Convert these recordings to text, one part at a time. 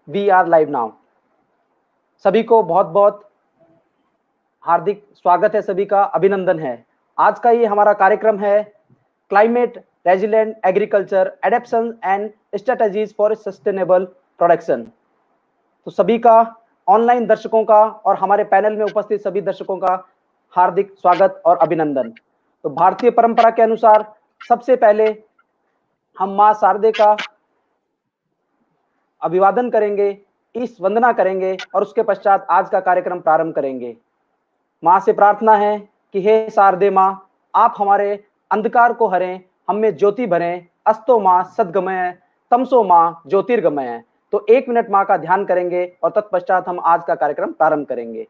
We are live now. सभी को बहुत बहुत हार्दिक स्वागत है, सभी का अभिनंदन है। आज का ये हमारा कार्यक्रम है climate resilient agriculture adaptation and strategies for sustainable production. तो सभी का, ऑनलाइन दर्शकों का और हमारे पैनल में उपस्थित सभी दर्शकों का हार्दिक स्वागत और अभिनंदन। तो भारतीय परंपरा के अनुसार सबसे पहले हम मां शारदे का अभिवादन करेंगे, ईश वंदना करेंगे और उसके पश्चात आज का कार्यक्रम प्रारंभ करेंगे। मां से प्रार्थना है कि हे शारदे मां, आप हमारे अंधकार को हरें, हम में ज्योति भरें। अस्तो मां सद्गमय, तमसो मां ज्योतिर्गमय। तो 1 मिनट मां का ध्यान करेंगे और तत्पश्चात हम आज का कार्यक्रम प्रारंभ करेंगे।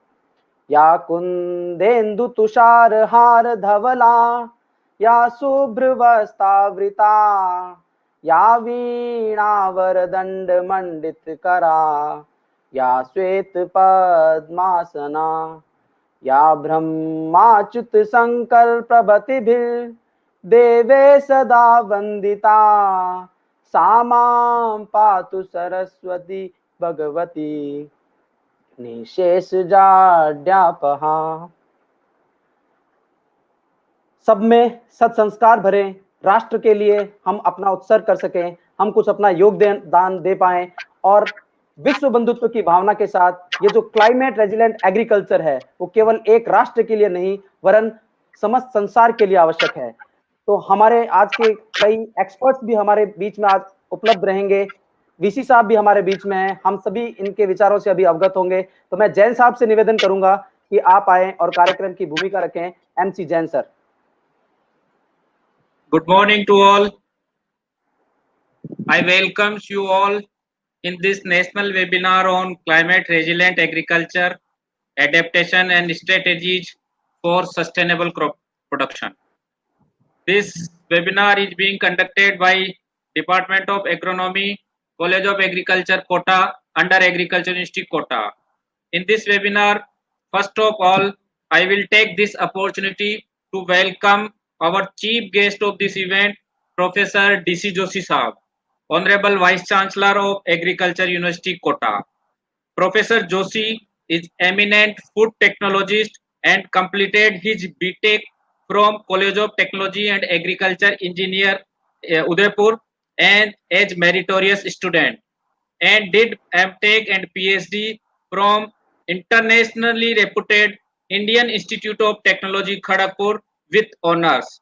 या कुंदेन्दु तुषार हार धवला, या शुभ्र वस्त्रावृता, या वीणा वरदंड मंडित करा, या श्वेत पद्मासना, या ब्रह्माच्युत संकल्प प्रभृतिभिर् देवे सदा वंदिता, सा मां पातु सरस्वती भगवती निशेष जाड्यापहा। सब में सत्संस्कार भरे, राष्ट्र के लिए हम अपना उत्सर्ग कर सकें, हम कुछ अपना योगदान दे पाएं और विश्व बंधुत्व की भावना के साथ ये जो क्लाइमेट रेजिलेंट एग्रीकल्चर है वो केवल एक राष्ट्र के लिए नहीं वरन समस्त संसार के लिए आवश्यक है। तो हमारे आज के कई एक्सपर्ट्स भी हमारे बीच में आज उपलब्ध रहेंगे। वीसी साहब भी हमारे बीच में हैं, हम सभी इनके विचारों से अभी अवगत होंगे। तो मैं जैन साहब से निवेदन करूंगा कि आप आए और कार्यक्रम की भूमिका रखें। MC Jain sir. Good morning to all. I welcome you all in this national webinar on climate resilient agriculture, adaptation and strategies for sustainable crop production. This webinar is being conducted by Department of Agronomy, College of Agriculture, Kota, under Agriculture Institute, Kota. In this webinar, first of all, I will take this opportunity to welcome our chief guest of this event, Professor DC Joshi Saab, Honorable Vice Chancellor of Agriculture University, Kota. Professor Joshi is eminent food technologist and completed his BTech from College of Technology and Agriculture Engineer, Udaipur, and as meritorious student, and did MTech and PhD from internationally reputed Indian Institute of Technology, Kharagpur, with honors.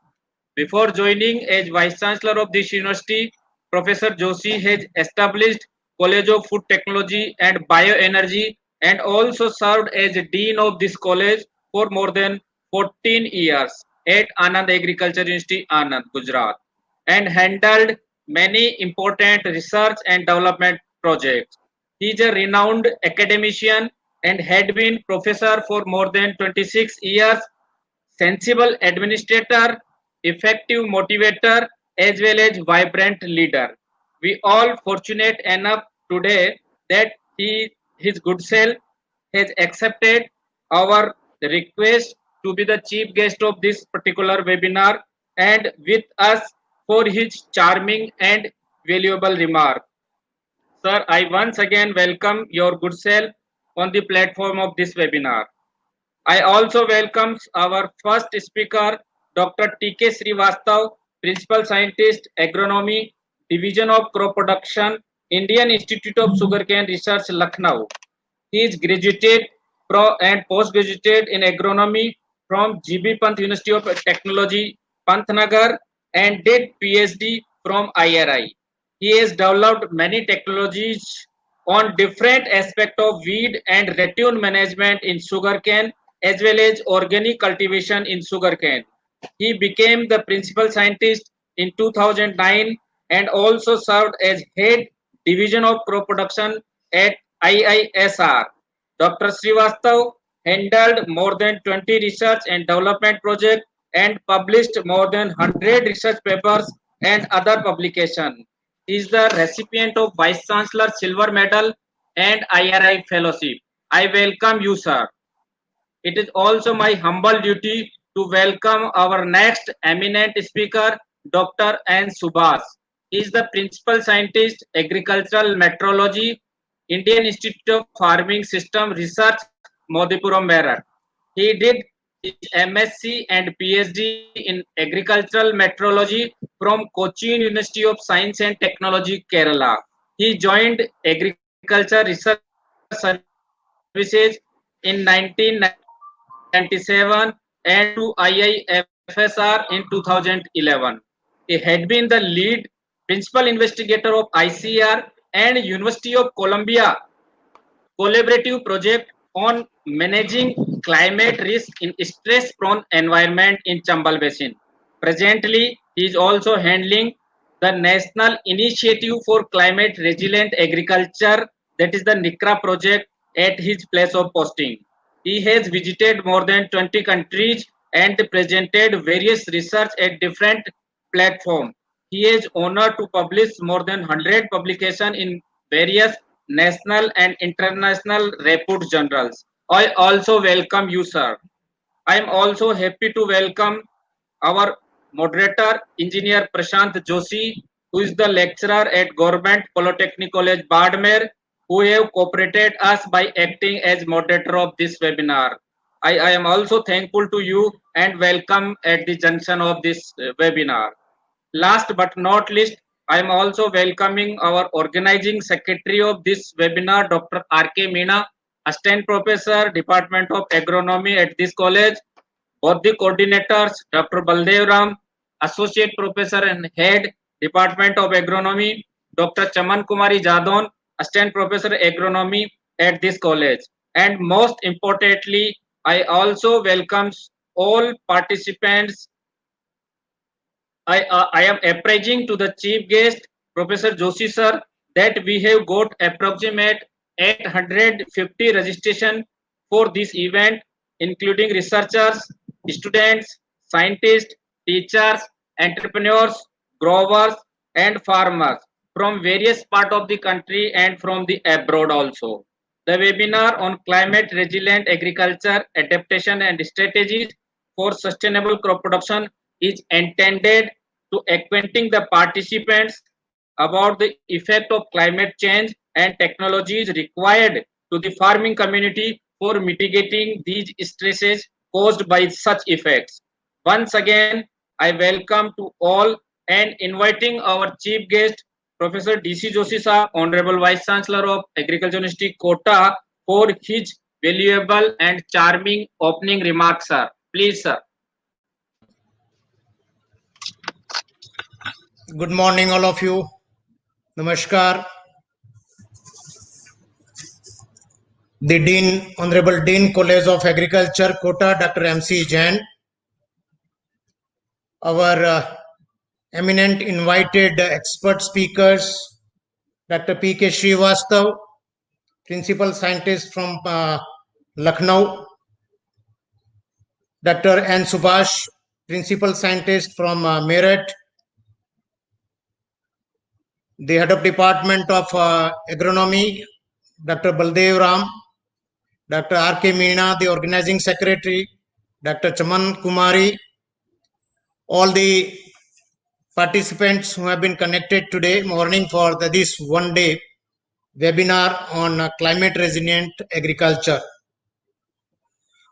Before joining as Vice Chancellor of this university, Professor Joshi has established College of Food Technology and Bioenergy and also served as Dean of this college for more than 14 years at Anand Agriculture University, Anand, Gujarat, and handled many important research and development projects. He is a renowned academician and had been professor for more than 26 years, sensible administrator, effective motivator, as well as vibrant leader. We all fortunate enough today that his good self has accepted our request to be the chief guest of this particular webinar and with us for his charming and valuable remark. Sir, I once again welcome your good self on the platform of this webinar. I also welcome our first speaker, Dr. T.K. Srivastava, Principal Scientist, Agronomy, Division of Crop Production, Indian Institute of Sugarcane Research, Lucknow. He is graduated and post-graduated in Agronomy from GB Pant University of Technology, Pantnagar, and did PhD from IRI. He has developed many technologies on different aspects of weed and ratoon management in sugarcane as well as organic cultivation in sugarcane. He became the principal scientist in 2009 and also served as head division of crop production at IISR. Dr. Srivastava handled more than 20 research and development projects and published more than 100 research papers and other publications. He is the recipient of Vice Chancellor Silver Medal and IRI Fellowship. I welcome you, sir. It is also my humble duty to welcome our next eminent speaker, Dr. N. Subash. He is the Principal Scientist, Agricultural Meteorology, Indian Institute of Farming System Research, Modipuram, Meerut. He did his MSc and PhD in Agricultural Meteorology from Cochin University of Science and Technology, Kerala. He joined Agriculture Research Services in 1997 and to IIFSR in 2011. He had been the lead principal investigator of ICAR and University of Columbia collaborative project on managing climate risk in stress-prone environment in Chambal Basin. Presently, he is also handling the National Initiative for Climate Resilient Agriculture, that is the NICRA project, at his place of posting. He has visited more than 20 countries and presented various research at different platforms. He is honored to publish more than 100 publications in various national and international repute journals. I also welcome you, sir. I am also happy to welcome our moderator, Engineer Prashant Joshi, who is the lecturer at Government Polytechnic College, Badmer, who have cooperated us by acting as moderator of this webinar. I am also thankful to you and welcome at the junction of this webinar. Last but not least, I am also welcoming our organizing secretary of this webinar, Dr. R.K. Meena, Assistant Professor, Department of Agronomy at this college. Both the coordinators, Dr. Baldev Ram, Associate Professor and Head, Department of Agronomy, Dr. Chaman Kumari Jadon, Assistant Professor Agronomy at this college. And most importantly, I also welcome all participants. I am appraising to the chief guest, Professor Joshi sir, that we have got approximate 850 registration for this event, including researchers, students, scientists, teachers, entrepreneurs, growers, and farmers from various parts of the country and from the abroad also. The webinar on climate resilient agriculture, adaptation and strategies for sustainable crop production is intended to acquainting the participants about the effect of climate change and technologies required to the farming community for mitigating these stresses caused by such effects. Once again, I welcome to all and inviting our chief guest, Professor D.C. Joshi sir, Honorable Vice Chancellor of Agriculture University, Kota, for his valuable and charming opening remarks, sir. Please, sir. Good morning, all of you. Namaskar. The Dean, Honorable Dean College of Agriculture, Kota, Dr. M.C. Jain. Our eminent invited expert speakers, Dr. P.K. Srivastava, Principal Scientist from Lucknow. Dr. N. Subash, Principal Scientist from Meerut. The Head of Department of Agronomy, Dr. Baldev Ram. Dr. R.K. Meena, the Organizing Secretary, Dr. Chaman Kumari, all the participants who have been connected today morning for this one-day webinar on climate resilient agriculture.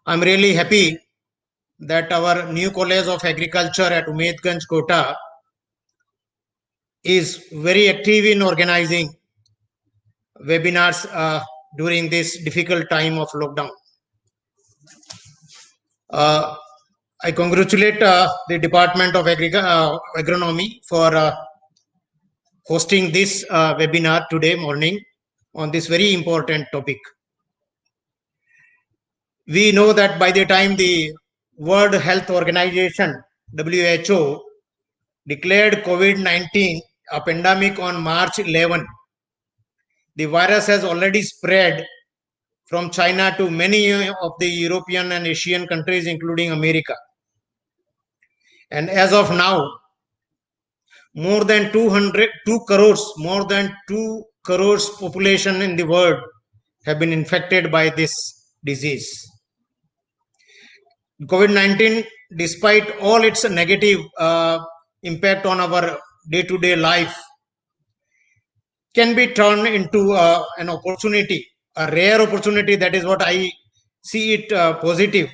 I'm really happy that our new College of Agriculture at Umedganj, Kota is very active in organizing webinars during this difficult time of lockdown. I congratulate the Department of Agronomy for hosting this webinar today morning on this very important topic. We know that by the time the World Health Organization, WHO, declared COVID-19 a pandemic on March 11, the virus has already spread from China to many of the European and Asian countries, including America. And as of now, more than 2 crores population in the world have been infected by this disease. COVID-19, despite all its negative impact on our day-to-day life, can be turned into an opportunity, a rare opportunity. That is what I see it positive,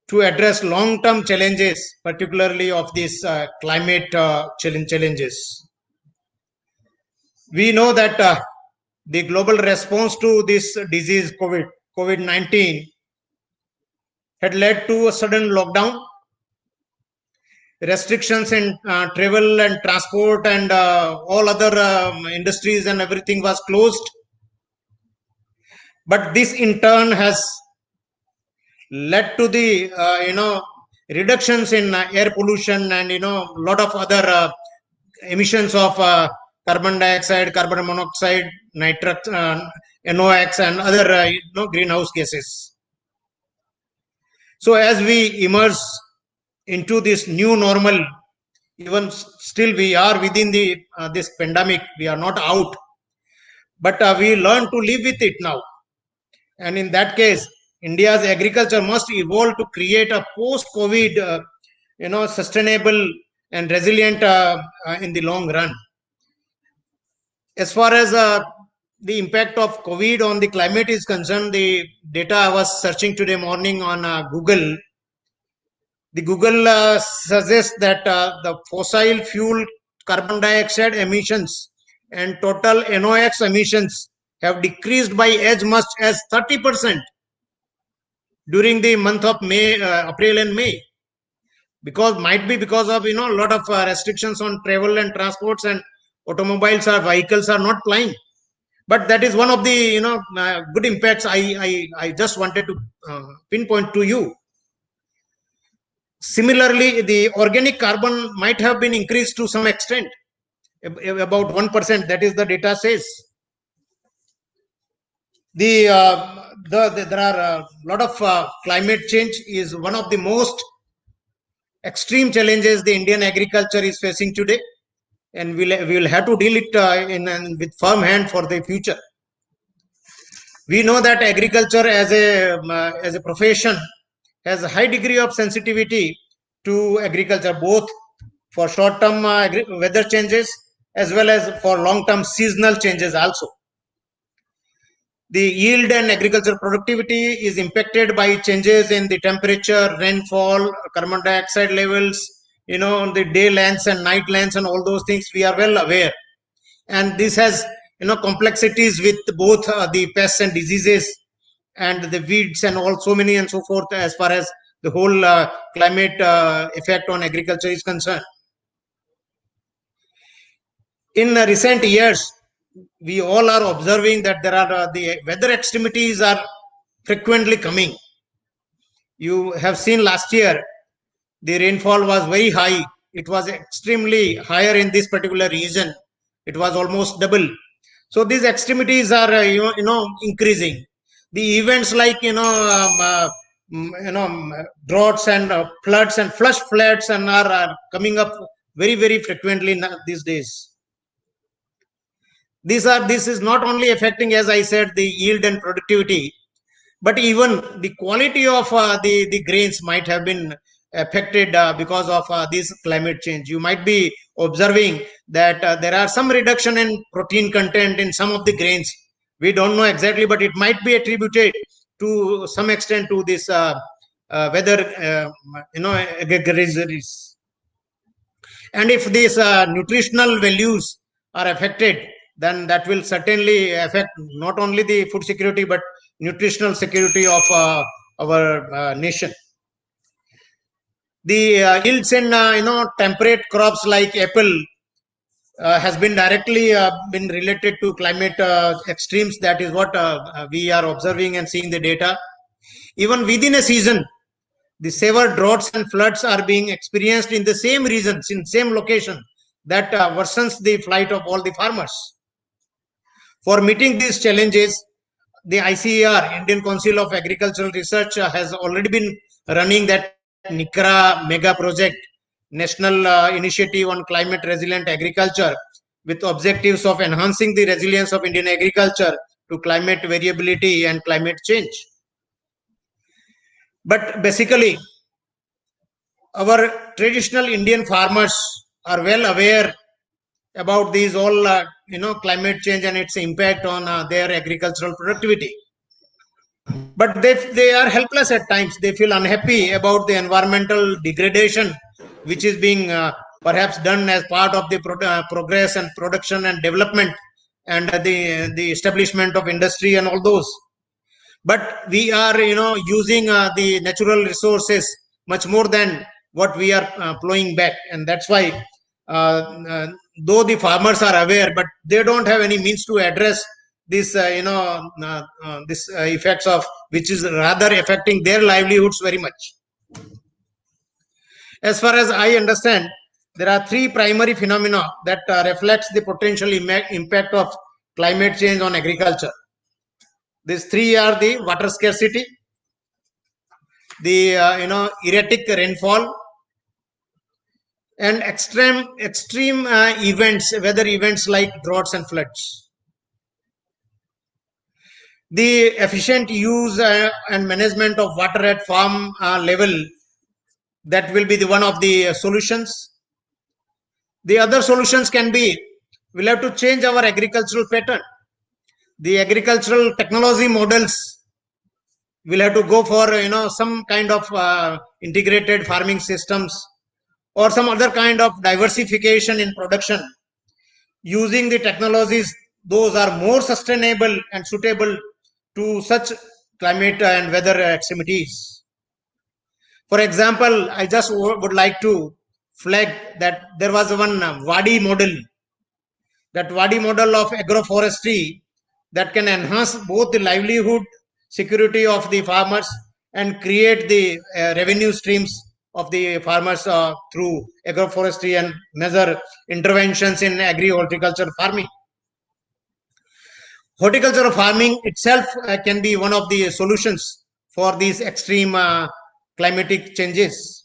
to address long-term challenges, particularly of these climate challenges. We know that the global response to this disease, COVID-19, had led to a sudden lockdown, restrictions in travel and transport, and all other industries and everything was closed. But this in turn has led to the reductions in air pollution and lot of other emissions of carbon dioxide, carbon monoxide, nitrate, NOx, and other greenhouse gases. So as we emerge into this new normal, even still we are within the this pandemic, we are not out, but we learn to live with it now. And in that case, India's agriculture must evolve to create a post-COVID sustainable and resilient in the long run. As far as the impact of COVID on the climate is concerned, the data I was searching today morning on Google, the Google suggests that the fossil fuel carbon dioxide emissions and total NOx emissions have decreased by as much as 30% during the month of May, April and May. Might be because of a lot of restrictions on travel and transports, and automobiles or vehicles are not flying. But that is one of the good impacts I just wanted to pinpoint to you. Similarly, the organic carbon might have been increased to some extent, about 1%. That is the data says. There are a lot of climate change is one of the most extreme challenges the Indian agriculture is facing today, and we will have to deal it with firm hand for the future. We know that agriculture as a profession has a high degree of sensitivity to agriculture, both for short-term weather changes as well as for long-term seasonal changes also. The yield and agriculture productivity is impacted by changes in the temperature, rainfall, carbon dioxide levels, the day lengths and night lengths and all those things. We are well aware. And this has, complexities with both the pests and diseases and the weeds and all so many and so forth, as far as the whole climate effect on agriculture is concerned. In recent years, we all are observing that there are the weather extremities are frequently coming. You have seen last year, the rainfall was very high. It was extremely higher in this particular region. It was almost double. So these extremities are, increasing. The events like, droughts and floods and flash floods and are coming up very, very frequently these days. This is not only affecting, as I said, the yield and productivity, but even the quality of the grains might have been affected because of this climate change. You might be observing that there are some reduction in protein content in some of the grains. We don't know exactly, but it might be attributed to some extent to this weather, agricultures. And if these nutritional values are affected, then that will certainly affect not only the food security but nutritional security of our nation. The yields in temperate crops like apple has been directly been related to climate extremes. That is what we are observing and seeing the data. Even within a season, the severe droughts and floods are being experienced in the same regions, in same location. That worsens the plight of all the farmers. For meeting these challenges, the ICAR, Indian Council of Agricultural Research, has already been running that ICAR mega project, National Initiative on Climate Resilient Agriculture, with objectives of enhancing the resilience of Indian agriculture to climate variability and climate change. But basically, our traditional Indian farmers are well aware about these all climate change and its impact on their agricultural productivity. But they are helpless at times. They feel unhappy about the environmental degradation which is being perhaps done as part of the progress and production and development and the establishment of industry and all those. But we are using the natural resources much more than what we are plowing back, and that's why though the farmers are aware, but they don't have any means to address this this effects of which is rather affecting their livelihoods very much. As far as I understand, there are three primary phenomena that reflects the potential impact of climate change on agriculture. These three are the water scarcity, the erratic rainfall, and extreme events, weather events like droughts and floods. The efficient use and management of water at farm level, that will be the one of the solutions. The other solutions can be, we'll have to change our agricultural pattern. The agricultural technology models will have to go for some kind of integrated farming systems or some other kind of diversification in production. Using the technologies, those are more sustainable and suitable to such climate and weather extremities. For example, I just would like to flag that there was one Wadi model, that Wadi model of agroforestry that can enhance both the livelihood security of the farmers and create the revenue streams of the farmers through agroforestry and major interventions in agri-horticulture farming. Horticultural farming itself can be one of the solutions for these extreme climatic changes.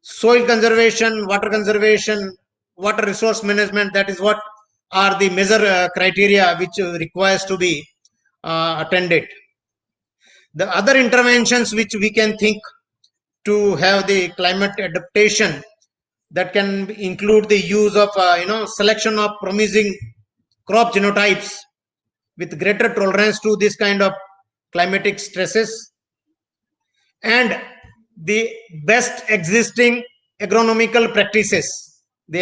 Soil conservation, water resource management, that is what are the major criteria which requires to be attended. The other interventions which we can think to have the climate adaptation, that can include the use of selection of promising crop genotypes with greater tolerance to this kind of climatic stresses, and the best existing agronomical practices, the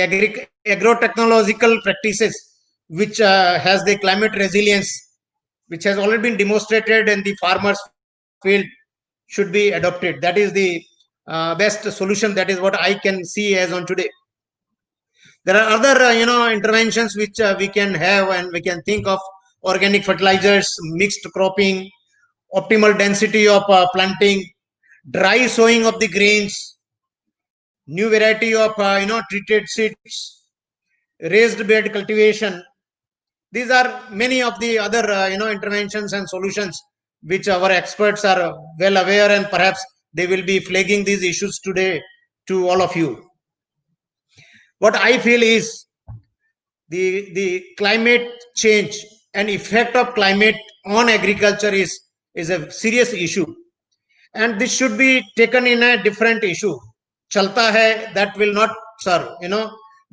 agrotechnological practices which has the climate resilience, which has already been demonstrated in the farmers field, should be adopted. That is the best solution. That is what I can see as on today. There are other interventions which we can have and we can think of: organic fertilizers, mixed cropping, optimal density of planting, dry sowing of the grains, new variety of treated seeds, raised bed cultivation. These are many of the other interventions and solutions which our experts are well aware, and perhaps they will be flagging these issues today to all of you. What I feel is the climate change and effect of climate on agriculture is a serious issue, and this should be taken in a different issue. Chalta hai, that will not serve.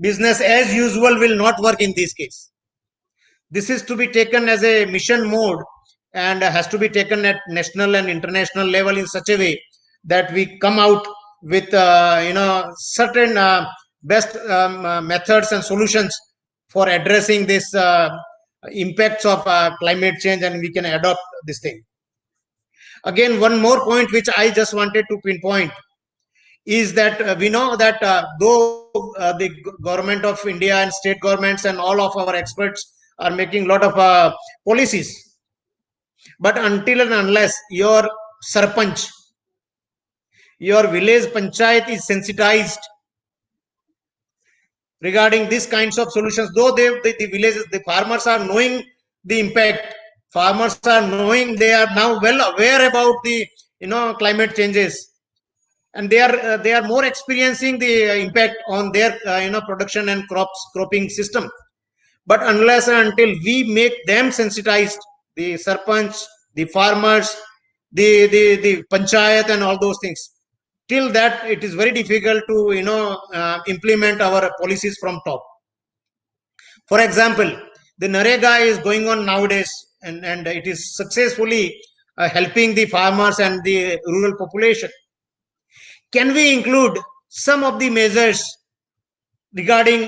Business as usual will not work in this case. This is to be taken as a mission mode and has to be taken at national and international level in such a way that we come out with certain best methods and solutions for addressing this impacts of climate change, and we can adopt this thing. Again, one more point which I just wanted to pinpoint is that we know that though the government of India and state governments and all of our experts are making a lot of policies, but until and unless your sarpanch, your village panchayat is sensitized regarding these kinds of solutions, though the villages, the farmers are knowing the impact, farmers are knowing, they are now well aware about the climate changes, and they are more experiencing the impact on their production and cropping system. But unless and until we make them sensitized, the sarpanch, the farmers, the panchayat and all those things, till that it is very difficult to implement our policies from top. For example, the NREGA is going on nowadays, and it is successfully helping the farmers and the rural population. Can we include some of the measures regarding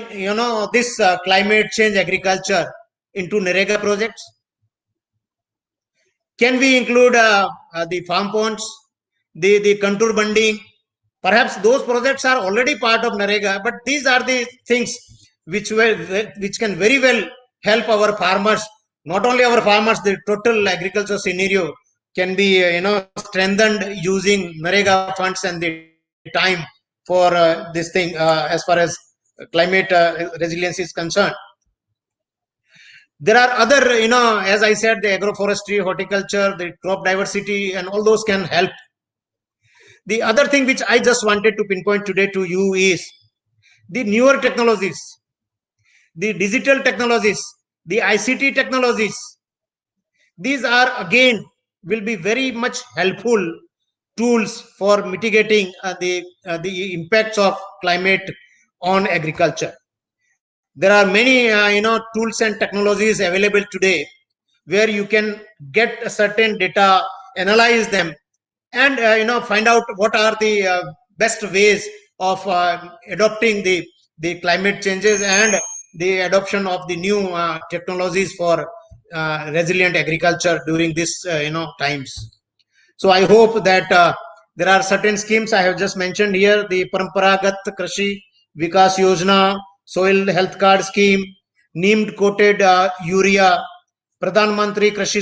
this climate change agriculture into NREGA projects? Can we include the farm ponds, the contour bunding? Perhaps those projects are already part of NREGA, but these are the things which can very well help our farmers. Not only our farmers, the total agriculture scenario can be strengthened using NREGA funds and the time for this thing as far as climate resilience is concerned. There are other, as I said, the agroforestry, horticulture, the crop diversity, and all those can help. The other thing which I just wanted to pinpoint today to you is the newer technologies, the digital technologies, the ICT technologies. These are again will be very much helpful tools for mitigating the impacts of climate on agriculture. There are many tools and technologies available today where you can get a certain data, analyze them, and find out what are the best ways of adopting the climate changes and the adoption of the new technologies for resilient agriculture during this times. So I hope that there are certain schemes I have just mentioned here: the Paramparagat Krishi Vikas Yojana, Soil Health Card Scheme, Neemed Coated Urea, Pradhan Mantri Krishi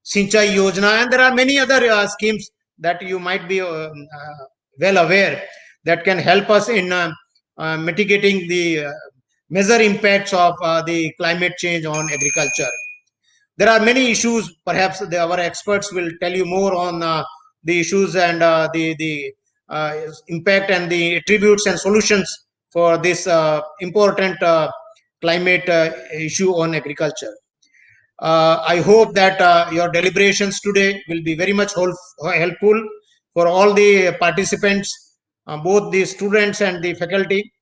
Sinchai Yojana, and there are many other schemes that you might be well aware that can help us in mitigating the major impacts of the climate change on agriculture. There are many issues. Perhaps our experts will tell you more on the issues and the impact and the attributes and solutions for this important climate issue on agriculture. I hope that your deliberations today will be very much helpful for all the participants, both the students and the faculty.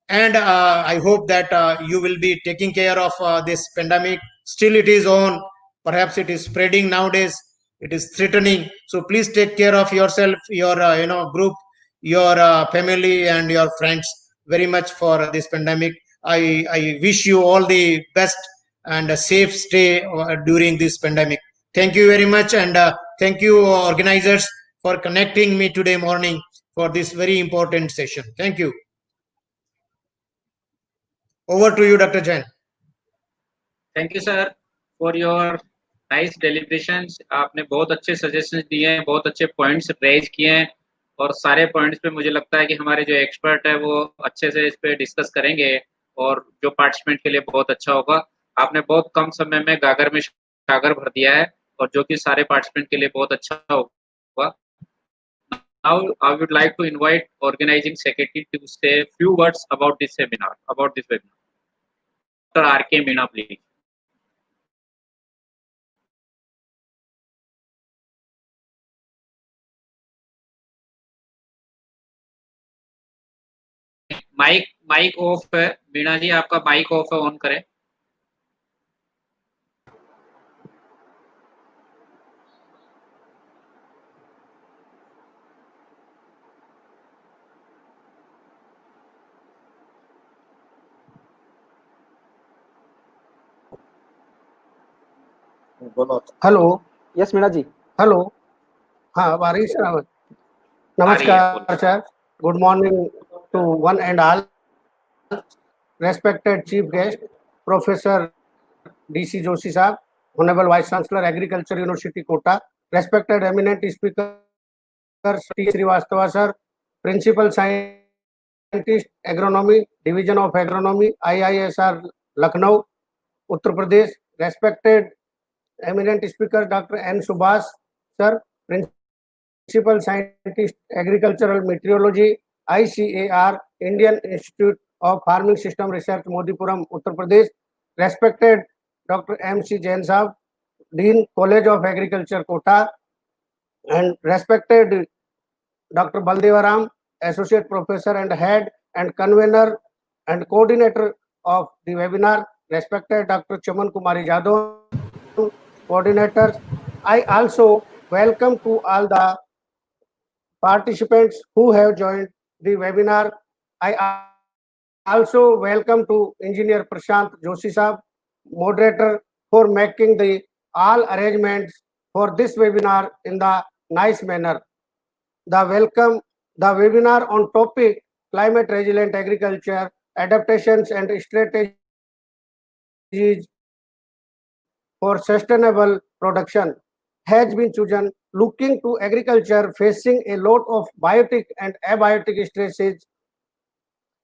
And I hope that you will be taking care of this pandemic. Still it is on. Perhaps it is spreading nowadays. It is threatening. So please take care of yourself, your group, your family, and your friends very much for this pandemic. I wish you all the best and a safe stay during this pandemic. Thank you very much, and thank you organizers for connecting me today morning for this very important session. Thank you. Over to you, Dr. Jain. Thank you, sir, for your nice deliberations. आपने बहुत अच्छे suggestions दिए हैं, बहुत अच्छे points raise किए हैं, और सारे पॉइंट्स पे मुझे लगता है कि हमारे जो एक्सपर्ट है वो अच्छे से इस पे डिस्कस करेंगे और जो पार्टिसिपेंट के लिए बहुत अच्छा होगा. आपने बहुत कम समय में गागर में सागर भर दिया है और जो कि सारे पार्टिसिपेंट के लिए बहुत अच्छा होगा. Now I would like to invite organizing secretary to say a few words about this seminar, about this webinar. Dr. R.K. Meena, please. Mic off है. मीणा जी, आपका माइक ऑफ है, ऑन करें. Hello. Yes Meena ji. Hello. हाँ, वारिस रावत. नमस्कार sir. Good morning to one and all. Respected chief guest, Professor D.C. Joshi Sahab, Honorable Vice Chancellor, Agriculture University, Kota. Respected eminent speaker, Srivastava sir, Principal Scientist, Agronomy, Division of Agronomy, IISR, Lucknow, Uttar Pradesh. Respected eminent speaker, Dr. N. Subash sir, Principal Scientist, Agricultural Meteorology, ICAR, Indian Institute of Farming System Research, Modipuram, Uttar Pradesh. Respected Dr. M.C. Jain Sahab, Dean, College of Agriculture, Kota. And respected Dr. Baldevaram, Associate Professor and Head and Convener and Coordinator of the webinar, respected Dr. Chaman Kumari Jadon, coordinators. I also welcome to all the participants who have joined the webinar. I also welcome to Engineer Prashant Joshi Sahab, moderator, for making the all arrangements for this webinar in the nice manner. The webinar on topic climate resilient agriculture, adaptations and strategies for sustainable production has been chosen looking to agriculture facing a lot of biotic and abiotic stresses,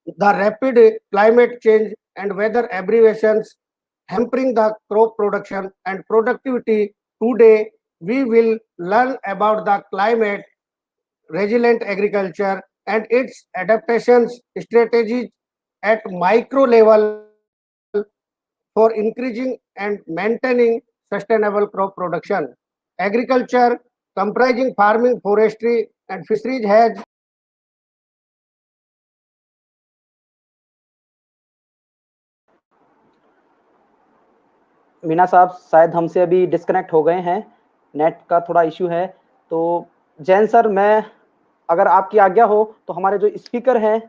the rapid climate change and weather abbreviations hampering the crop production and productivity. Today, we will learn about the climate resilient agriculture and its adaptations strategies at micro level for increasing and maintaining sustainable crop production. Agriculture comprising farming, forestry and fisheries has Meena साहब शायद हमसे अभी disconnect हो गए हैं, net का थोड़ा issue है। तो जैन सर, मैं अगर आपकी आज्ञा हो तो हमारे जो स्पीकर हैं,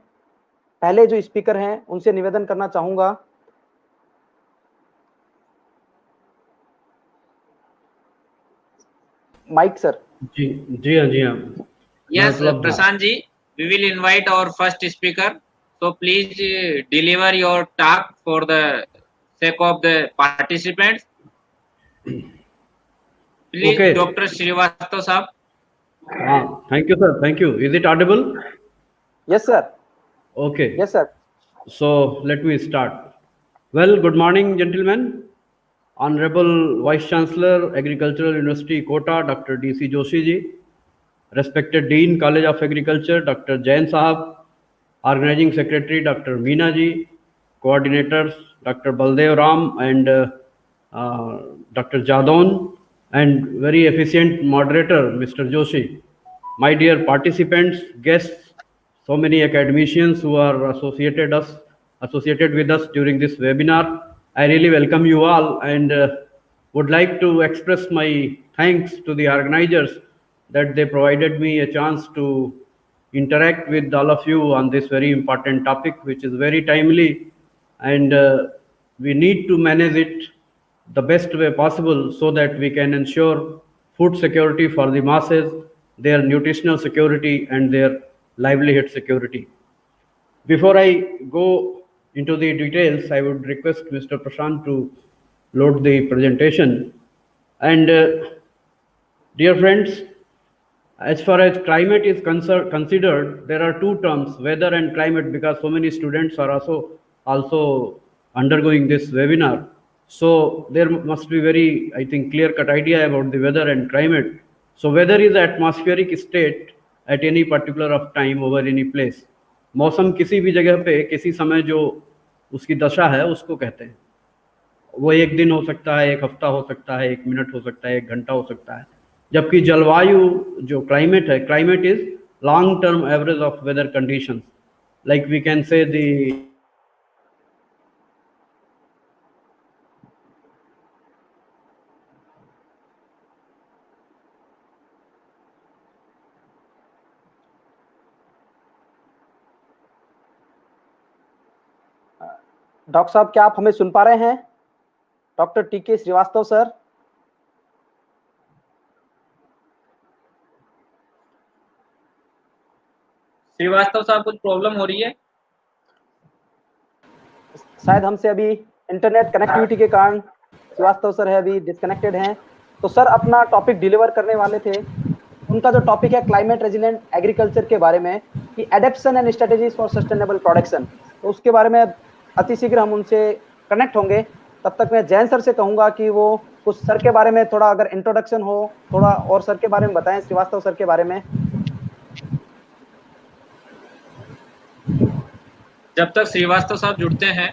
पहले जो स्पीकर हैं, उनसे निवेदन करना चाहूंगा। Mic sir. जी हाँ। Yes, Prashant ji, we will invite our first speaker. So please deliver your talk for the sake of the participants. Please, Okay. Dr. Srivastava sahab. Thank you, sir. Thank you. Is it audible? Yes, sir. Okay. Yes, sir. So let me start. Well, good morning, gentlemen. Honorable Vice Chancellor, Agricultural University, Kota, Dr. D.C. Joshi ji, respected Dean, College of Agriculture, Dr. Jain Sahab, Organizing Secretary, Dr. Meena ji, coordinators, Dr. Baldev Ram and Dr. Jadon, and very efficient moderator, Mr. Joshi. My dear participants, guests, so many academicians who are associated with us during this webinar, I really welcome you all and would like to express my thanks to the organizers that they provided me a chance to interact with all of you on this very important topic, which is very timely, and we need to manage it the best way possible so that we can ensure food security for the masses, their nutritional security and their livelihood security. Before I go into the details, I would request Mr. Prashant to load the presentation. And dear friends, as far as climate is considered, there are two terms, weather and climate, because so many students are also undergoing this webinar. So there must be very, I think, clear-cut idea about the weather and climate. So weather is atmospheric state at any particular of time over any place. मौसम किसी भी जगह पे किसी समय जो उसकी दशा है उसको कहते हैं। वो एक दिन हो सकता है, एक हफ्ता हो सकता है, एक मिनट हो सकता है, एक घंटा हो सकता है। जबकि जलवायु जो क्लाइमेट है, climate is long term average of weather conditions, like we can say the doctor साहब, क्या आप हमें सुन पा रहे हैं? डॉक्टर टीके श्रीवास्तव सर। श्रीवास्तव साहब, कुछ प्रॉब्लम हो रही है? शायद हमसे अभी इंटरनेट कनेक्टिविटी के कारण श्रीवास्तव सर है अभी डिस्कनेक्टेड हैं। तो सर अपना टॉपिक डिलीवर करने वाले थे, उनका जो टॉपिक है क्लाइमेट रेजिलेंट एग्रीकल्चर के बारे में, कि adaptation and strategies for sustainable production. तो उसके बारे में अति शीघ्र हम उनसे कनेक्ट होंगे। तब तक मैं जैन सर से कहूंगा कि वो कुछ सर के बारे में थोड़ा अगर इंट्रोडक्शन हो, थोड़ा और सर के बारे में बताएं, श्रीवास्तव सर के बारे में। जब तक श्रीवास्तव साहब जुड़ते हैं,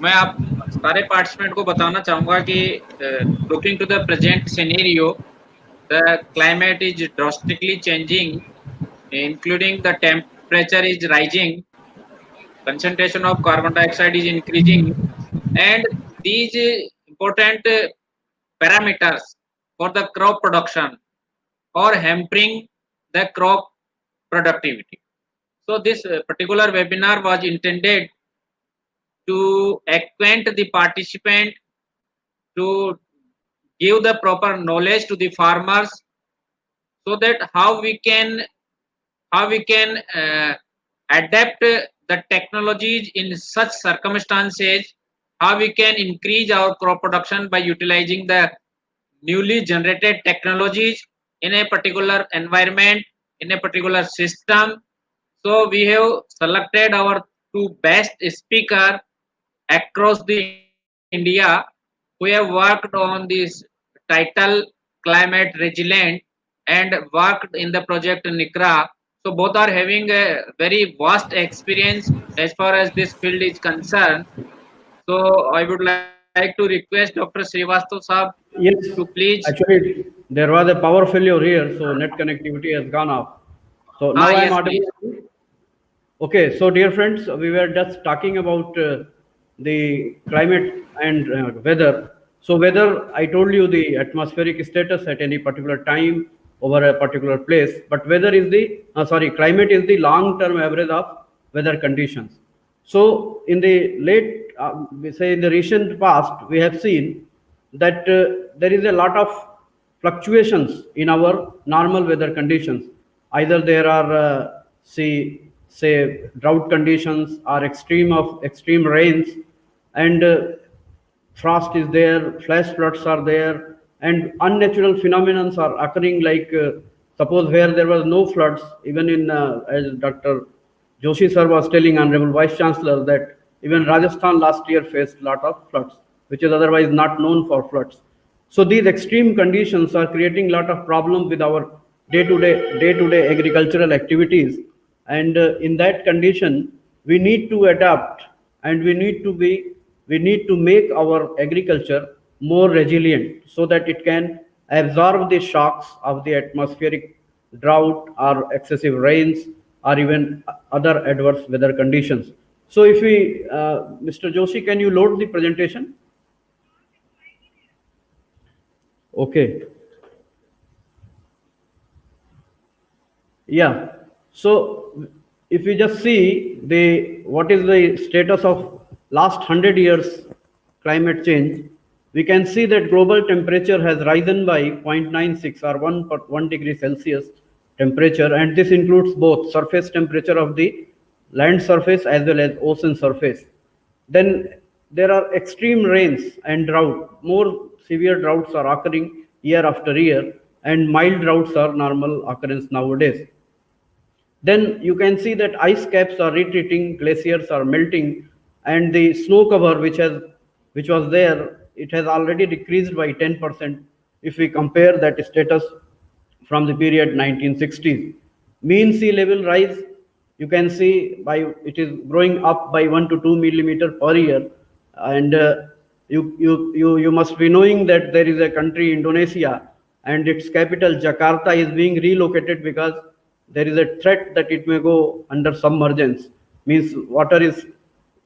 मैं आप सारे पार्टिसिपेंट को बताना चाहूंगा कि looking to the present scenario, the climate is drastically changing, including the temperature is rising, concentration of carbon dioxide is increasing, and these important parameters for the crop production or hampering the crop productivity. So this particular webinar was intended to acquaint the participant, to give the proper knowledge to the farmers, so that how we can adapt the technologies in such circumstances, how we can increase our crop production by utilizing the newly generated technologies in a particular environment, in a particular system. So we have selected our two best speakers across the India who have worked on this title climate resilient and worked in the project NICRA. So both are having a very vast experience as far as this field is concerned. So I would like to request Dr. Srivastava sahab Yes, to please. actually, there was a power failure here, so net connectivity has gone off. So now I am Yes, audible. please. Okay, so dear friends, we were just talking about the climate and weather. So weather, I told you the atmospheric status at any particular time over a particular place, but weather is the, climate is the long-term average of weather conditions. So in the late, we say in the recent past, we have seen that there is a lot of fluctuations in our normal weather conditions. Either there are say drought conditions or extreme rains, and frost is there, flash floods are there, and unnatural phenomena are occurring, like suppose where there was no floods, even in as Dr. Joshi sir was telling, Honorable Vice Chancellor, that even Rajasthan last year faced a lot of floods, which is otherwise not known for floods. So these extreme conditions are creating a lot of problems with our day-to-day agricultural activities, and in that condition, we need to adapt, and we need to make our agriculture more resilient so that it can absorb the shocks of the atmospheric drought or excessive rains or even other adverse weather conditions. So if we, Mr. Joshi, can you load the presentation? Okay. Yeah. So if we just see what is the status of last 100 years climate change, we can see that global temperature has risen by 0.96 or 1 degree Celsius temperature, and this includes both surface temperature of the land surface as well as ocean surface. Then there are extreme rains and drought. More severe droughts are occurring year after year, and mild droughts are normal occurrence nowadays. Then you can see that ice caps are retreating, glaciers are melting, and the snow cover which was there, it has already decreased by 10% if we compare that status from the period 1960s. Mean sea level rise, you can see it is growing up by 1 to 2 millimeter per year, and you must be knowing that there is a country, Indonesia, and its capital Jakarta is being relocated because there is a threat that it may go under submergence. Means water is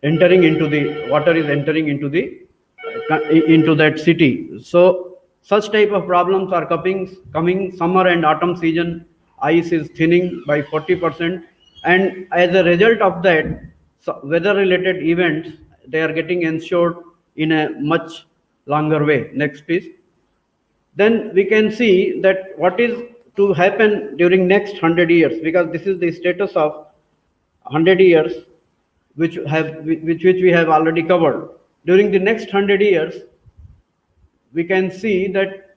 entering into that city. So such type of problems are coming summer and autumn season. Ice is thinning by 40%, and as a result of that, weather related events, they are getting ensured in a much longer way. Next, please. Then we can see that what is to happen during next 100 years, because this is the status of 100 years which we have already covered. During the next 100 years, we can see that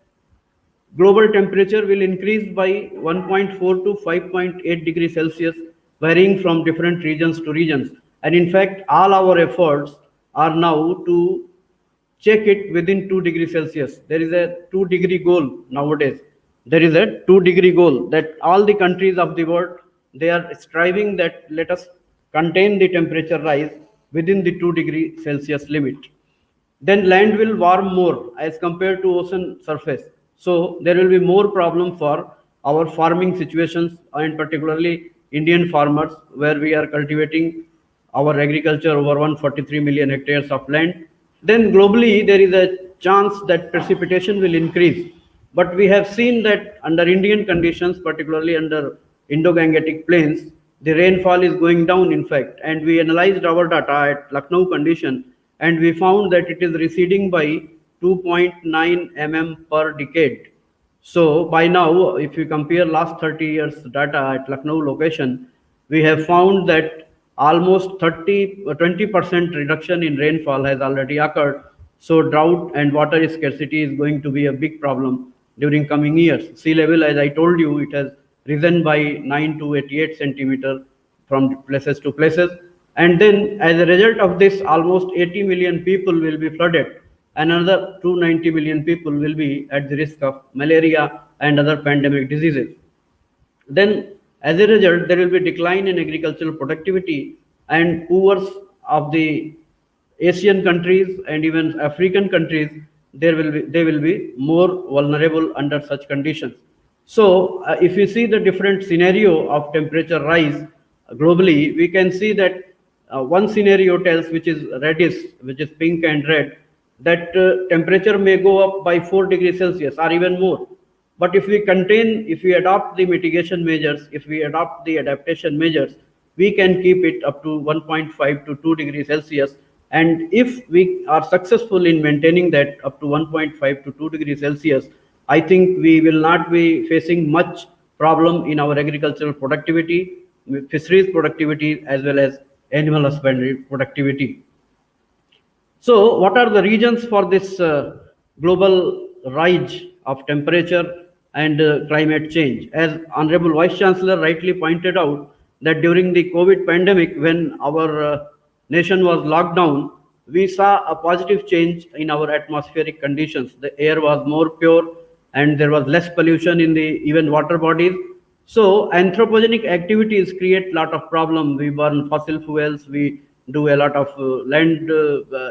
global temperature will increase by 1.4 to 5.8 degrees Celsius, varying from different regions to regions. And in fact, all our efforts are now to check it within 2 degrees Celsius. There is a 2 degree goal nowadays. There is a 2 degree goal that all the countries of the world, they are striving that let us contain the temperature rise within the 2 degree Celsius limit. Then land will warm more as compared to ocean surface. So there will be more problem for our farming situations, and particularly Indian farmers, where we are cultivating our agriculture over 143 million hectares of land then globally there is a chance that precipitation will increase. But we have seen that under Indian conditions, particularly under Indo-Gangetic plains, the rainfall is going down, in fact. And we analyzed our data at Lucknow condition, and we found that it is receding by 2.9 mm per decade. So by now, if you compare last 30 years data at Lucknow location, we have found that almost 20% reduction in rainfall has already occurred. So drought and water scarcity is going to be a big problem during coming years. Sea level, as I told you, it has risen by 9 to 88 centimeter from places to places. And then as a result of this, almost 80 million people will be flooded. Another 290 million people will be at the risk of malaria and other pandemic diseases. Then as a result, there will be decline in agricultural productivity, and poor of the Asian countries and even African countries, they will be more vulnerable under such conditions. So if you see the different scenario of temperature rise globally, we can see that one scenario tells, which is reddish, which is pink and red, that temperature may go up by 4 degrees Celsius or even more. But if we adopt the mitigation measures, if we adopt the adaptation measures, we can keep it up to 1.5 to 2 degrees Celsius. And if we are successful in maintaining that up to 1.5 to 2 degrees Celsius, I think we will not be facing much problem in our agricultural productivity, fisheries productivity, as well as animal husbandry productivity. So what are the reasons for this global rise of temperature and climate change? As Honorable Vice Chancellor rightly pointed out, that during the COVID pandemic, when our nation was locked down, we saw a positive change in our atmospheric conditions. The air was more pure and there was less pollution in the even water bodies. So anthropogenic activities create a lot of problem. We burn fossil fuels, we do a lot of land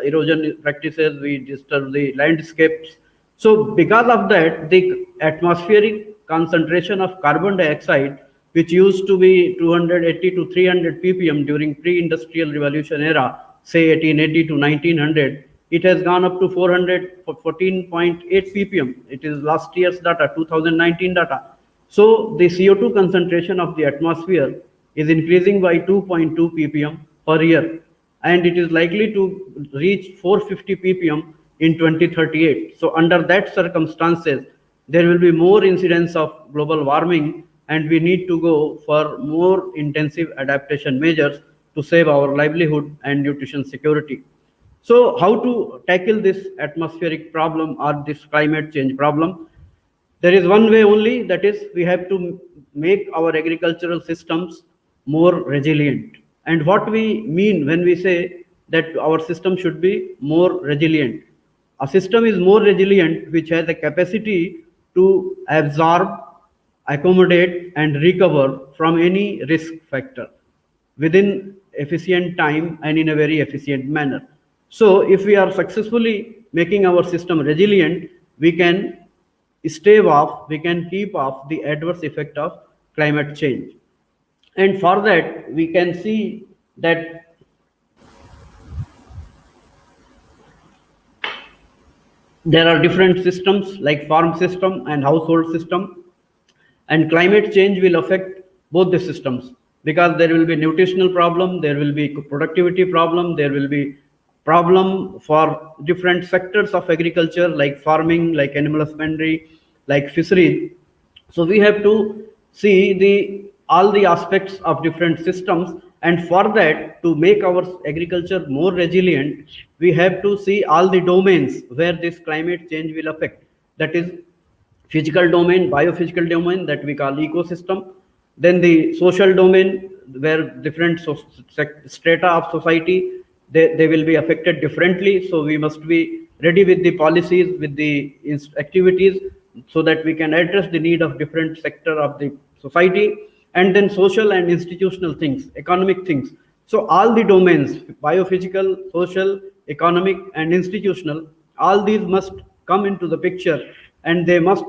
erosion practices, we disturb the landscapes. So because of that, the atmospheric concentration of carbon dioxide, which used to be 280 to 300 ppm during pre-industrial revolution era, say 1880 to 1900, it has gone up to 414.8 ppm. It is last year's data, 2019 data. So the CO2 concentration of the atmosphere is increasing by 2.2 ppm per year, and it is likely to reach 450 ppm in 2038. So under that circumstances, there will be more incidence of global warming, and we need to go for more intensive adaptation measures to save our livelihood and nutrition security. So how to tackle this atmospheric problem or this climate change problem? There is one way only, that is, we have to make our agricultural systems more resilient. And what we mean when we say that our system should be more resilient? A system is more resilient which has a capacity to absorb, accommodate, and recover from any risk factor within efficient time and in a very efficient manner. So if we are successfully making our system resilient, we can stave off, we can keep off the adverse effect of climate change. And for that, we can see that there are different systems like farm system and household system, and climate change will affect both the systems, because there will be nutritional problem, there will be productivity problem, there will be problem for different sectors of agriculture like farming, like animal husbandry, like fisheries. So we have to see all the aspects of different systems, and for that, to make our agriculture more resilient, we have to see all the domains where this climate change will affect. That is physical domain, biophysical domain, that we call ecosystem. Then the social domain, where different strata of society, they will be affected differently. So we must be ready with the policies, with the activities, so that we can address the need of different sector of the society. And then social and institutional things, economic things. So all the domains, biophysical, social, economic, and institutional, all these must come into the picture, and they must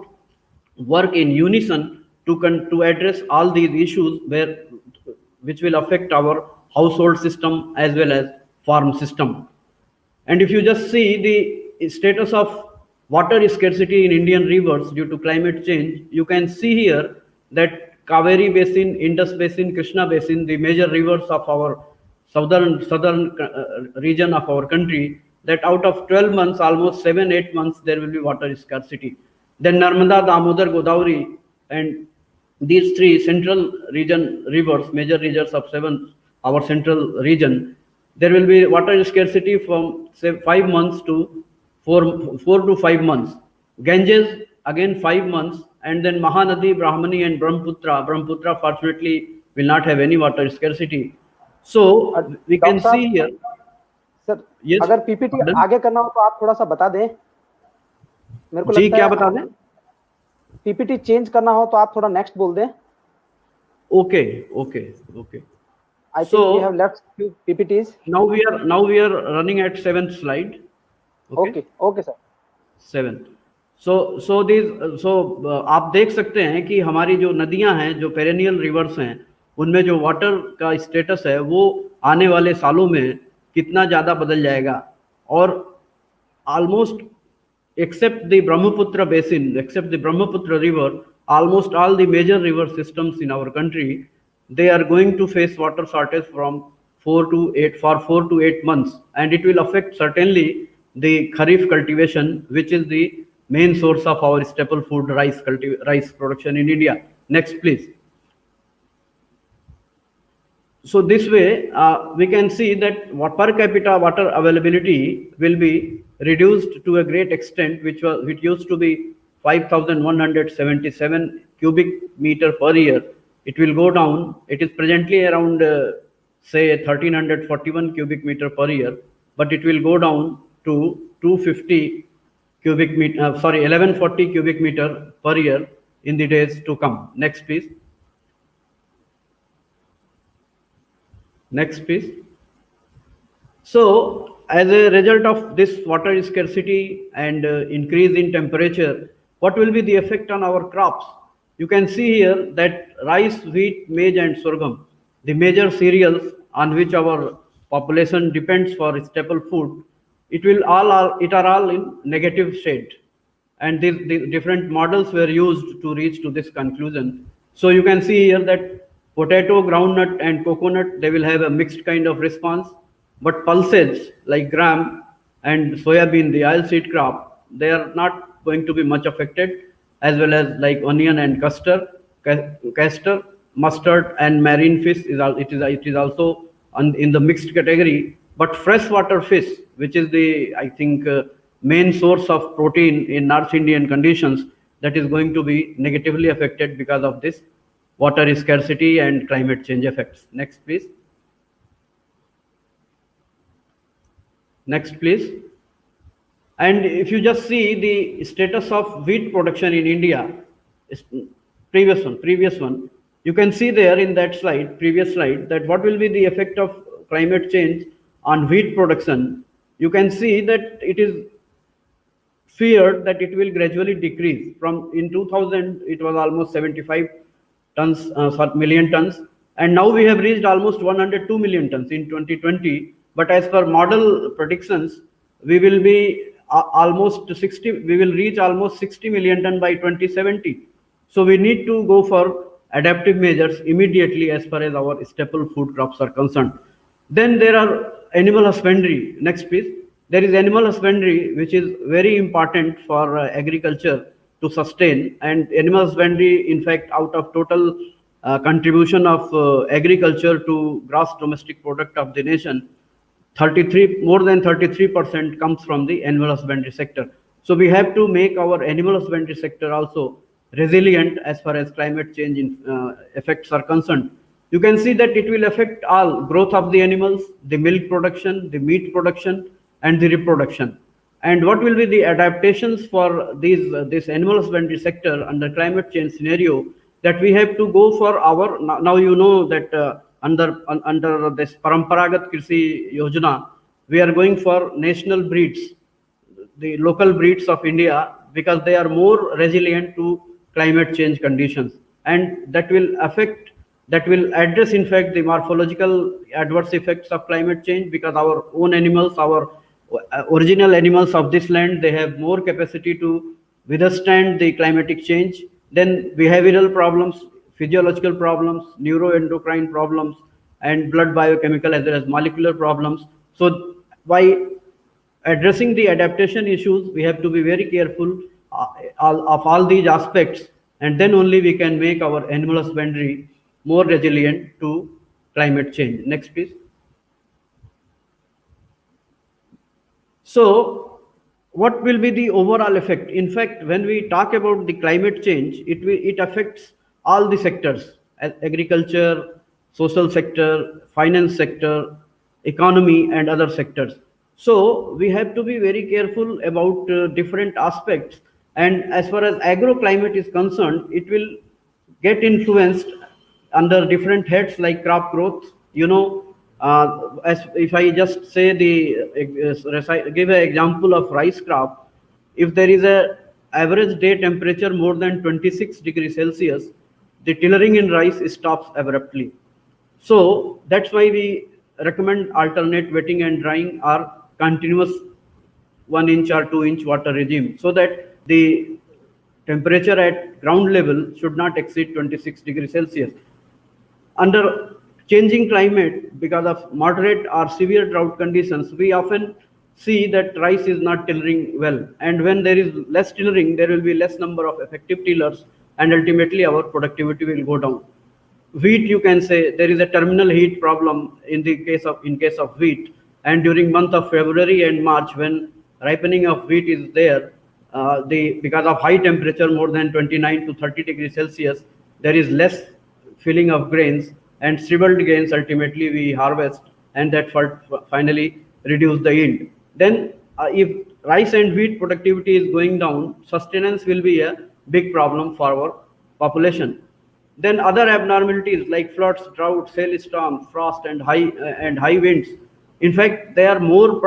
work in unison to address all these issues which will affect our household system as well as farm system. And if you just see the status of water scarcity in Indian rivers due to climate change, you can see here that Kaveri Basin, Indus Basin, Krishna Basin, the major rivers of our southern region of our country, that out of 12 months, almost 7-8 months, there will be water scarcity. Then Narmada, Damodar, Godavari, and these three central region rivers, major rivers of our central region, there will be water scarcity from say 5 months to 4 to 5 months. Ganges again 5 months, and then Mahanadi, Brahmani, and Brahmaputra fortunately will not have any water scarcity. So we can see here. Sir, Yes, अगर PPT pardon? आगे करना हो तो आप थोड़ा सा बता दें, मेरे को जी लगता क्या है बता दें? पीपीटी चेंज करना हो तो आप थोड़ा नेक्स्ट बोल दें. Okay. I think So- we have left few PPTs. Now we are running at 7th slide. Okay, sir. 7th. So आप देख सकते हैं कि हमारी जो नदियां हैं, जो पेरेनियल रिवर्स हैं, उनमें जो वाटर का स्टेटस है वो आने वाले सालों में कितना ज्यादा बदल जाएगा. और almost except the Brahmaputra basin, except the Brahmaputra river, almost all the major river systems in our country, they are going to face water shortage from 4 to 8 months, and it will affect certainly the kharif cultivation, which is the main source of our staple food, rice production in India. Next, please. So this way, we can see that per capita water availability will be reduced to a great extent, which used to be 5,177 cubic meter per year. It will go down. It is presently around say 1,341 cubic meter per year, but it will go down to 250 cubic meter. 1140 cubic meter per year in the days to come. Next, please. Next, please. So, as a result of this water scarcity and increase in temperature, what will be the effect on our crops? You can see here that rice, wheat, maize, and sorghum, the major cereals on which our population depends for staple food, it are all in negative state. And the different models were used to reach to this conclusion. So you can see here that potato, groundnut, and coconut, they will have a mixed kind of response. But pulses like gram and soybean, the oilseed crop, they are not going to be much affected, as well as like onion and castor, mustard, and marine fish it is also in the mixed category. But freshwater fish, which is the main source of protein in North Indian conditions, that is going to be negatively affected because of this water scarcity and climate change effects. Next, please. Next, please. And if you just see the status of wheat production in India, previous one, you can see there in that slide, previous slide, that what will be the effect of climate change on wheat production. You can see that it is feared that it will gradually decrease. From in 2000, it was almost 75 million tons, and now we have reached almost 102 million tons in 2020. But as per model predictions, we will be we will reach almost 60 million ton by 2070. So we need to go for adaptive measures immediately as far as our staple food crops are concerned. Then there are animal husbandry. Next, please. There is animal husbandry, which is very important for agriculture to sustain. And animal husbandry, in fact, out of total contribution of agriculture to gross domestic product of the nation, more than 33% comes from the animal husbandry sector. So we have to make our animal husbandry sector also resilient as far as climate change effects are concerned. You can see that it will affect all growth of the animals, the milk production, the meat production, and the reproduction. And what will be the adaptations for this animal husbandry sector under climate change scenario? That we have to go for our, now you know that under this Paramparagat Krishi Yojana, we are going for national breeds, the local breeds of India, because they are more resilient to climate change conditions, and that will address in fact the morphological adverse effects of climate change, because our own animals, our original animals of this land, they have more capacity to withstand the climatic change. Then behavioral problems, physiological problems, neuroendocrine problems, and blood biochemical as well as molecular problems. So by addressing the adaptation issues, we have to be very careful of all these aspects, and then only we can make our animal husbandry more resilient to climate change. Next, please. So what will be the overall effect? In fact, when we talk about the climate change, it affects all the sectors: agriculture, social sector, finance sector, economy, and other sectors. So we have to be very careful about different aspects. And as far as agroclimate is concerned, it will get influenced under different heads like crop growth. As if I just say give an example of rice crop, if there is a average day temperature more than 26 degrees Celsius, the tillering in rice stops abruptly. So that's why we recommend alternate wetting and drying or continuous 1 inch or 2 inch water regime, so that the temperature at ground level should not exceed 26 degrees Celsius. Under changing climate, because of moderate or severe drought conditions, we often see that rice is not tillering well. And when there is less tillering, there will be less number of effective tillers, and ultimately our productivity will go down. Wheat, you can say there is a terminal heat problem in case of wheat, and during month of February and March, when ripening of wheat is there, because of high temperature more than 29 to 30 degrees Celsius, there is less filling of grains, and shriveled grains ultimately we harvest, and that finally reduce the yield. Then if rice and wheat productivity is going down, sustenance will be a big problem for our population. Then other abnormalities like floods, drought, hailstorms, frost, and high winds. In fact, they are more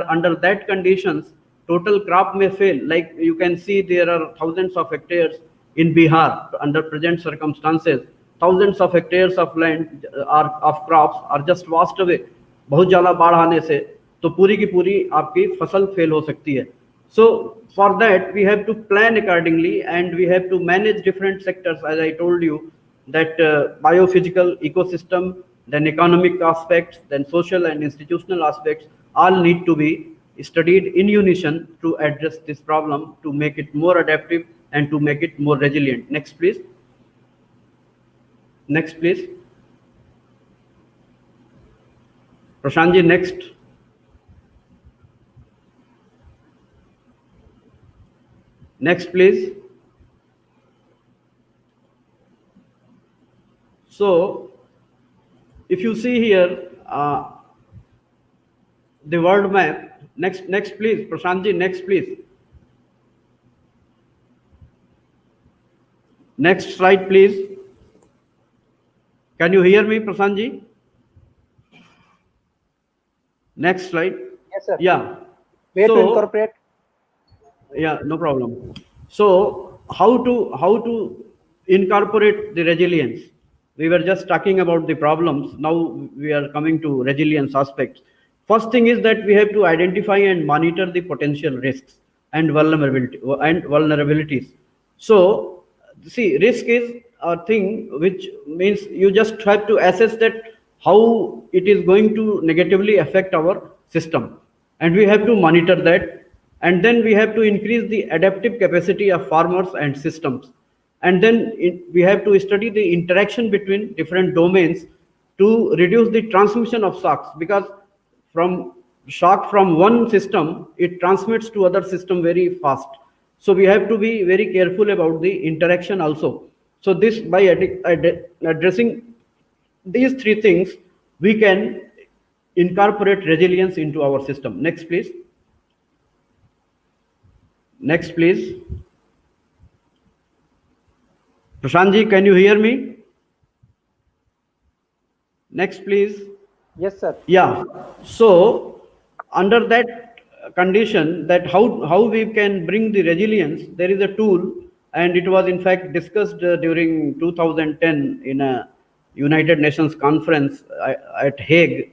under that conditions, total crop may fail. Like you can see, there are thousands of hectares in Bihar under present circumstances. Thousands of hectares of land of crops are just washed away. बहुत ज़्यादा बाढ़ आने से तो पूरी की पूरी आपकी फसल फेल हो सकती है. So for that we have to plan accordingly, and we have to manage different sectors, as I told you, that biophysical ecosystem, then economic aspects, then social and institutional aspects, all need to be studied in unison to address this problem, to make it more adaptive and to make it more resilient. Next, please. Next, please. Prashant ji, next. Next, please. So, if you see here, the world map. Next, please. Prashant ji, next, please. Next slide, please. Can you hear me, Prashant ji? Next slide. Yes, sir. Yeah. Way to incorporate. Yeah, no problem. So how to incorporate the resilience? We were just talking about the problems. Now we are coming to resilience aspects. First thing is that we have to identify and monitor the potential risks and vulnerabilities. So see, risk is a thing which means you just have to assess that how it is going to negatively affect our system, and we have to monitor that, and then we have to increase the adaptive capacity of farmers and systems, and then we have to study the interaction between different domains to reduce the transmission of shocks, because from shock from one system it transmits to other system very fast. So we have to be very careful about the interaction also. So this, by addressing these three things, we can incorporate resilience into our system. Next, please. Next, please. Prashant ji, can you hear me? Next, please. Yes, sir. Yeah. So under that condition, that how we can bring the resilience, there is a tool, and it was in fact discussed during 2010 in a United Nations conference at Hague.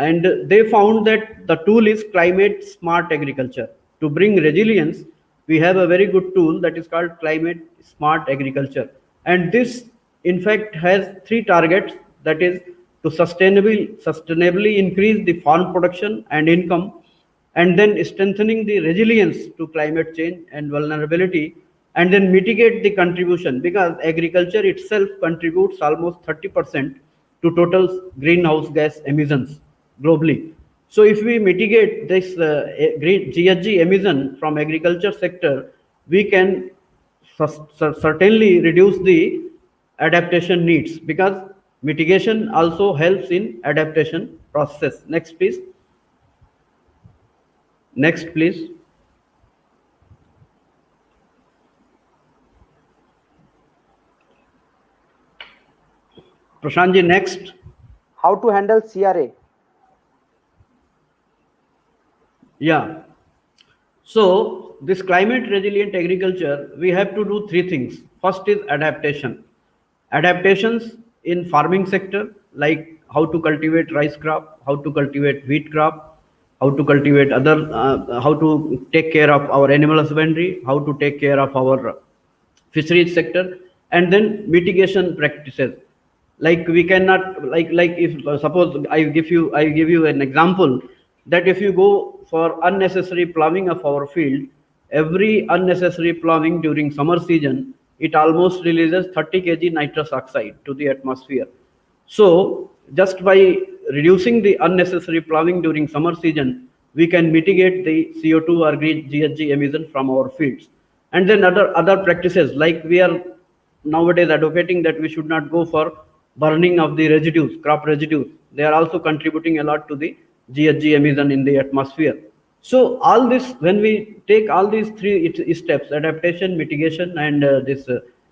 and they found that the tool is climate smart agriculture. To bring resilience, we have a very good tool that is called climate smart agriculture, and this in fact has three targets, that is to sustainably increase the farm production and income, and then strengthening the resilience to climate change and vulnerability, and then mitigate the contribution, because agriculture itself contributes almost 30% to total greenhouse gas emissions globally. So if we mitigate this GHG emission from agriculture sector, we can certainly reduce the adaptation needs, because mitigation also helps in adaptation process. Next, please. Next, please. Prashantji, next. How to handle CRA? Yeah. So this climate resilient agriculture, we have to do three things. First is adaptation. Adaptations in farming sector, like how to cultivate rice crop, how to cultivate wheat crop, how to cultivate other, how to take care of our animal husbandry, how to take care of our fisheries sector, and then mitigation practices. Like we cannot, like if suppose I give you an example, that if you go for unnecessary plowing of our field, every unnecessary plowing during summer season, it almost releases 30 kg nitrous oxide to the atmosphere. So just by reducing the unnecessary plowing during summer season, we can mitigate the CO2 or GHG emission from our fields. And then other practices, like we are nowadays advocating that we should not go for burning of the residues, crop residues. They are also contributing a lot to the GHG emission in the atmosphere. So all this, when we take all these three steps, adaptation, mitigation, and this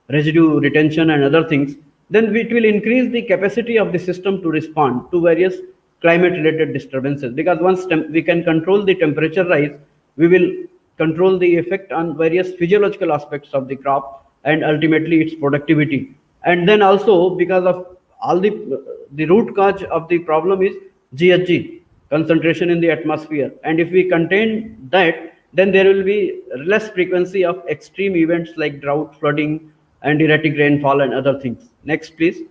residue retention and other things, then it will increase the capacity of the system to respond to various climate related disturbances. Because once we can control the temperature rise, we will control the effect on various physiological aspects of the crop and ultimately its productivity. And then also, because of all the root cause of the problem is GHG concentration in the atmosphere, and if we contain that, then there will be less frequency of extreme events like drought, flooding, and erratic rainfall and other things. Next, please.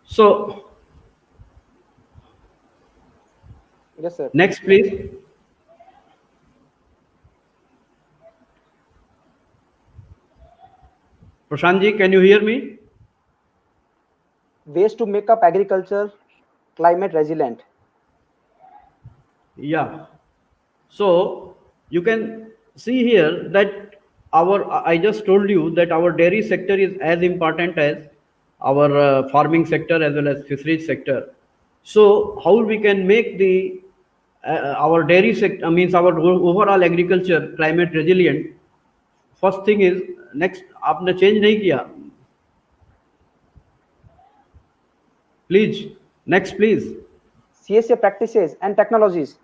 So Yes, sir. next, please. Prashantji, can you hear me? Ways to make up agriculture climate resilient. Yeah. So you can see here that I just told you that our dairy sector is as important as our farming sector as well as fisheries sector. So how we can make the our dairy sector, means our overall agriculture climate resilient? First thing is, next, आपने change नहीं किया, please. Next, please. CSA practices and technologies.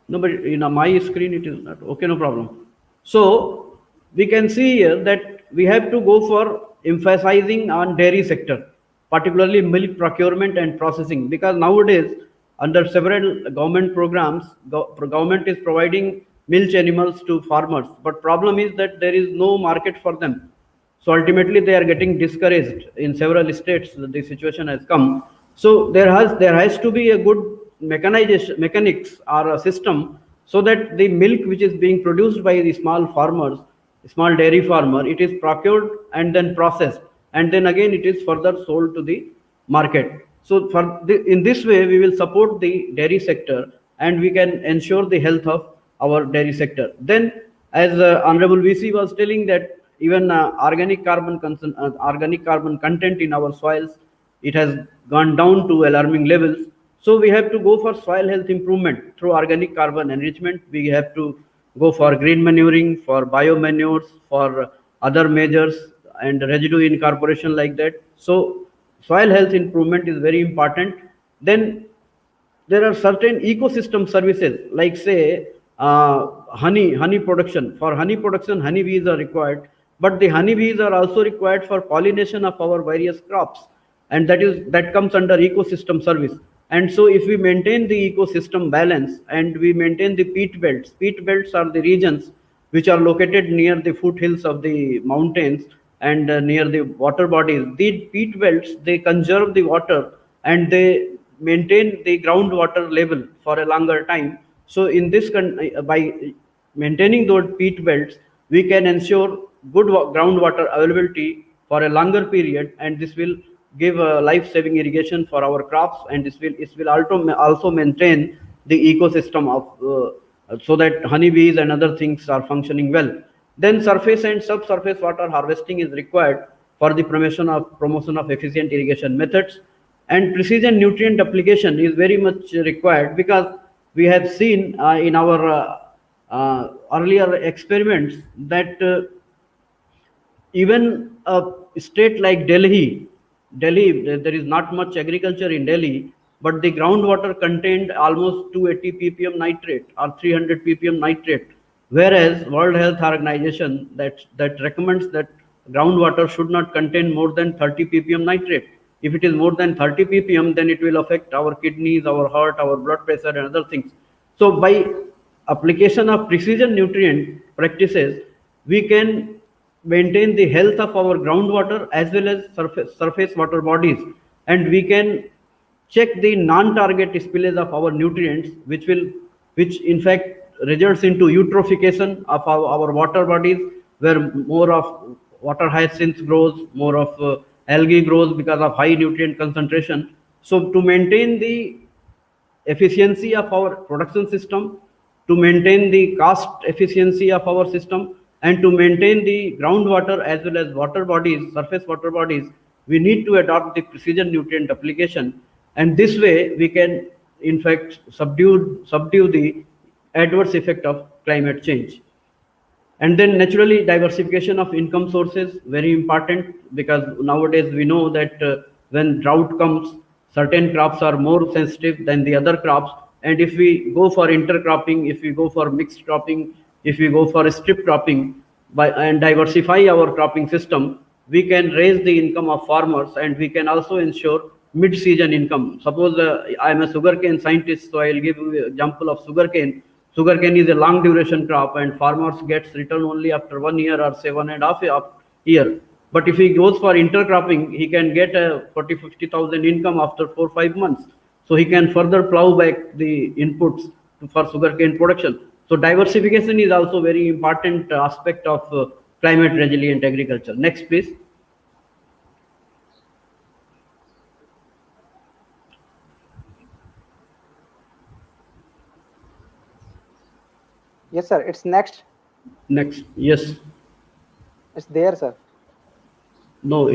No, but in my screen it is not. Okay, no problem. So we can see here that we have to go for emphasizing on dairy sector, particularly milk procurement and processing, because nowadays under several government programs, government is providing milk animals to farmers, but problem is that there is no market for them. So ultimately they are getting discouraged. In several states the situation has come. So there has to be a good mechanics or a system, so that the milk which is being produced by the small farmers, small dairy farmer, it is procured and then processed, and then again it is further sold to the market. So in this way we will support the dairy sector, and we can ensure the health of our dairy sector. Then, as Honorable VC was telling, that even organic carbon content in our soils, it has gone down to alarming levels. So we have to go for soil health improvement through organic carbon enrichment. We have to go for green manuring, for biomanures, for other measures and residue incorporation like that. So soil health improvement is very important. Then there are certain ecosystem services, like say honey production. For honey production, honeybees are required, but the honeybees are also required for pollination of our various crops, and that comes under ecosystem service. And so if we maintain the ecosystem balance and we maintain the peat belts are the regions which are located near the foothills of the mountains and near the water bodies. These peat belts, they conserve the water and they maintain the groundwater level for a longer time. So in this, by maintaining those peat belts, we can ensure good groundwater availability for a longer period, and this will give life-saving irrigation for our crops, and it will also maintain the ecosystem of so that honeybees and other things are functioning well. Then surface and subsurface water harvesting is required for the promotion of efficient irrigation methods, and precision nutrient application is very much required, because we have seen in our earlier experiments that even a state like Delhi, there is not much agriculture in Delhi, but the groundwater contained almost 280 ppm nitrate or 300 ppm nitrate, whereas World Health Organization that recommends that groundwater should not contain more than 30 ppm nitrate. If it is more than 30 ppm, then it will affect our kidneys, our heart, our blood pressure, and other things. So by application of precision nutrient practices, we can maintain the health of our groundwater as well as surface water bodies, and we can check the non-target spillage of our nutrients, which in fact results into eutrophication of our water bodies, where more of water hyacinth grows, more of algae grows because of high nutrient concentration. So to maintain the efficiency of our production system, to maintain the cost efficiency of our system, and to maintain the groundwater as well as water bodies, surface water bodies, we need to adopt the precision nutrient application. And this way we can in fact subdue the adverse effect of climate change. And then naturally diversification of income sources, very important, because nowadays we know that when drought comes, certain crops are more sensitive than the other crops. And if we go for intercropping, if we go for mixed cropping, if we go for strip cropping and diversify our cropping system, we can raise the income of farmers, and we can also ensure mid-season income. Suppose I am a sugarcane scientist, so I will give you an example of sugarcane. Sugarcane is a long duration crop, and farmers gets return only after 1 year or say 1.5 year. But if he goes for intercropping, he can get a 40,000-50,000 income after 4-5 months. So he can further plow back the inputs for sugarcane production. So diversification is also very important aspect of climate resilient agriculture. Next, please. Yes, sir. It's next. Next. Yes. It's there, sir. No,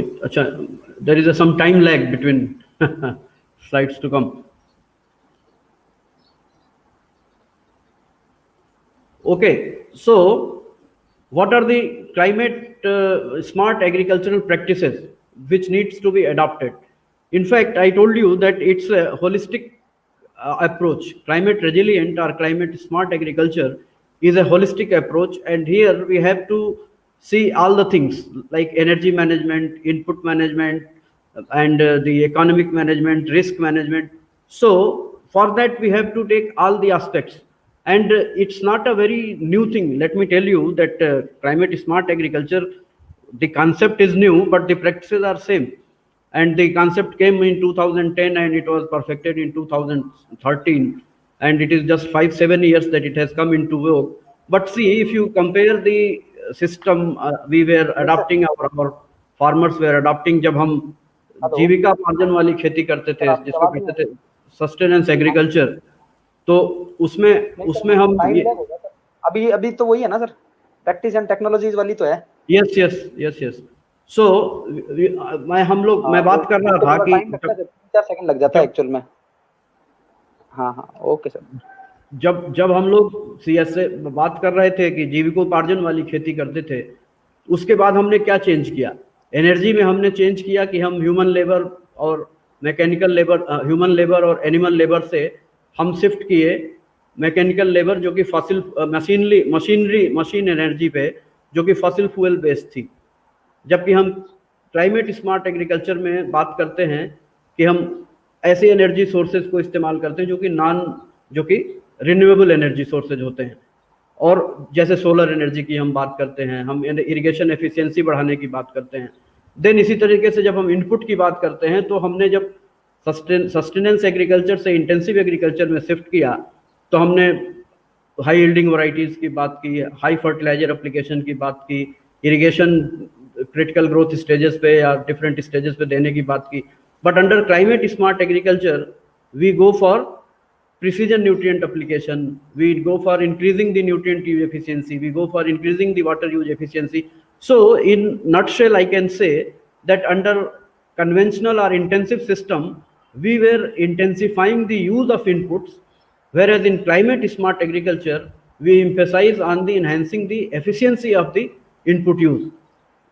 there is some time lag between slides to come. Okay, so what are the climate smart agricultural practices which needs to be adopted? In fact, I told you that it's a holistic approach. Climate resilient or climate smart agriculture is a holistic approach, and here we have to see all the things like energy management, input management, and the economic management, risk management. So for that we have to take all the aspects, and it's not a very new thing. Let me tell you that climate smart agriculture, the concept is new, but the practices are same. And the concept came in 2010 and it was perfected in 2013, and it is just 5-7 years that it has come into vogue. But see, if you compare the system we were adopting, our farmers were adopting, जब हम जीविका उपार्जन वाली खेती करते थे, जिसको कहते थे सस्टेनेंस एग्रीकल्चर, तो उसमें हम अभी तो वही है ना सर, प्रैक्टिस एंड टेक्नोलॉजीज वाली तो है. यस. सो मैं बात कर रहा था कि 4 सेकंड लग जाता है एक्चुअल में. हाँ, ओके सर. जब हम लोग सीएस से बात कर रहे थे कि जीविकोपार्जन वाली खेती करते थे, उसके बाद हमने क्या चेंज किया? एनर्जी में हमने चेंज किया कि हम ह्यूमन लेबर और मैकेनिकल लेबर, ह्यूमन लेबर और एनिमल लेबर से हम शिफ्ट किए मैकेनिकल लेबर, जो कि फॉसिल मशीन एनर्जी पे, जो कि फॉसिल फ्यूल बेस्ड थी. जबकि हम क्लाइमेट स्मार्ट एग्रीकल्चर में बात करते हैं कि हम ऐसे एनर्जी सोर्सेज को इस्तेमाल करते हैं जो कि रिन्यूएबल एनर्जी सोर्सेज होते हैं, और जैसे सोलर एनर्जी की हम बात करते हैं, हम इरिगेशन एफिशिएंसी बढ़ाने की बात करते हैं। देन इसी तरीके से जब हम इनपुट की बात करते हैं, तो हमने जब सस्टेनेंस एग्रीकल्चर से इंटेंसिव एग्रीकल्चर में शिफ्ट किया, तो हमने हाई यील्डिंग वैरायटीज की बात की, हाई फर्टिलाइजर एप्लीकेशन की बात की, इरिगेशन क्रिटिकल ग्रोथ स्टेजेस पे या डिफरेंट स्टेजेस पे देने की बात की। But under climate smart agriculture we go for precision nutrient application, we go for increasing the nutrient use efficiency, we go for increasing the water use efficiency. So in nutshell, I can say that under conventional or intensive system, we were intensifying the use of inputs, whereas in climate smart agriculture, we emphasize on the enhancing the efficiency of the input use.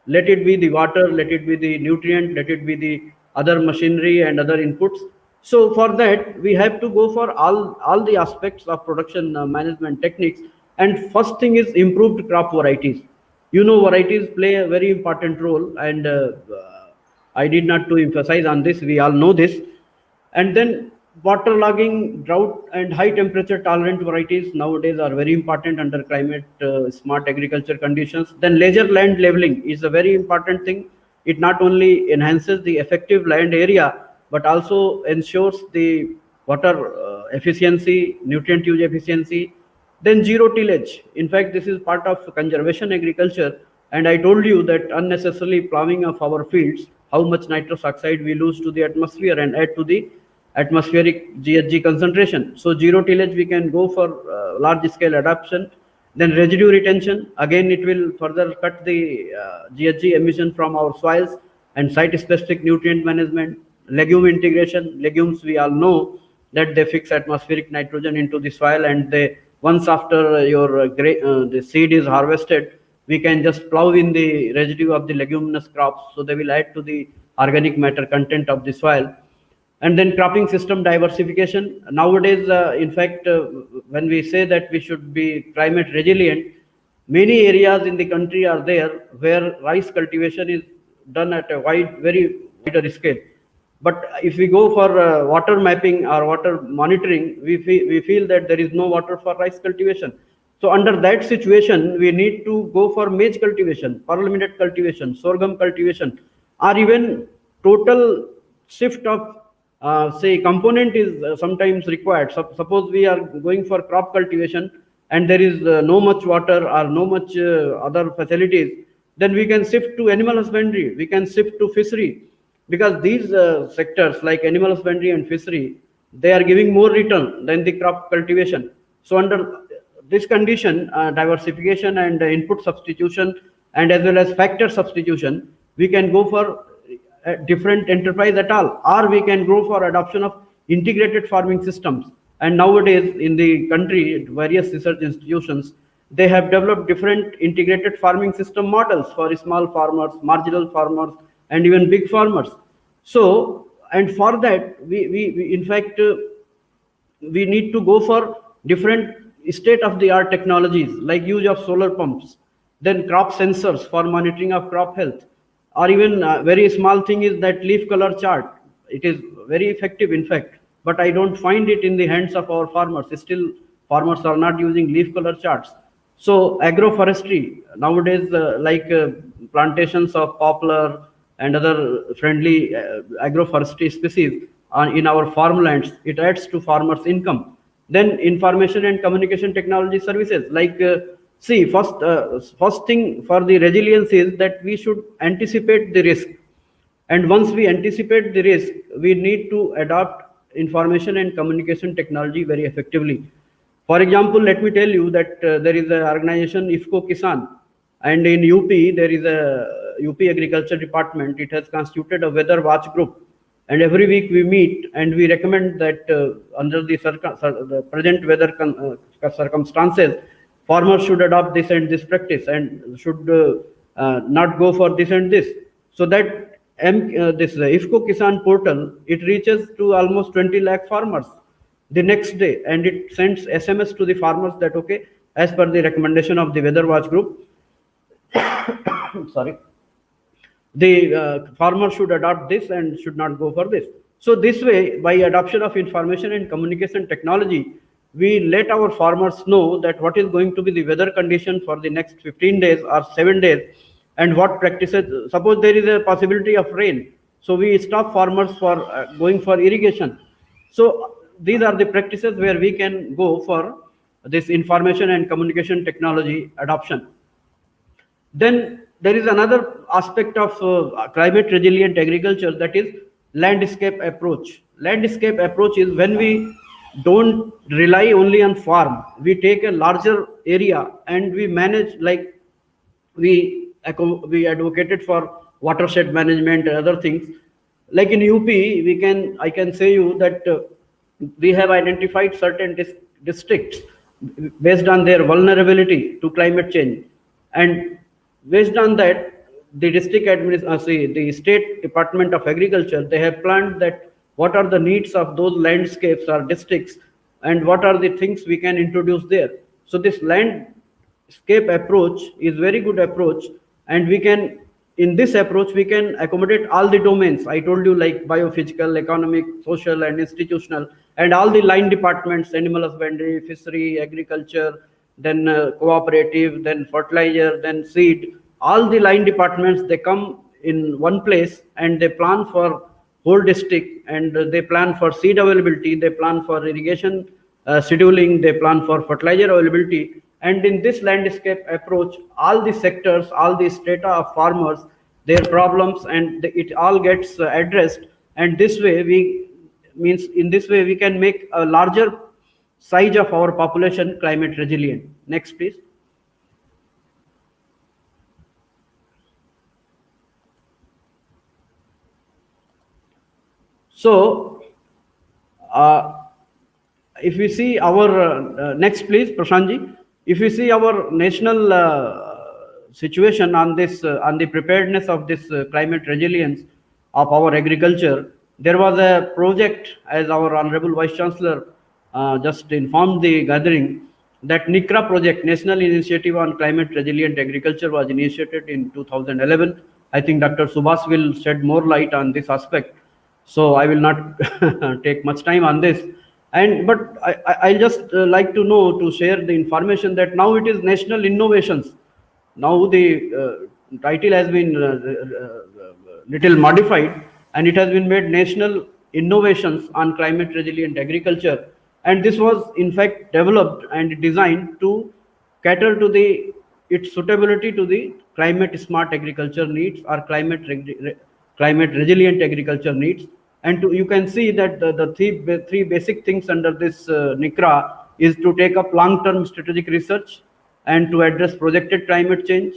Let it be the water, let it be the nutrient, let it be the other machinery and other inputs. So for that, we have to go for all the aspects of production management techniques. And first thing is improved crop varieties. You know, varieties play a very important role, and I need not to emphasize on this. We all know this. And then waterlogging, drought, and high temperature tolerant varieties nowadays are very important under climate smart agriculture conditions. Then leisure land leveling is a very important thing. It not only enhances the effective land area, but also ensures the water efficiency, nutrient use efficiency. Then zero tillage. In fact, this is part of conservation agriculture. And I told you that unnecessarily plowing of our fields, how much nitrous oxide we lose to the atmosphere and add to the atmospheric GHG concentration. So zero tillage, we can go for large scale adoption. Then residue retention, again it will further cut the GHG emission from our soils. And site specific nutrient management. Legume integration. Legumes, we all know that they fix atmospheric nitrogen into the soil, and they, once after your the seed is harvested, we can just plow in the residue of the leguminous crops, so they will add to the organic matter content of the soil. And then cropping system diversification. Nowadays, in fact, when we say that we should be climate resilient, many areas in the country are there where rice cultivation is done at a very wider scale. But if we go for water mapping or water monitoring, we feel that there is no water for rice cultivation. So under that situation, we need to go for maize cultivation, pearl millet cultivation, sorghum cultivation, or even total shift of say component is sometimes required. Suppose we are going for crop cultivation and there is no much water or no much other facilities, then we can shift to animal husbandry, we can shift to fishery, because these sectors like animal husbandry and fishery, they are giving more return than the crop cultivation. So under this condition, diversification and input substitution, and as well as factor substitution, we can go for different enterprise at all, or we can go for adoption of integrated farming systems. And nowadays in the country, various research institutions, they have developed different integrated farming system models for small farmers, marginal farmers, and even big farmers. So, and for that, we in fact, we need to go for different state-of-the-art technologies like use of solar pumps, then crop sensors for monitoring of crop health, or even very small thing is that leaf color chart. It is very effective, in fact, but I don't find it in the hands of our farmers. Still, farmers are not using leaf color charts. So agroforestry nowadays, like plantations of poplar and other friendly agroforestry species in our farmlands, it adds to farmers' income. Then information and communication technology services, like see, first thing for the resilience is that we should anticipate the risk. And once we anticipate the risk, we need to adopt information and communication technology very effectively. For example, let me tell you that there is an organization IFCO Kisan, and in UP there is a UP Agriculture Department. It has constituted a weather watch group, and every week we meet and we recommend that under the present weather circumstances, farmers should adopt this and this practice and should not go for this and this. So that this IFCO Kisan portal, it reaches to almost 20 lakh farmers the next day, and it sends SMS to the farmers that okay, as per the recommendation of the weather watch group, sorry, the farmer should adopt this and should not go for this. So this way, by adoption of information and communication technology, we let our farmers know that what is going to be the weather condition for the next 15 days or 7 days, and what practices. Suppose there is a possibility of rain, so we stop farmers for going for irrigation. So these are the practices where we can go for this information and communication technology adoption. Then there is another aspect of climate resilient agriculture, that is landscape approach. Landscape approach is when we don't rely only on farm, we take a larger area and we manage, like we advocated for watershed management and other things. Like in UP, I can say you that we have identified certain districts based on their vulnerability to climate change, and based on that, the the State Department of Agriculture, they have planned that what are the needs of those landscapes or districts, and what are the things we can introduce there. So this landscape approach is very good approach, and we can, in this approach, we can accommodate all the domains I told you, like biophysical, economic, social, and institutional, and all the line departments: animal husbandry, fishery, agriculture, then cooperative, then fertilizer, then seed. All the line departments, they come in one place and they plan for whole district, and they plan for seed availability, they plan for irrigation scheduling, they plan for fertilizer availability. And in this landscape approach, all the sectors, all the strata of farmers, their problems, and it all gets addressed. And this way in this way we can make a larger size of our population climate resilient. Next, please. So, if we see our next, please, Prashantji. If we see our national situation on this, on the preparedness of this climate resilience of our agriculture, there was a project, as our Honorable Vice Chancellor just informed the gathering, that NICRA project, National Initiative on Climate Resilient Agriculture, was initiated in 2011. I think Dr. Subash will shed more light on this aspect, so I will not take much time on this. But I just like to know, to share the information that now it is National Innovations. Now the title has been little modified, and it has been made National Innovations on Climate Resilient Agriculture. And this was in fact developed and designed to cater to its suitability to the climate smart agriculture needs, or climate resilient agriculture needs. And you can see that the three basic things under this NICRA is to take up long-term strategic research and to address projected climate change,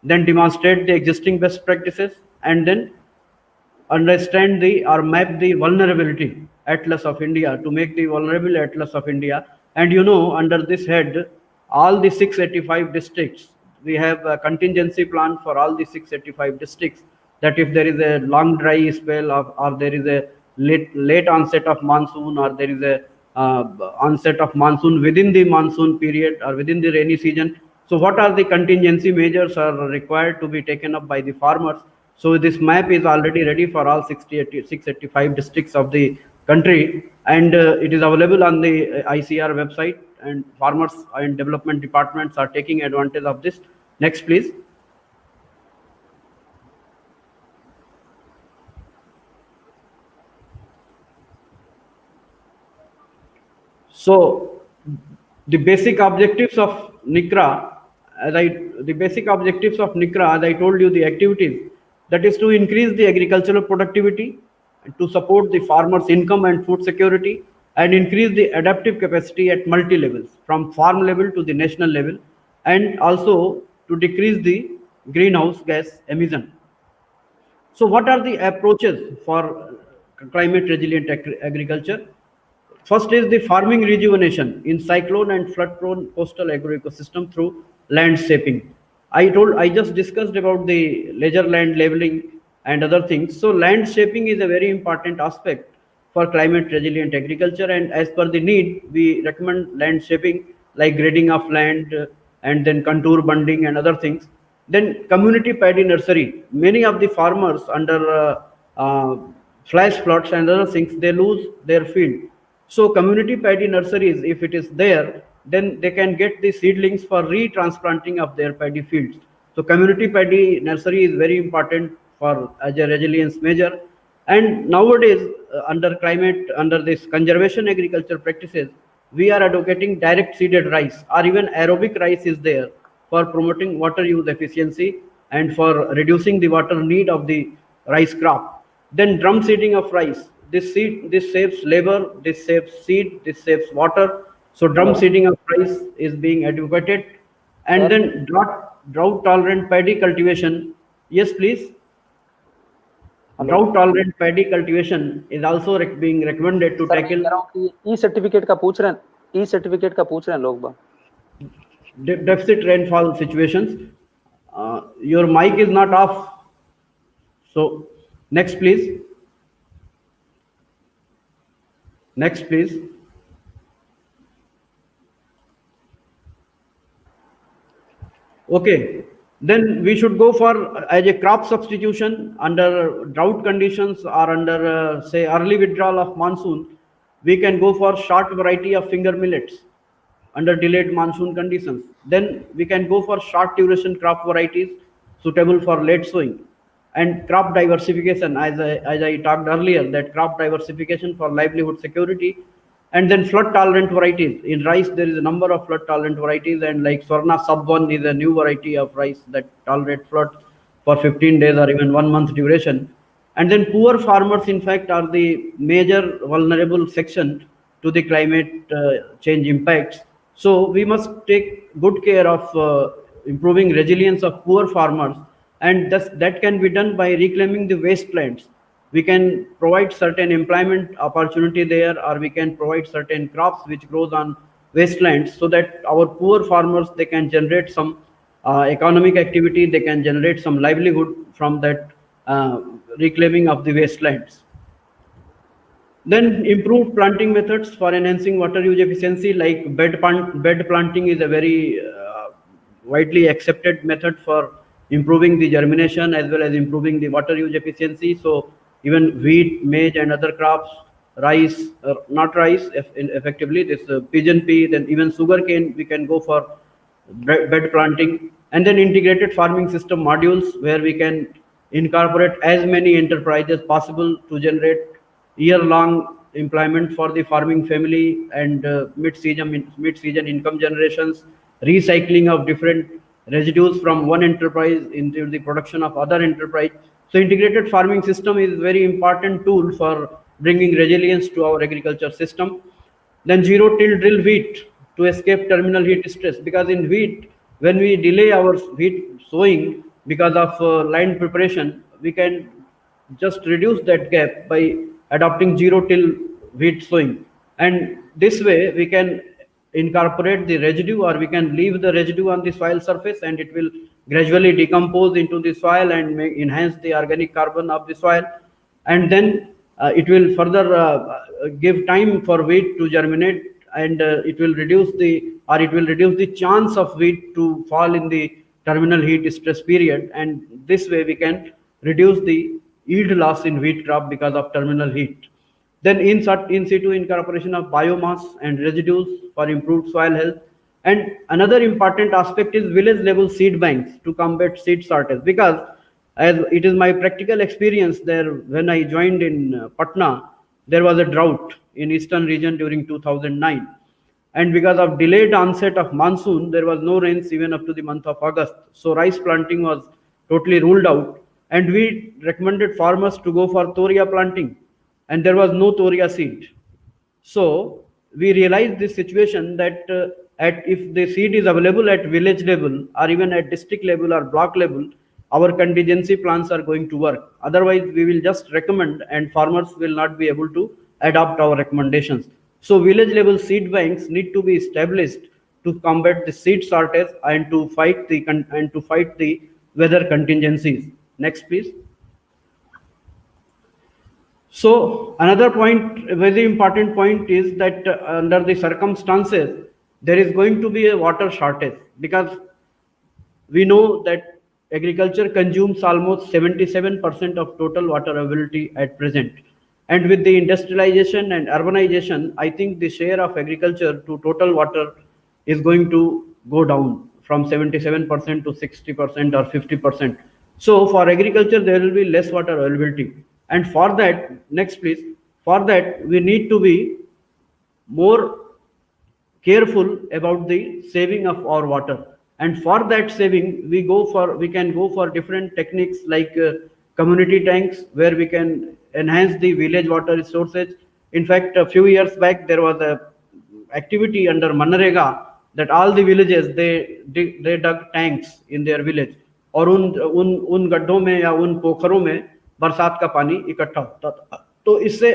then demonstrate the existing best practices, and then understand or map the vulnerability atlas of India, to make the vulnerable atlas of India. And under this head, all the 685 districts, we have a contingency plan for all the 685 districts, that if there is a long dry spell or there is a late onset of monsoon, or there is a onset of monsoon within the monsoon period or within the rainy season, so what are the contingency measures are required to be taken up by the farmers. So this map is already ready for all 685 districts of the country, and it is available on the ICAR website, and farmers and development departments are taking advantage of this. Next, please. So the basic objectives of NICRA, as I told you, the activities, that is to increase the agricultural productivity, and to support the farmers' income and food security, and increase the adaptive capacity at multi levels, from farm level to the national level, and also to decrease the greenhouse gas emission. So what are the approaches for climate resilient agriculture? First is the farming rejuvenation in cyclone and flood prone coastal agroecosystem through landscaping. I just discussed about the leisure land leveling and other things. So landscaping is a very important aspect for climate resilient agriculture, and as per the need, we recommend landscaping like grading of land and then contour bunding and other things. Then community paddy nursery. Many of the farmers under flash floods and other things, they lose their field. So community paddy nurseries, if it is there, then they can get the seedlings for retransplanting of their paddy fields. So community paddy nursery is very important for as a resilience measure. And nowadays, under this conservation agriculture practices, we are advocating direct seeded rice or even aerobic rice is there for promoting water use efficiency and for reducing the water need of the rice crop. Then drum seeding of rice. This saves labor, this saves seed, this saves water. So drum seeding of rice is being advocated. And then drought tolerant paddy cultivation. Yes, please. Drought tolerant paddy cultivation is also being recommended to tackle e-certificate का पूछ रहे हैं लोग deficit rainfall situations. Your mic is not off. So next please. Next please. Okay. Then we should go for as a crop substitution under drought conditions or under say early withdrawal of monsoon. We can go for short variety of finger millets under delayed monsoon conditions. Then we can go for short duration crop varieties suitable for late sowing. And crop diversification, as I talked earlier, that crop diversification for livelihood security. And then flood tolerant varieties. In rice, there is a number of flood tolerant varieties, and like Swarna Sub 1 is a new variety of rice that tolerate flood for 15 days or even 1 month duration. And then poor farmers, in fact, are the major vulnerable section to the climate change impacts. So we must take good care of improving resilience of poor farmers, and that can be done by reclaiming the wastelands. We can provide certain employment opportunity there, or we can provide certain crops which grows on wastelands, so that our poor farmers, they can generate some economic activity, they can generate some livelihood from that reclaiming of the wastelands. Then improved planting methods for enhancing water use efficiency, like bed planting is a very widely accepted method for improving the germination as well as improving the water use efficiency. So even wheat, maize and other crops, rice, not rice, effectively this pigeon pea, then even sugarcane, we can go for bed planting. And then integrated farming system modules, where we can incorporate as many enterprises possible to generate year-long employment for the farming family and mid-season income generations, recycling of different residues from one enterprise into the production of other enterprise. So integrated farming system is a very important tool for bringing resilience to our agriculture system. Then zero till drill wheat to escape terminal heat stress, because in wheat, when we delay our wheat sowing because of line preparation, we can just reduce that gap by adopting zero till wheat sowing. And this way we can incorporate the residue, or we can leave the residue on the soil surface, and it will gradually decompose into the soil and enhance the organic carbon of the soil. And then it will further give time for wheat to germinate, and it will reduce the chance of wheat to fall in the terminal heat stress period. And this way we can reduce the yield loss in wheat crop because of terminal heat. Then in situ incorporation of biomass and residues for improved soil health. And another important aspect is village level seed banks to combat seed shortage, because as it is my practical experience there, when I joined in Patna, there was a drought in eastern region during 2009. And because of delayed onset of monsoon, there was no rains even up to the month of August. So rice planting was totally ruled out. And we recommended farmers to go for thoria planting, and there was no thoria seed. So we realized this situation that if the seed is available at village level or even at district level or block level, our contingency plans are going to work. Otherwise, we will just recommend and farmers will not be able to adopt our recommendations. So village level seed banks need to be established to combat the seed shortage and to fight the weather contingencies. Next, please. So another point, a very important point, is that under the circumstances, there is going to be a water shortage, because we know that agriculture consumes almost 77% of total water availability at present. And with the industrialization and urbanization, I think the share of agriculture to total water is going to go down from 77% to 60% or 50%. So for agriculture, there will be less water availability. And for that, next please, for that, we need to be more careful about the saving of our water. And for that saving, we can go for different techniques like community tanks, where we can enhance the village water resources. In fact, a few years back, there was a activity under Manrega that all the villages, they dug tanks in their village, और उन गड्ढों में या उन पोखरों में बरसात का पानी इकट्ठा होता था. तो इससे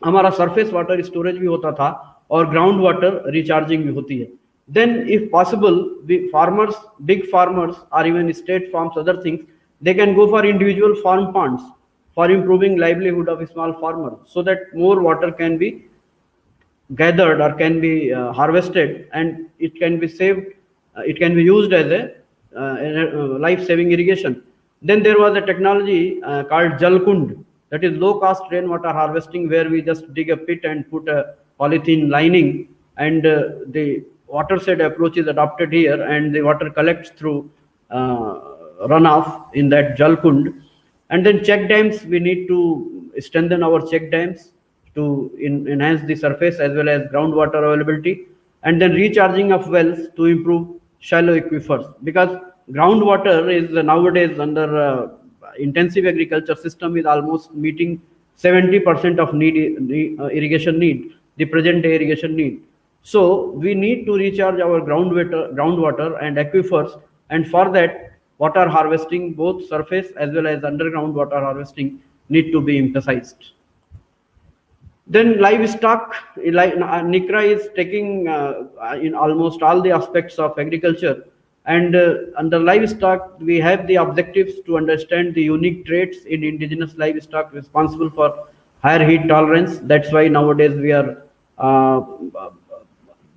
हमारा सरफेस वाटर स्टोरेज भी होता था और ग्राउंड वाटर रिचार्जिंग भी होती है. Then if possible, the farmers, big farmers or even state farms, other things, they can go for individual farm ponds for improving livelihood of small farmers, so that more water can be gathered or can be harvested, and it can be saved, it can be used as a life-saving irrigation. Then there was a technology called Jalkund, that is low-cost rainwater harvesting, where we just dig a pit and put a polythene lining, and the watershed approach is adopted here, and the water collects through runoff in that Jalkund. And then check dams, we need to strengthen our check dams to enhance the surface as well as groundwater availability. And then recharging of wells to improve shallow aquifers, because groundwater is nowadays under intensive agriculture system is almost meeting 70% of irrigation need, the present day irrigation need. So we need to recharge our groundwater and aquifers, and for that, water harvesting, both surface as well as underground water harvesting, need to be emphasized. Then livestock, NICRA is taking in almost all the aspects of agriculture, and under livestock, we have the objectives to understand the unique traits in indigenous livestock responsible for higher heat tolerance. That's why nowadays we are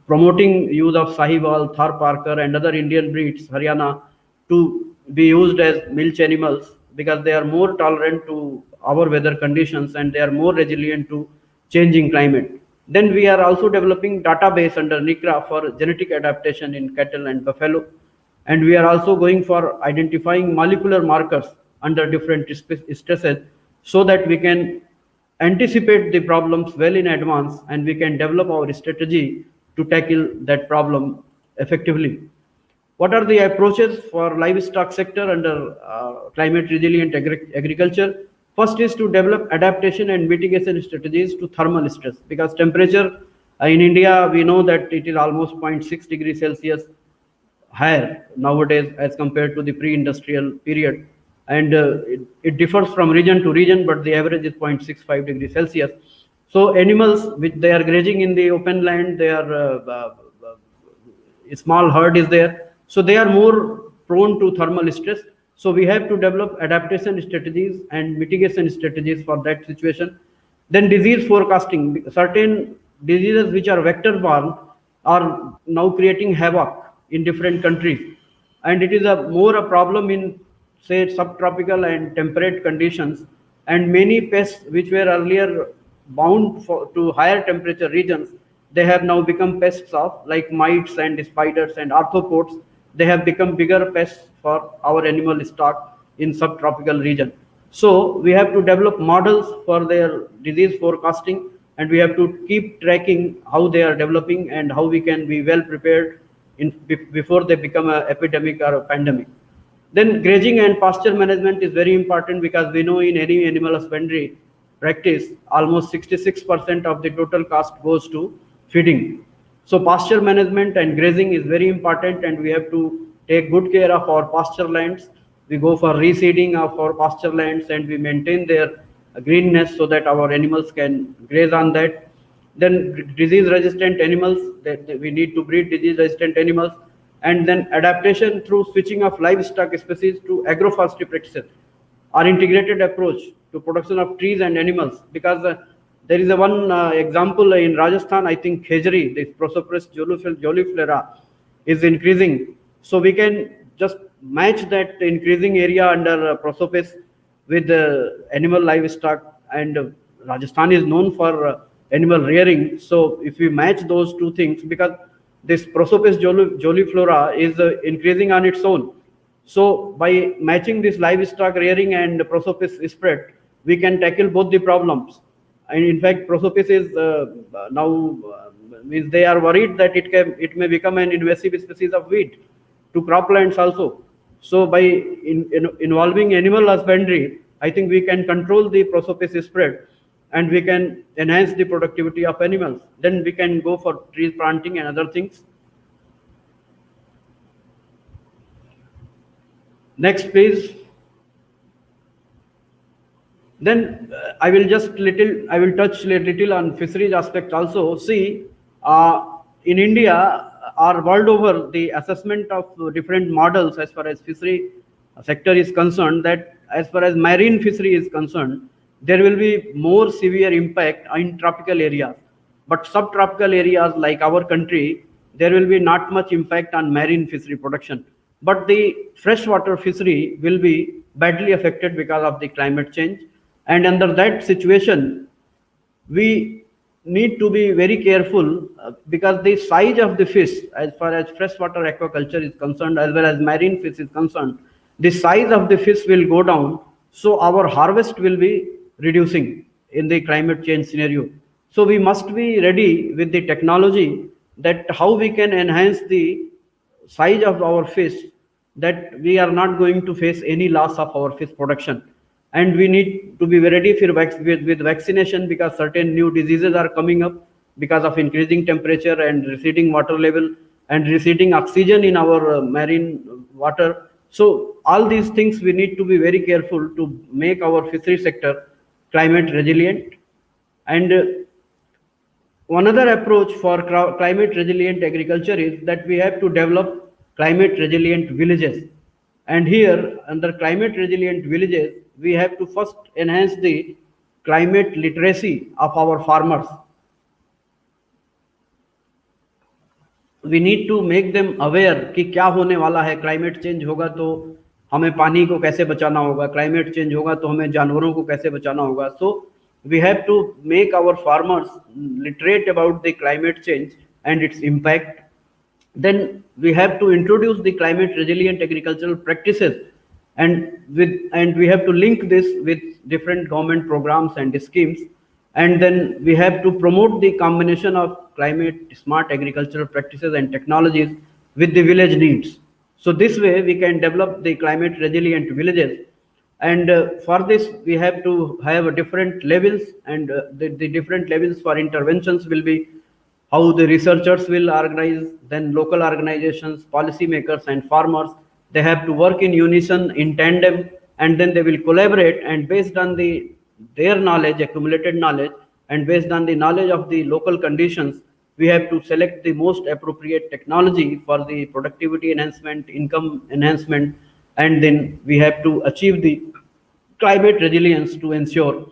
promoting use of Sahiwal, Thar Parker and other Indian breeds, Haryana, to be used as milch animals, because they are more tolerant to our weather conditions and they are more resilient to changing climate. Then we are also developing database under NICRA for genetic adaptation in cattle and buffalo. And we are also going for identifying molecular markers under different stresses, so that we can anticipate the problems well in advance and we can develop our strategy to tackle that problem effectively. What are the approaches for livestock sector under climate resilient agriculture? First is to develop adaptation and mitigation strategies to thermal stress, because temperature in India, we know that it is almost 0.6 degrees Celsius higher nowadays as compared to the pre-industrial period, and it differs from region to region, but the average is 0.65 degrees Celsius. So animals, which they are grazing in the open land, they are small herd is there, so they are more prone to thermal stress. So we have to develop adaptation strategies and mitigation strategies for that situation. Then disease forecasting. Certain diseases which are vector borne are now creating havoc in different countries, and it is more a problem in, say, subtropical and temperate conditions, and many pests which were earlier bound to higher temperature regions, they have now become pests of, like mites and spiders and arthropods. They have become bigger pests for our animal stock in subtropical region. So we have to develop models for their disease forecasting, and we have to keep tracking how they are developing and how we can be well prepared before they become an epidemic or a pandemic. Then grazing and pasture management is very important, because we know in any animal husbandry practice, almost 66% of the total cost goes to feeding. So pasture management and grazing is very important, and we have to take good care of our pasture lands. We go for reseeding of our pasture lands, and we maintain their greenness so that our animals can graze on that. Then disease-resistant animals, that we need to breed disease-resistant animals, and then adaptation through switching of livestock species to agroforestry practices, or integrated approach to production of trees and animals. Because there is one example in Rajasthan, I think Khejri, the Prosopis jolifera is increasing. So we can just match that increasing area under prosopis with animal livestock, and Rajasthan is known for animal rearing. So if we match those two things, because this prosopis joliflora is increasing on its own, so by matching this livestock rearing and prosopis spread, we can tackle both the problems. And in fact, prosopis is now means they are worried that it may become an invasive species of weed to croplands also. So by involving animal husbandry, I think we can control the prosopis spread and we can enhance the productivity of animals. Then we can go for tree planting and other things. Next, please. Then I will touch a little on fisheries aspect also. See, in India or world over, the assessment of different models as far as fishery sector is concerned, that as far as marine fishery is concerned, there will be more severe impact in tropical areas. But subtropical areas like our country, there will be not much impact on marine fishery production. But the freshwater fishery will be badly affected because of the climate change. And under that situation, we need to be very careful because the size of the fish, as far as freshwater aquaculture is concerned, as well as marine fish is concerned, the size of the fish will go down. So our harvest will be reducing in the climate change scenario. So we must be ready with the technology that how we can enhance the size of our fish, that we are not going to face any loss of our fish production. And we need to be ready with vaccination, because certain new diseases are coming up because of increasing temperature and receding water level and receding oxygen in our marine water. So all these things we need to be very careful to make our fishery sector climate resilient. And another approach for climate resilient agriculture is that we have to develop climate resilient villages. And here, under climate resilient villages, we have to first enhance the climate literacy of our farmers. We need to make them aware कि क्या होने वाला है, climate change होगा तो हमें पानी को कैसे बचाना होगा, climate change होगा तो हमें जानवरों को कैसे बचाना होगा. So we have to make our farmers literate about the climate change and its impact. Then we have to introduce the climate resilient agricultural practices, and we have to link this with different government programs and schemes. And then we have to promote the combination of climate smart agricultural practices and technologies with the village needs. So this way we can develop the climate resilient villages. And for this we have to have different levels, and the different levels for interventions will be how the researchers will organize, then local organizations, policymakers and farmers, they have to work in unison, in tandem, and then they will collaborate, and based on their knowledge, accumulated knowledge, and based on the knowledge of the local conditions, we have to select the most appropriate technology for the productivity enhancement, income enhancement, and then we have to achieve the climate resilience to ensure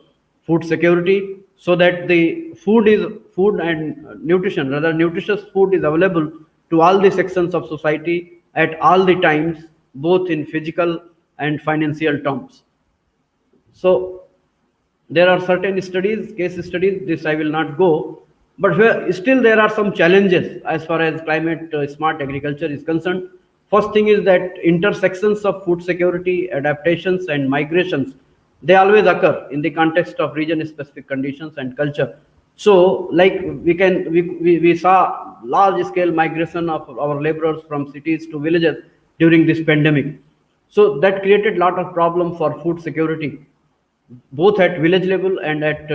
food security, so that the food and nutrition, rather nutritious food, is available to all the sections of society at all the times, both in physical and financial terms. So there are certain studies, case studies, this I will not go, but still there are some challenges as far as climate smart agriculture is concerned. First thing is that intersections of food security, adaptations and migrations, they always occur in the context of region specific conditions and culture. So like we saw large scale migration of our laborers from cities to villages during this pandemic. So that created a lot of problem for food security, both at village level and at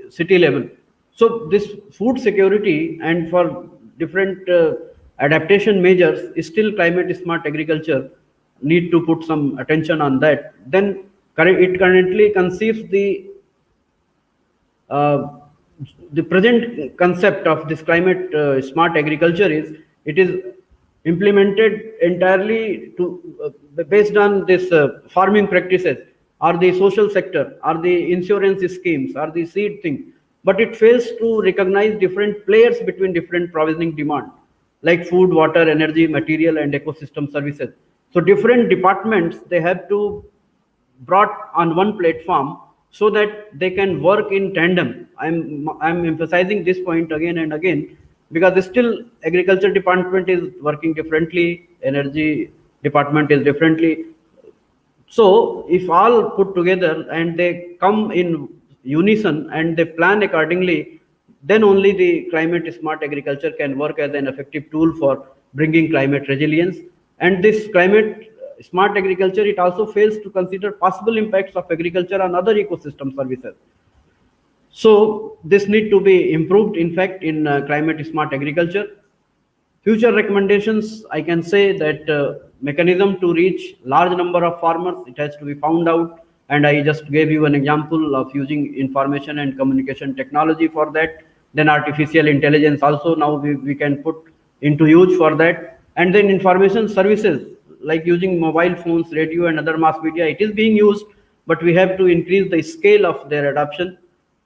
city level. So this food security and for different adaptation measures, still climate smart agriculture need to put some attention on that. Then it currently conceives the present concept of this climate smart agriculture is, it is implemented entirely to based on this farming practices, or the social sector, or the insurance schemes, or the seed thing, but it fails to recognize different players between different provisioning demand. like food, water, energy, material, and ecosystem services. So different departments, they have to brought on one platform so that they can work in tandem. I'm emphasizing this point again and again because still agriculture department is working differently, energy department is differently. So if all put together and they come in unison and they plan accordingly, then only the climate smart agriculture can work as an effective tool for bringing climate resilience. And this climate smart agriculture, it also fails to consider possible impacts of agriculture on other ecosystem services. So this need to be improved, in fact, in climate smart agriculture. Future recommendations, I can say that mechanism to reach large number of farmers, it has to be found out. And I just gave you an example of using information and communication technology for that. Then artificial intelligence also now we can put into use for that. And then information services like using mobile phones, radio and other mass media, it is being used, but we have to increase the scale of their adoption.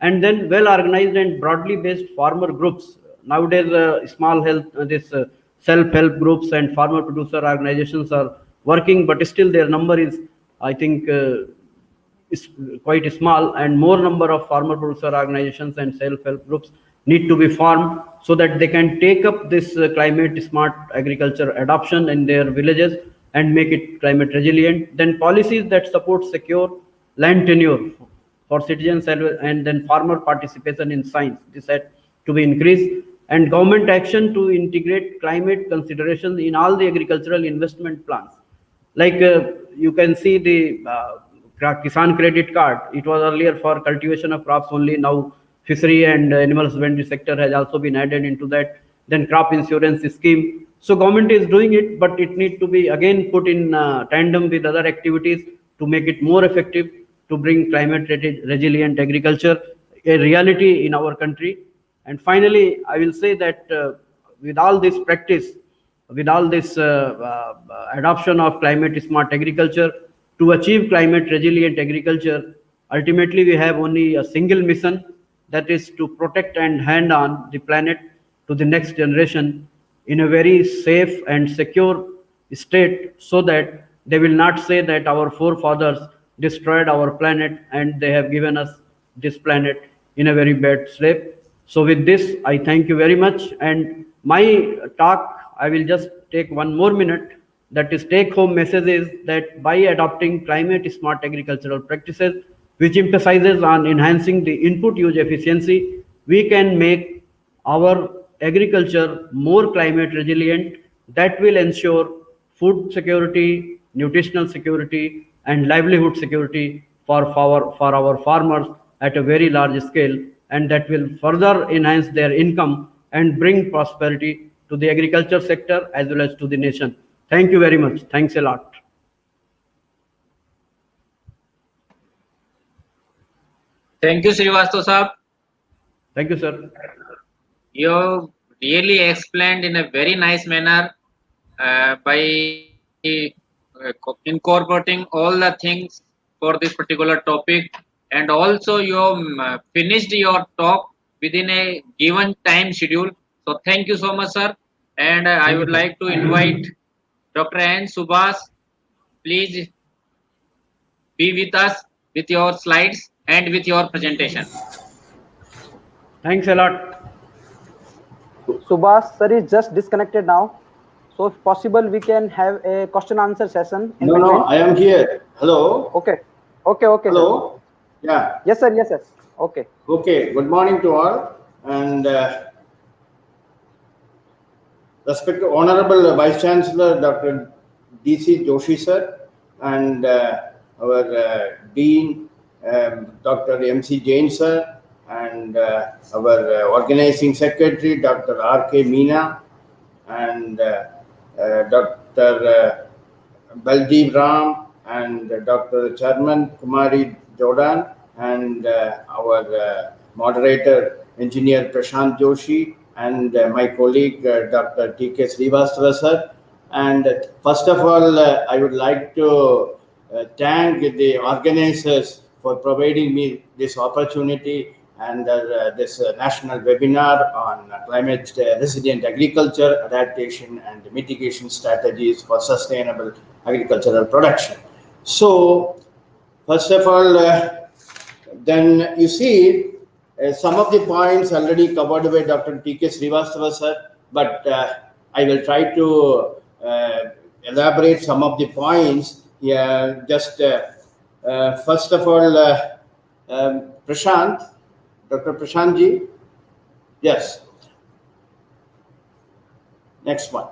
And then well organized and broadly based farmer groups. Nowadays, small health, self-help groups and farmer producer organizations are working, but still their number is, I think, is quite small, and more number of farmer producer organizations and self-help groups need to be formed so that they can take up this climate smart agriculture adoption in their villages and make it climate resilient. Then policies that support secure land tenure for citizens and then farmer participation in science, this had to be increased. And government action to integrate climate considerations in all the agricultural investment plans. Like you can see the Kisan credit card, it was earlier for cultivation of crops only, now fishery and animal husbandry sector has also been added into that. Then crop insurance scheme. So government is doing it, but it needs to be again put in tandem with other activities to make it more effective, to bring climate resilient agriculture a reality in our country. And finally, I will say that with all this practice, with all this adoption of climate smart agriculture, to achieve climate resilient agriculture, ultimately we have only a single mission, that is to protect and hand on the planet to the next generation in a very safe and secure state, so that they will not say that our forefathers destroyed our planet and they have given us this planet in a very bad shape. So with this, I thank you very much. And my talk, I will just take one more minute. That is, take home message is that by adopting climate smart agricultural practices, which emphasizes on enhancing the input use efficiency, we can make our agriculture more climate resilient. That will ensure food security, nutritional security, and livelihood security for our farmers at a very large scale, and that will further enhance their income and bring prosperity to the agriculture sector as well as to the nation. Thank you very much. Thanks a lot. Thank you, Srivastava sir. Thank you, sir. You really explained in a very nice manner by incorporating all the things for this particular topic, and also you finished your talk within a given time schedule. So thank you so much, sir. And I would like to invite Dr. N. Subash. Please be with us with your slides and with your presentation. Thanks a lot. Subhash sir is just disconnected now. So if possible, we can have a question answer session. No, I am here. Hello. Okay. Hello. Sir. Yeah. Yes, sir. Yes, sir. Okay. Okay. Good morning to all, and respected Honorable Vice Chancellor Dr. D.C. Joshi sir, and our Dean Dr. M.C. Jain sir, and our Organizing Secretary Dr. R.K. Meena, and Dr. Baldev Ram, and Dr. Chairman Kumari Jordan, and our moderator Engineer Prashant Joshi, and my colleague Dr. T.K. Srivastava sir. And first of all, I would like to thank the organizers for providing me this opportunity under this national webinar on climate resilient agriculture, adaptation and mitigation strategies for sustainable agricultural production. So, first of all, then you see some of the points already covered by Dr. T.K. Srivastava sir, but I will try to elaborate some of the points here. Just first of all, Prashant, Dr. Prashant ji, yes. Next one.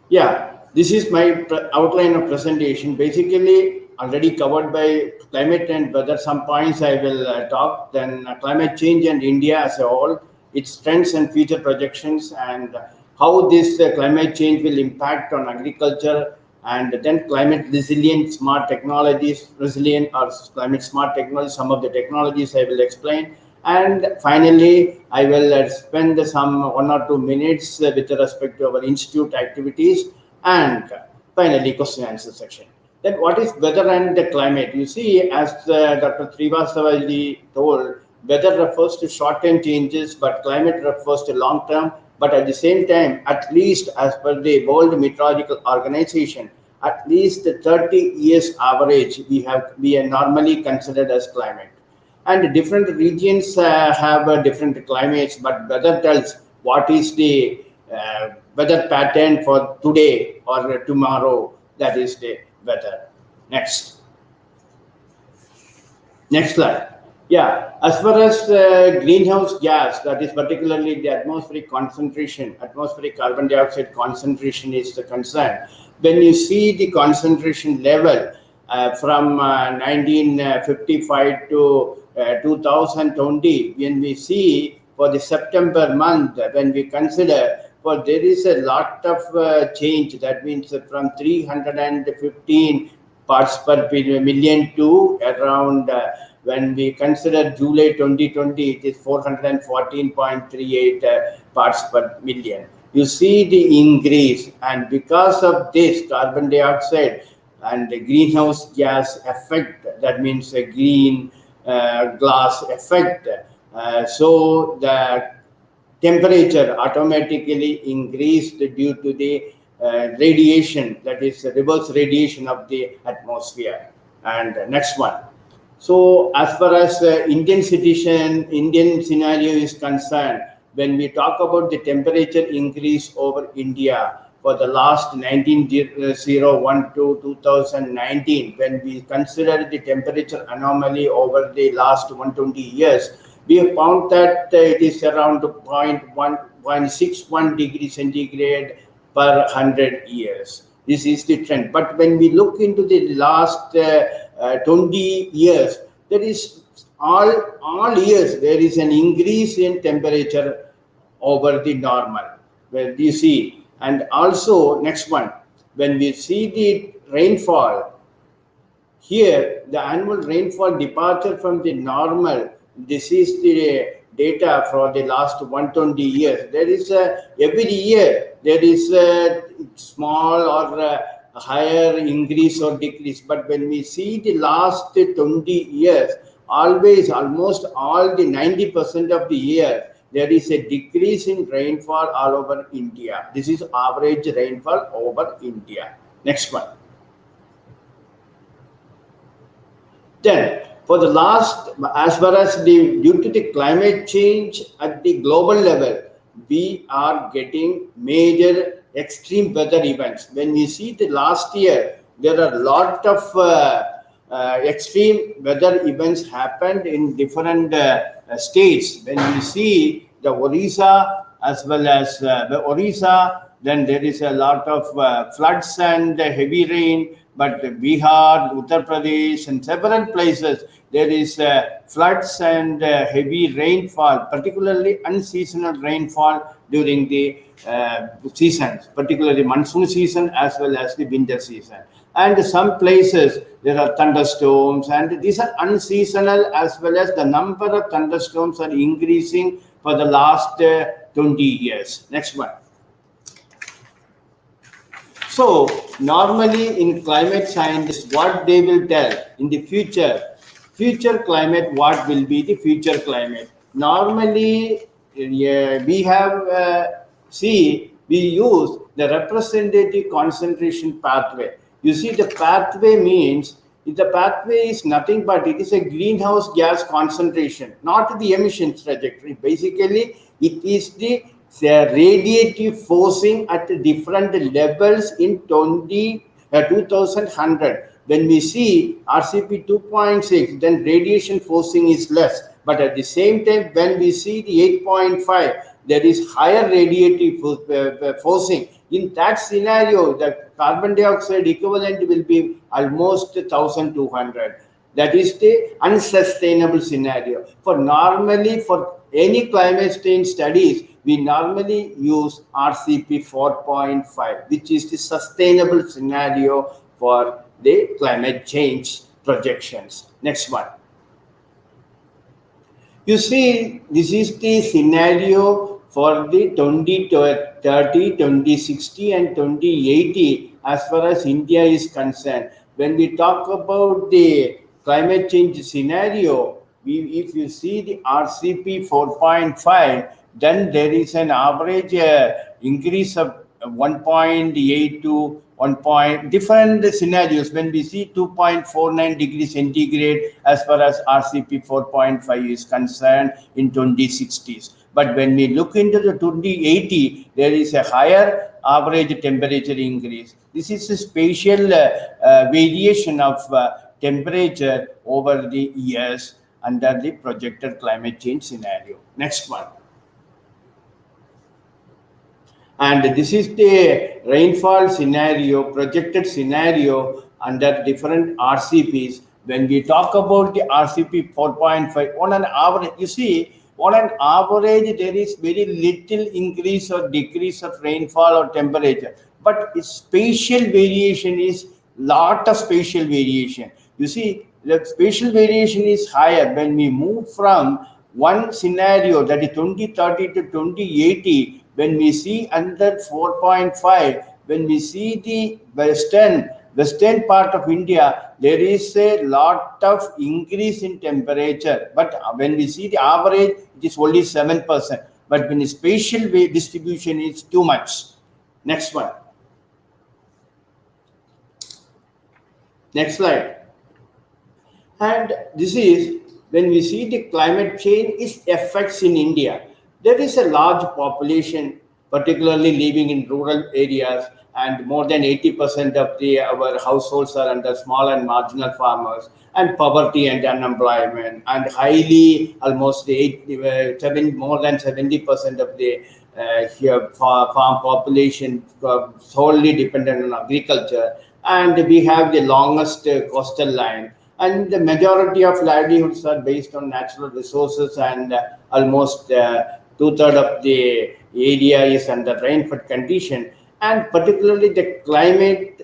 Yeah, this is my outline of presentation. Basically, already covered by climate and weather. Some points I will talk. Then climate change and India as a whole, its trends and future projections, and how this climate change will impact on agriculture, and then climate resilient smart technologies, resilient or climate smart technologies. Some of the technologies I will explain. And finally, I will spend some 1 or 2 minutes with respect to our institute activities, and finally question and answer section. Then what is weather and the climate? You see, as Dr. Srivastava told, weather refers to short-term changes, but climate refers to long-term. But at the same time, at least as per the World Meteorological Organization, at least 30 years average we are normally considered as climate. And different regions have different climates, but weather tells what is the weather pattern for today or tomorrow. That is the weather. Next slide. Yeah, as far as greenhouse gas, that is particularly the atmospheric concentration, atmospheric carbon dioxide concentration is concerned. When you see the concentration level from 1955 to 2020, when we see for the September month, when we consider, well, there is a lot of change. That means from 315 parts per million to around, when we consider July 2020, it is 414.38 parts per million. You see the increase, and because of this carbon dioxide and the greenhouse gas effect, that means a green glass effect, so the temperature automatically increased due to the radiation, that is reverse radiation of the atmosphere. And next one. So as far as Indian scenario is concerned, when we talk about the temperature increase over India for the last 1901 to 2019, when we consider the temperature anomaly over the last 120 years, we have found that it is around 0.61 degree centigrade per 100 years. This is the trend. But when we look into the last 20 years, there is all years there is an increase in temperature over the normal. Well, you see, and also next one, when we see the rainfall, here the annual rainfall departure from the normal, this is the data for the last 120 years. There is every year there is a small or a higher increase or decrease, but when we see the last 20 years, always almost all the 90% of the year there is a decrease in rainfall all over India. This is average rainfall over India. Next one. Then for the last, as far as due to the climate change at the global level, we are getting major extreme weather events. When we see the last year, there are a lot of extreme weather events happened in different states. When you see the Orissa as well as the Orissa, then there is a lot of floods and heavy rain. But Bihar, Uttar Pradesh, and several places, there is floods and heavy rainfall, particularly unseasonal rainfall during the seasons, particularly monsoon season as well as the winter season. And some places there are thunderstorms, and these are unseasonal as well as the number of thunderstorms are increasing for the last 20 years. Next one. So normally in climate science, what they will tell in the future, future climate, what will be the future climate? Normally, we have we use the representative concentration pathway. You see, the pathway means the pathway is nothing but it is a greenhouse gas concentration, not the emissions trajectory. Basically, it is the radiative forcing at different levels in 2100. When we see RCP 2.6, then radiation forcing is less. But at the same time, when we see the 8.5, there is higher radiative forcing. In that scenario, the carbon dioxide equivalent will be almost 1200. That is the unsustainable scenario. For any climate change studies, we normally use RCP 4.5, which is the sustainable scenario for the climate change projections. Next one. You see, this is the scenario for the 2030, 2060 and 2080 as far as India is concerned. When we talk about the climate change scenario, if you see the RCP 4.5, then there is an average increase of 1.8 to 1 different scenarios. When we see 2.49 degrees centigrade as far as RCP 4.5 is concerned in 2060s. But when we look into the 2080, there is a higher average temperature increase. This is a spatial variation of temperature over the years under the projected climate change scenario. Next one. And this is the rainfall scenario, projected scenario under different RCPs. When we talk about the RCP 4.5, on an average, you see, on an average, there is very little increase or decrease of rainfall or temperature. But its spatial variation is lot of spatial variation. You see, the spatial variation is higher when we move from one scenario, that is 2030 to 2080. When we see under 4.5, when we see the western part of India, there is a lot of increase in temperature. But when we see the average, it is only 7%. But when the spatial distribution is too much. Next one. Next slide. And this is when we see the climate change, its effects in India. There is a large population, particularly living in rural areas, and more than 80% of our households are under small and marginal farmers, and poverty and unemployment, and highly almost more than 70% of the farm population solely dependent on agriculture, and we have the longest coastal line. And the majority of livelihoods are based on natural resources, and almost two-thirds of the area is under rainfed condition. And particularly the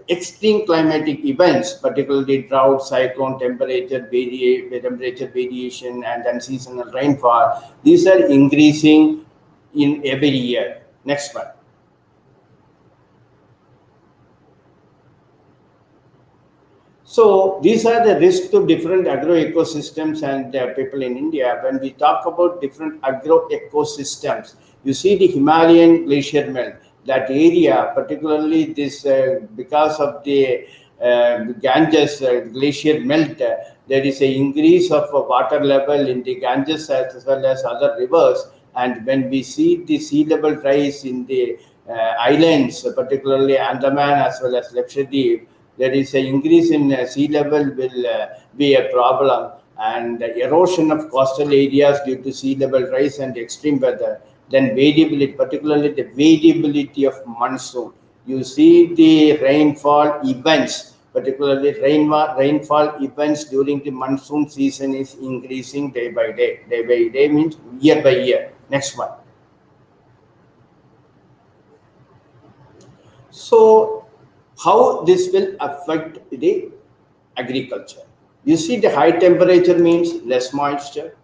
extreme climatic events, particularly drought, cyclone, temperature variation, and unseasonal rainfall, these are increasing in every year. Next one. So these are the risks to different agro-ecosystems and people in India. When we talk about different agro-ecosystems, you see the Himalayan glacier melt. That area, particularly this, because of the Ganges glacier melt, there is an increase of water level in the Ganges as well as other rivers. And when we see the sea level rise in the islands, particularly Andaman as well as Lakshadweep, there is an increase in sea level will be a problem, and erosion of coastal areas due to sea level rise and extreme weather. Then variability, particularly the variability of monsoon. You see the rainfall events, particularly rainfall events during the monsoon season is increasing day by day. Day by day means year by year. Next one. So how this will affect the agriculture? You see the high temperature means less moisture,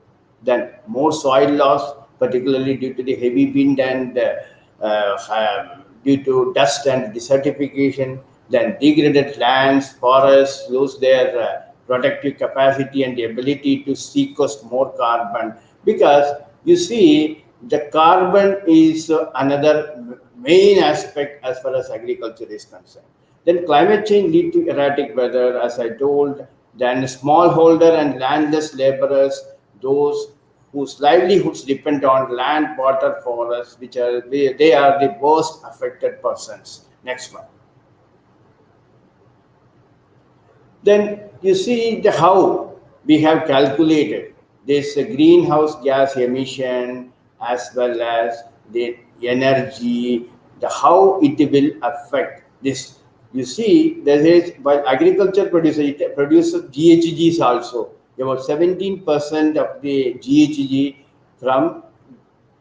then more soil loss, particularly due to the heavy wind and due to dust and desertification. Then degraded lands, forests lose their productive capacity and the ability to sequester more carbon, because you see the carbon is another main aspect as far as agriculture is concerned. Then climate change lead to erratic weather, as I told. Then smallholder and landless laborers, those whose livelihoods depend on land, water, forests, which are they are the most affected persons. Next one. Then you see how we have calculated this greenhouse gas emission as well as the energy, the how it will affect this. You see, there is, while agriculture produces GHGs also, about 17% of the GHG from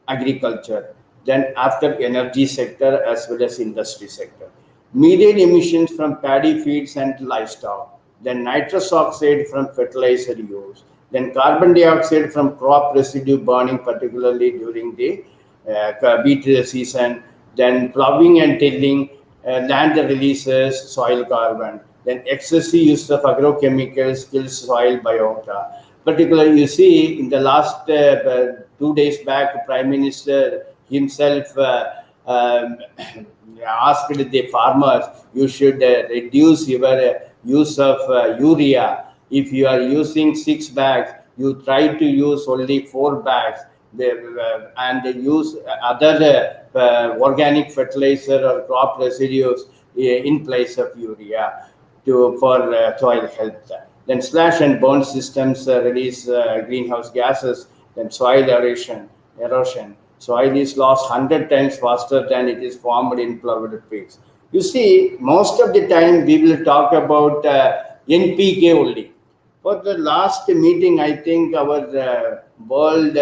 agriculture, then after energy sector as well as industry sector. Methane emissions from paddy fields and livestock, then nitrous oxide from fertilizer use, then carbon dioxide from crop residue burning, particularly during the wheat season, then ploughing and tilling, land releases soil carbon, then excessive use of agrochemicals kills soil biota. Particularly, you see in the last 2 days back, Prime Minister himself asked the farmers, you should reduce your use of urea. If you are using 6 bags, you try to use only 4 bags. And use other organic fertilizer or crop residues in place of urea for soil health. Then slash and burn systems release greenhouse gases. Then soil erosion. Soil is lost 100 times faster than it is formed in plowed fields. You see, most of the time we will talk about NPK only. For the last meeting, I think our world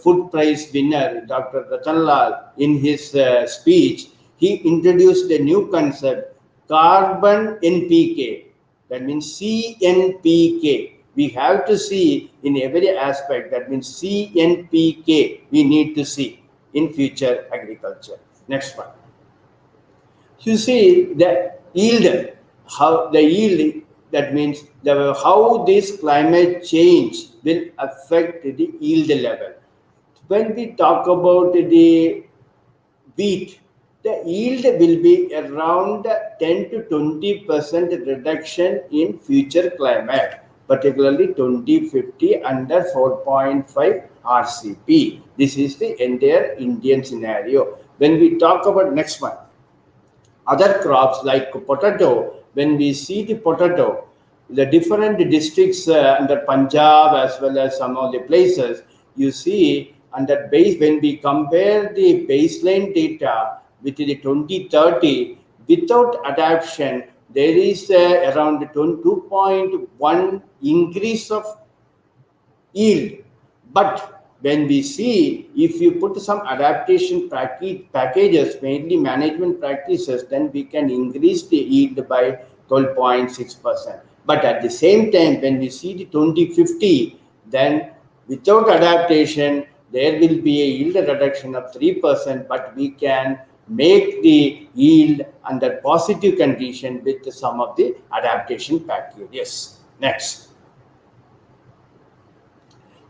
food prize winner, Dr. Ratanlal, in his speech, he introduced a new concept, carbon NPK. That means CNPK. We have to see in every aspect. That means CNPK we need to see in future agriculture. Next one. You see the yield, how the yield, that means how this climate change will affect the yield level. When we talk about the wheat, the yield will be around 10 to 20% reduction in future climate, particularly 2050 under 4.5 RCP. This is the entire Indian scenario. When we talk about next one, other crops like potato, when we see the potato, the different districts under Punjab as well as some of the places, you see under base, when we compare the baseline data with the 2030, without adaptation, there is around 2.1 increase of yield. But when we see, if you put some adaptation packages, mainly management practices, then we can increase the yield by 12.6%. But at the same time, when we see the 2050, then without adaptation, there will be a yield reduction of 3%, but we can make the yield under positive condition with some of the adaptation packages. Next.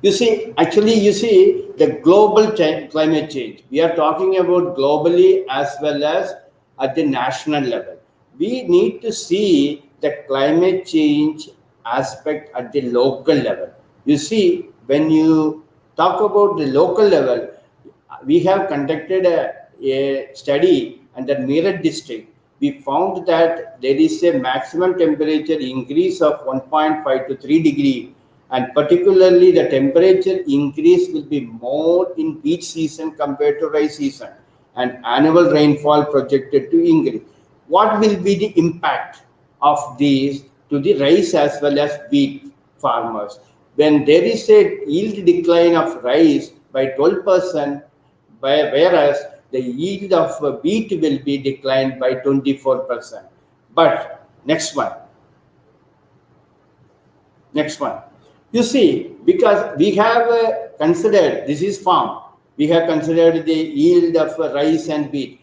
You see, actually, you see the global climate change. We are talking about globally as well as at the national level. We need to see the climate change aspect at the local level. You see, when you talk about the local level, we have conducted a study under Meerut district. We found that there is a maximum temperature increase of 1.5 to 3 degree. And particularly the temperature increase will be more in wheat season compared to rice season, and annual rainfall projected to increase. What will be the impact of these to the rice as well as wheat farmers? When there is a yield decline of rice by 12%, whereas the yield of wheat will be declined by 24%. But next one. You see, because we have considered, this is farm, we have considered the yield of rice and wheat,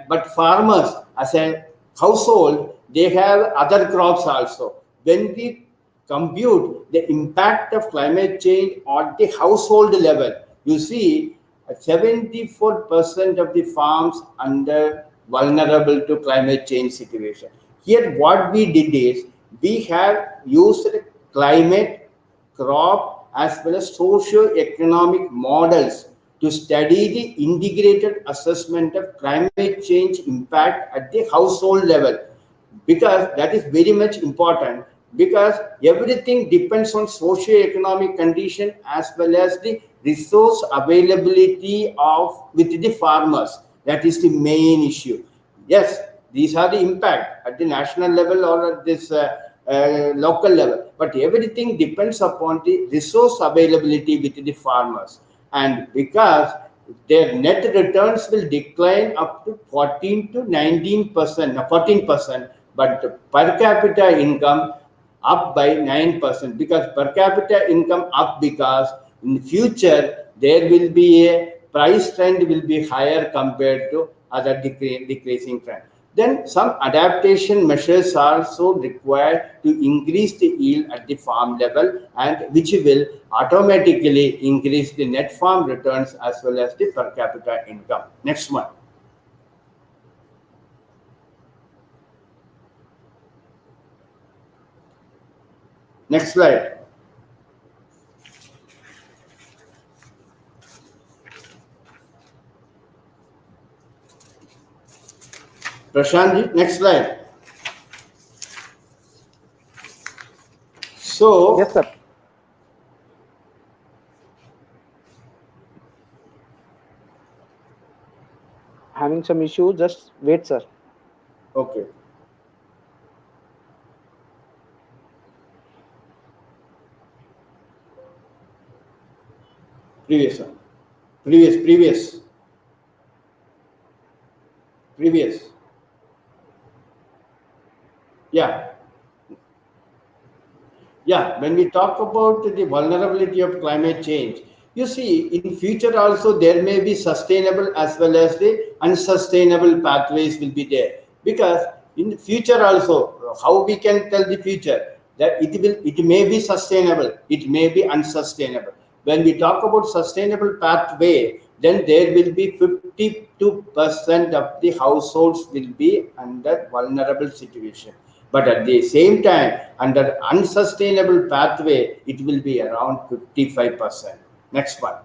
but farmers as a household, they have other crops also. When we compute the impact of climate change on the household level, you see 74% of the farms under vulnerable to climate change situation. Here what we did is we have used climate, crop as well as socio-economic models to study the integrated assessment of climate change impact at the household level, because that is very much important, because everything depends on socio-economic condition as well as the resource availability of with the farmers. That is the main issue. Yes, these are the impact at the national level or at this local level, but everything depends upon the resource availability with the farmers. And because their net returns will decline up to 14 to 19%, 14%, but per capita income up by 9%, because per capita income up because in the future there will be a price trend will be higher compared to other decreasing trend. Then some adaptation measures are also required to increase the yield at the farm level, and which will automatically increase the net farm returns as well as the per capita income. Next one. Next slide. Prashant, next slide. So, yes sir. Having some issue, just wait sir. okay. Previous one. Previous. Yeah. Yeah, when we talk about the vulnerability of climate change, you see, in future also there may be sustainable as well as the unsustainable pathways will be there. Because in the future also, how we can tell the future that it may be sustainable, it may be unsustainable. When we talk about sustainable pathway, then there will be 52% of the households will be under vulnerable situation. But at the same time, under unsustainable pathway, it will be around 55%. Next one.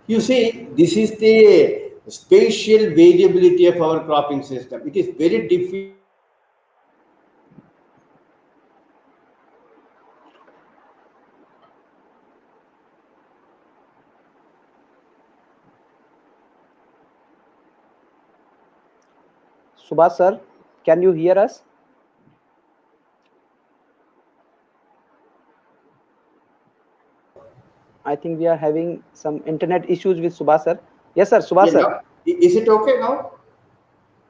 You see, this is the spatial variability of our cropping system. It is very difficult. Subash sir, can you hear us? I think we are having some internet issues with Subash sir. Yes sir, Subash sir. Now, is it okay now?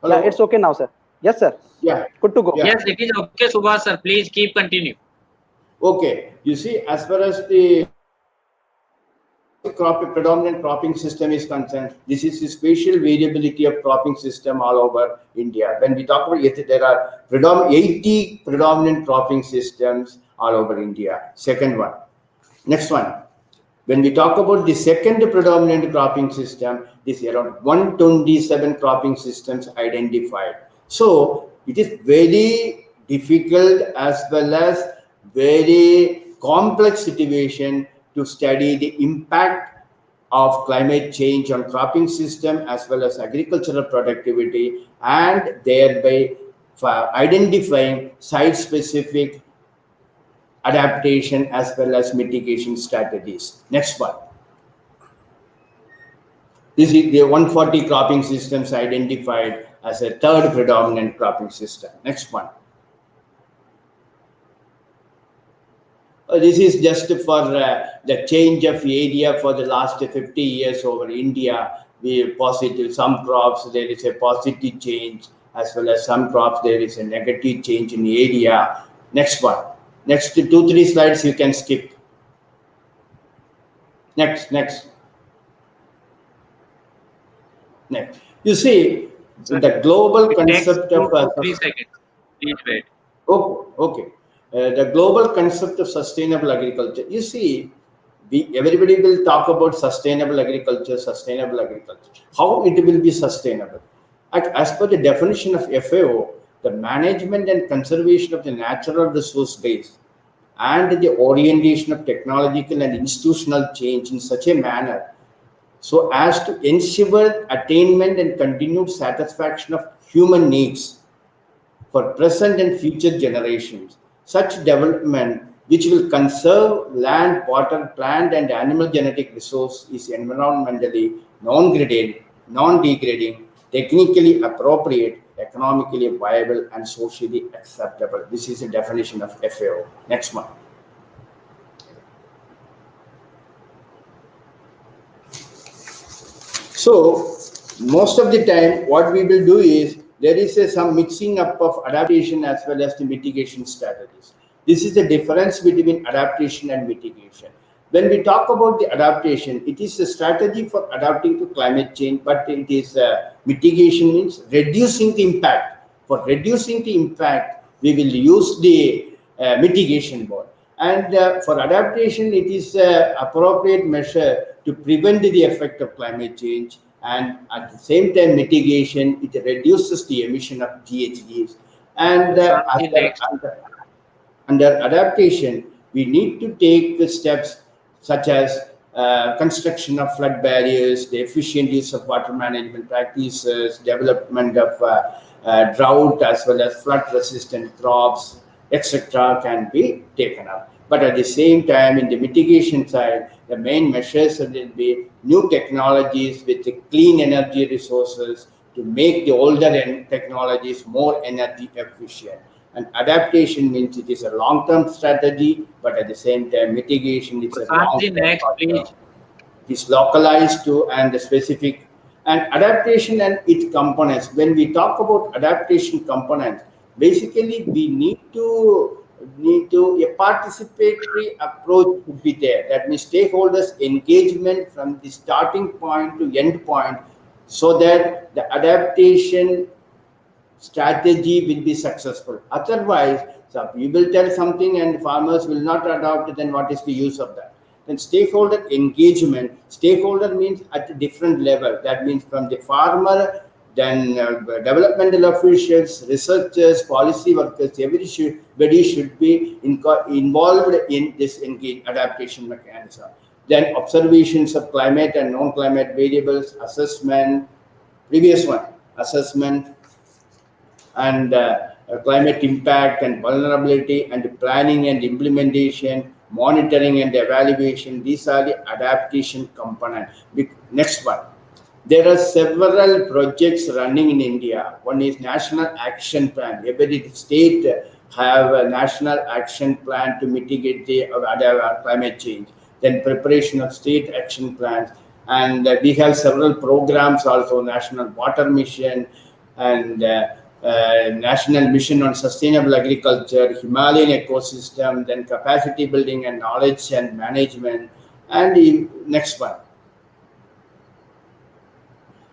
Hello? Yeah, it's okay now sir. Yes sir. Yeah. Good to go. Yeah. Yes, it is okay, Subhash sir. Please keep continue. Okay. You see, as far as the predominant cropping system is concerned, this is the spatial variability of cropping system all over India. When we talk about it, there are 80 predominant cropping systems all over India. Second one. Next one. When we talk about the second predominant cropping system, this is around 127 cropping systems identified. So it is very difficult as well as very complex situation to study the impact of climate change on cropping system as well as agricultural productivity, and thereby identifying site-specific adaptation as well as mitigation strategies. Next one. This is the 140 cropping systems identified as a third predominant cropping system. Next one. This is just for the change of area for the last 50 years over India. We positive, some crops there is a positive change, as well as some crops there is a negative change in the area. Next one. Next 2-3 slides you can skip. Next. You see, the global concept of 3 seconds. Please wait. Okay. The global concept of sustainable agriculture. You see, everybody will talk about sustainable agriculture. How it will be sustainable? As per the definition of FAO, the management and conservation of the natural resource base and the orientation of technological and institutional change in such a manner so as to ensure attainment and continued satisfaction of human needs for present and future generations. Such development, which will conserve land, water, plant, and animal genetic resource, is environmentally non-degrading, technically appropriate, economically viable, and socially acceptable. This is a definition of FAO. Next one. So, most of the time, what we will do is there is some mixing up of adaptation as well as the mitigation strategies. This is the difference between adaptation and mitigation. When we talk about the adaptation, it is a strategy for adapting to climate change, but it is mitigation means reducing the impact. For reducing the impact, we will use the mitigation mode. And for adaptation, it is appropriate measure to prevent the effect of climate change, and at the same time mitigation, it reduces the emission of GHGs. And under adaptation, we need to take the steps such as construction of flood barriers, the efficient use of water management practices, development of drought as well as flood resistant crops, etc. can be taken up. But at the same time, in the mitigation side, the main measures will be new technologies with the clean energy resources to make the older technologies more energy efficient. And adaptation means it is a long-term strategy, but at the same time, mitigation is a long-term. Next, please. It is localized to and specific. And adaptation and its components. When we talk about adaptation components, basically we need to a participatory approach to be there. That means stakeholders engagement from the starting point to end point, so that the adaptation strategy will be successful. Otherwise, so we will tell something and farmers will not adopt it, then what is the use of that? Then stakeholder engagement, stakeholder means at a different level. That means from the farmer, then developmental officials, researchers, policy workers, everybody should be involved in this adaptation mechanism. Then observations of climate and non-climate variables, assessment, previous one, assessment, and climate impact and vulnerability, and planning and implementation, monitoring and evaluation. These are the adaptation component. Next one. There are several projects running in India. One is National Action Plan. Every state have a National Action Plan to mitigate the climate change. Then preparation of state action plans. And we have several programs also, National Water Mission and National Mission on Sustainable Agriculture, Himalayan Ecosystem, then capacity building and knowledge and management. And the next one.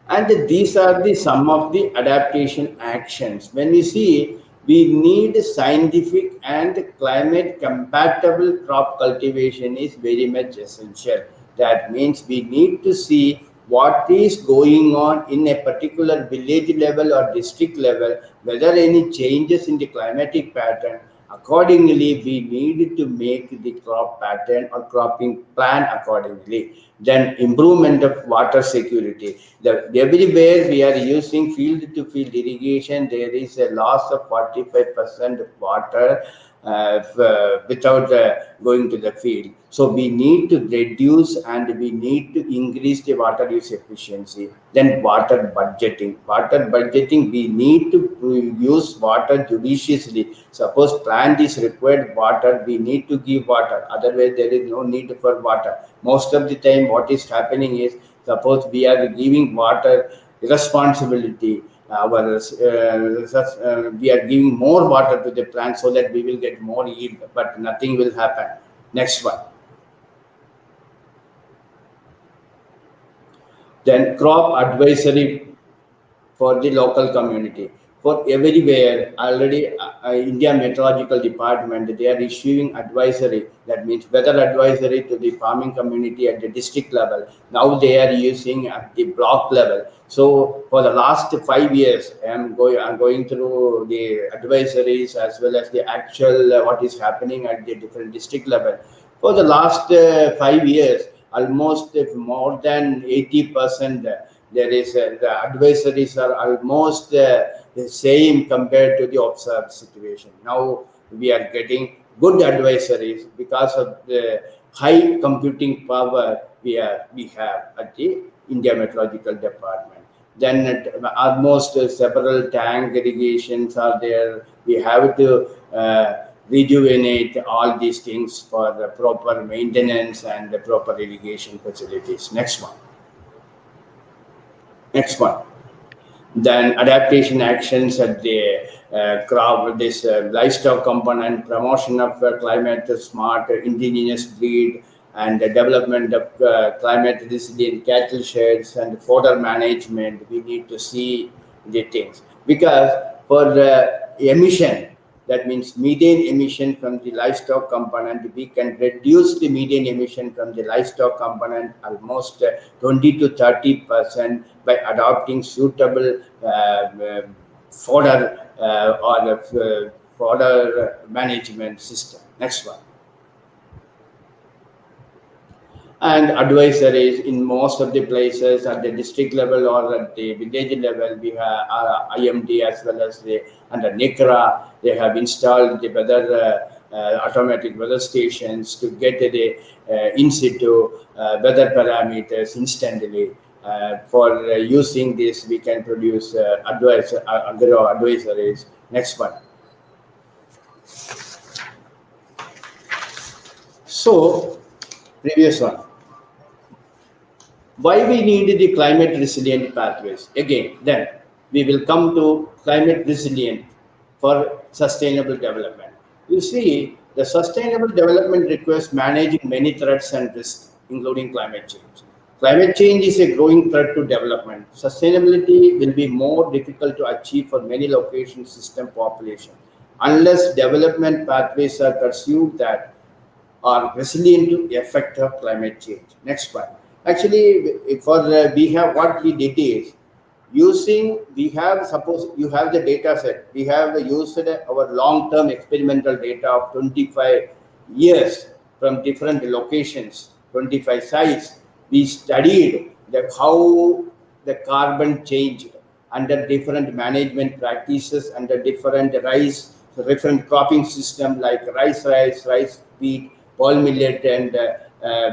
And these are the some of the adaptation actions. When we see, we need scientific and climate compatible crop cultivation is very much essential. That means we need to see what is going on in a particular village level or district level, whether any changes in the climatic pattern. Accordingly, we need to make the crop pattern or cropping plan accordingly. Then improvement of water security. Everywhere we are using field-to-field irrigation, there is a loss of 45% of water without going to the field. So we need to reduce and we need to increase the water use efficiency. Then water budgeting. Water budgeting, we need to use water judiciously. Suppose plant is required water, we need to give water. Otherwise, there is no need for water. Most of the time, what is happening is, suppose we are giving water irresponsibility. We are giving more water to the plant so that we will get more yield, but nothing will happen. Next one. Then crop advisory for the local community. for everywhere. Already India Meteorological Department, they are issuing advisory, that means weather advisory to the farming community at the district level. Now they are using at the block level. So for the last 5 years, I'm going through the advisories as well as the actual what is happening at the different district level. For the last 5 years, almost more than 80%, there is the advisories are almost the same compared to the observed situation. Now we are getting good advisories because of the high computing power we have at the India Meteorological Department. Then almost several tank irrigations are there. We have to rejuvenate all these things for the proper maintenance and the proper irrigation facilities. Next one. Next one. Then adaptation actions at the crop, this livestock component, promotion of climate smart indigenous breed, and the development of climate resilient cattle sheds and fodder management. We need to see the things, because for emission, that means methane emission from the livestock component, we can reduce the methane emission from the livestock component almost 20 to 30% by adopting suitable fodder or fodder management system. Next one. And advisories in most of the places at the district level or at the village level, we have IMD as well as the under NICRA. They have installed the weather automatic weather stations to get the in situ weather parameters instantly. For using this, we can produce agro advisories. Next one. So, previous one. Why we need the climate resilient pathways? Again, then we will come to climate resilient for sustainable development. You see, the sustainable development requires managing many threats and risks, including climate change. Climate change is a growing threat to development. Sustainability will be more difficult to achieve for many location system population unless development pathways are pursued that are resilient to the effect of climate change. Next one. Actually, for we have what we did is using, we have, suppose you have the data set, we have used our long-term experimental data of 25 years from different locations, 25 sites. We studied how the carbon changed under different management practices, under different different cropping system like rice, wheat, pearl millet, and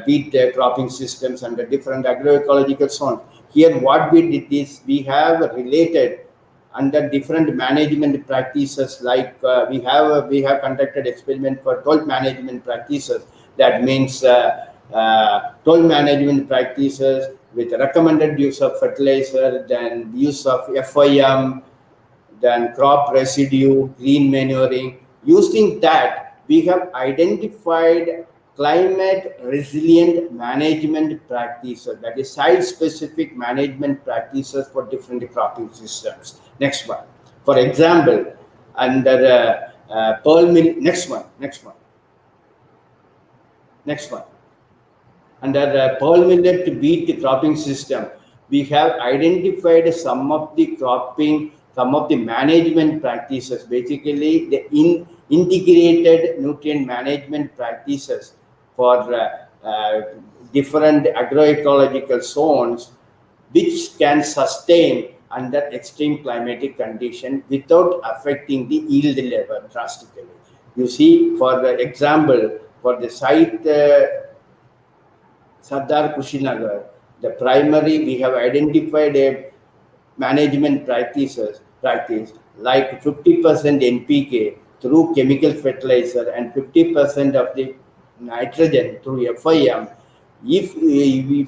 wheat cropping systems under different agroecological zones. Here what we did is we have related under different management practices, like we have conducted experiment for 12 management practices. That means 12 management practices with recommended use of fertilizer, then use of FIM, then crop residue, green manuring. Using that, we have identified climate resilient management practices, that is site specific management practices for different cropping systems. Next one. For example, under pearl mill, next one. Under pearl millet wheat cropping system, we have identified some of the management practices, basically the integrated nutrient management practices for different agroecological zones, which can sustain under extreme climatic condition without affecting the yield level drastically. You see, for the example, for the site Sardar Kushinagar, the primary, we have identified a management practice like 50% NPK through chemical fertilizer and 50% of the nitrogen through FIM. If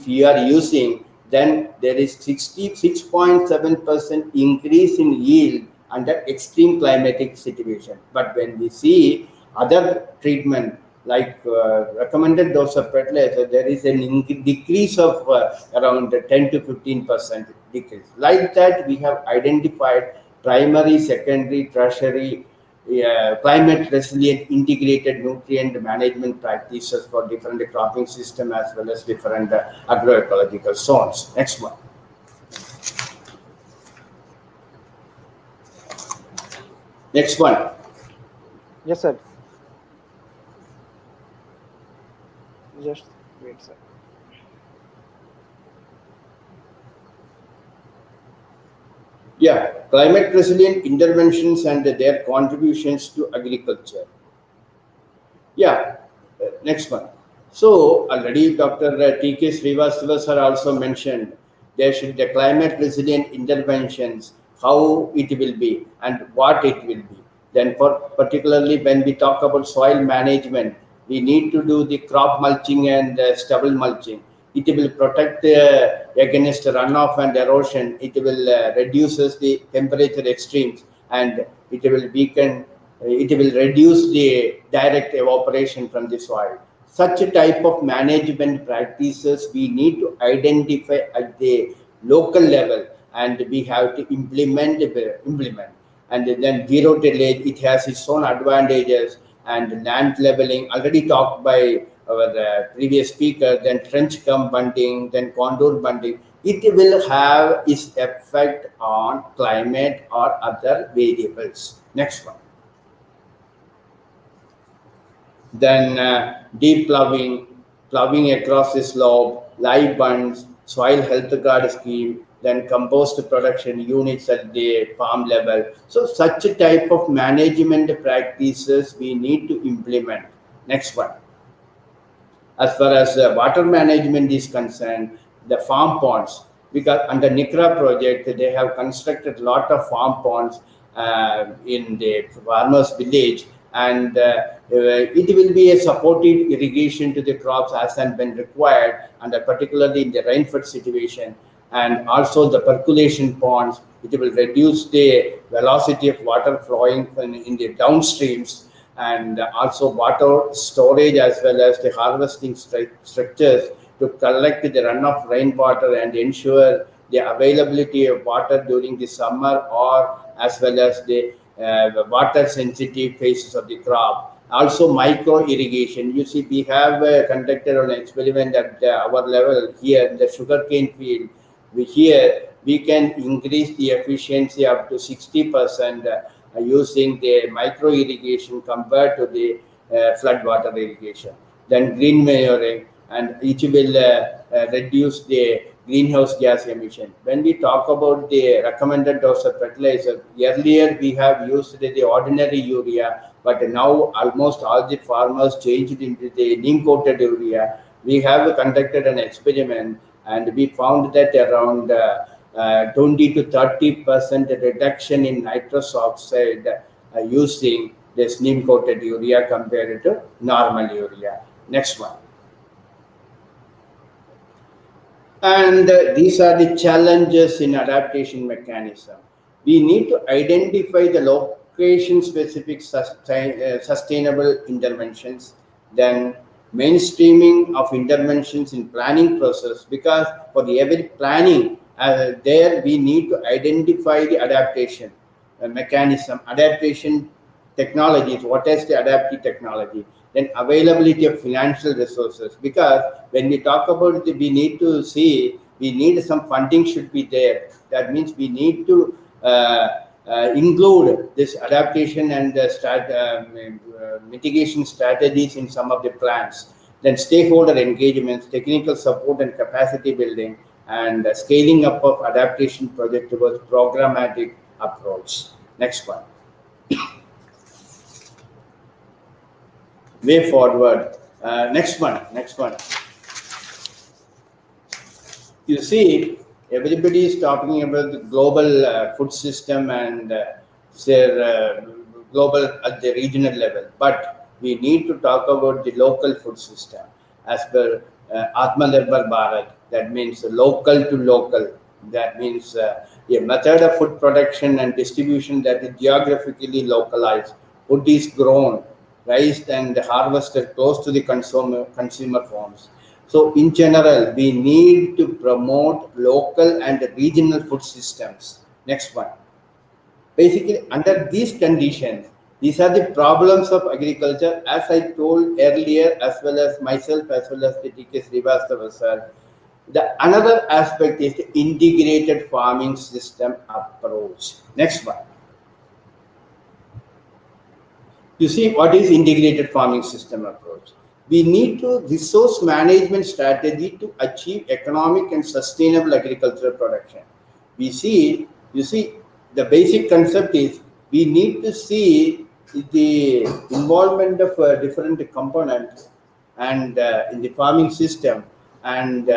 you are using, then there is 66.7% increase in yield under extreme climatic situation. But when we see other treatment like recommended dose of fertilizer, there is a decrease of around 10 to 15% decrease. Like that, we have identified primary, secondary, tertiary, climate resilient integrated nutrient management practices for different cropping system as well as different agroecological zones. Next one. Next one. Yes, sir. Just wait, sir. Yeah, climate resilient interventions and their contributions to agriculture. Yeah, next one. So already Dr. T.K. Srivastava sir also mentioned there should be climate resilient interventions, how it will be and what it will be. Then for particularly when we talk about soil management, we need to do the crop mulching and stubble mulching. It will protect against runoff and erosion. It will reduces the temperature extremes and it will weaken it will reduce the direct evaporation from the soil. Such a type of management practices we need to identify at the local level and we have to implement. And then zero tillage, it has its own advantages and land leveling, already talked by our previous speaker, then trench cum bunting, then contour bunting. It will have its effect on climate or other variables. Next one. Then deep ploughing across the slope, live bunds, soil health guard scheme, then compost production units at the farm level. So such a type of management practices we need to implement. Next one. As far as water management is concerned, the farm ponds, because under NICRA project, they have constructed a lot of farm ponds in the farmers village and it will be a supportive irrigation to the crops as and when required and particularly in the rainfed situation and also the percolation ponds, it will reduce the velocity of water flowing in the downstreams and also water storage as well as the harvesting structures to collect the runoff rainwater and ensure the availability of water during the summer or as well as the water sensitive phases of the crop. Also micro irrigation. You see, we have conducted an experiment at our level here in the sugarcane field. We can increase the efficiency up to 60% using the micro irrigation compared to the flood water irrigation. Then green manuring, and it will reduce the greenhouse gas emission. When we talk about the recommended dose of fertilizer, earlier we have used the ordinary urea, but now almost all the farmers changed into the neem coated urea. We have conducted an experiment and we found that around 20 to 30% reduction in nitrous oxide using this neem coated urea compared to normal urea. Next one. And these are the challenges in adaptation mechanism. We need to identify the location-specific sustainable interventions, then mainstreaming of interventions in planning process, because for every planning, there we need to identify the adaptation mechanism, adaptation technologies, what is the adaptive technology, then availability of financial resources, because when we talk about we need to see, we need some funding should be there. That means we need to include this adaptation and mitigation strategies in some of the plans. Then stakeholder engagements, technical support and capacity building, and scaling up of adaptation project towards programmatic approach. Next one. Way forward. Next one. You see, everybody is talking about the global food system and global at the regional level, but we need to talk about the local food system as per Atmanirbhar Bharat. That means local to local. That means a method of food production and distribution that is geographically localized. Food is grown, raised and harvested close to the consumer homes. So in general, we need to promote local and regional food systems. Next one. basically under these conditions, these are the problems of agriculture, as I told earlier, as well as myself, as well as the TK Srivastava sir. The another aspect is the integrated farming system approach. Next one. You see, what is integrated farming system approach? We need to resource management strategy to achieve economic and sustainable agricultural production. We see, you see, the basic concept is we need to see the involvement of different components and in the farming system and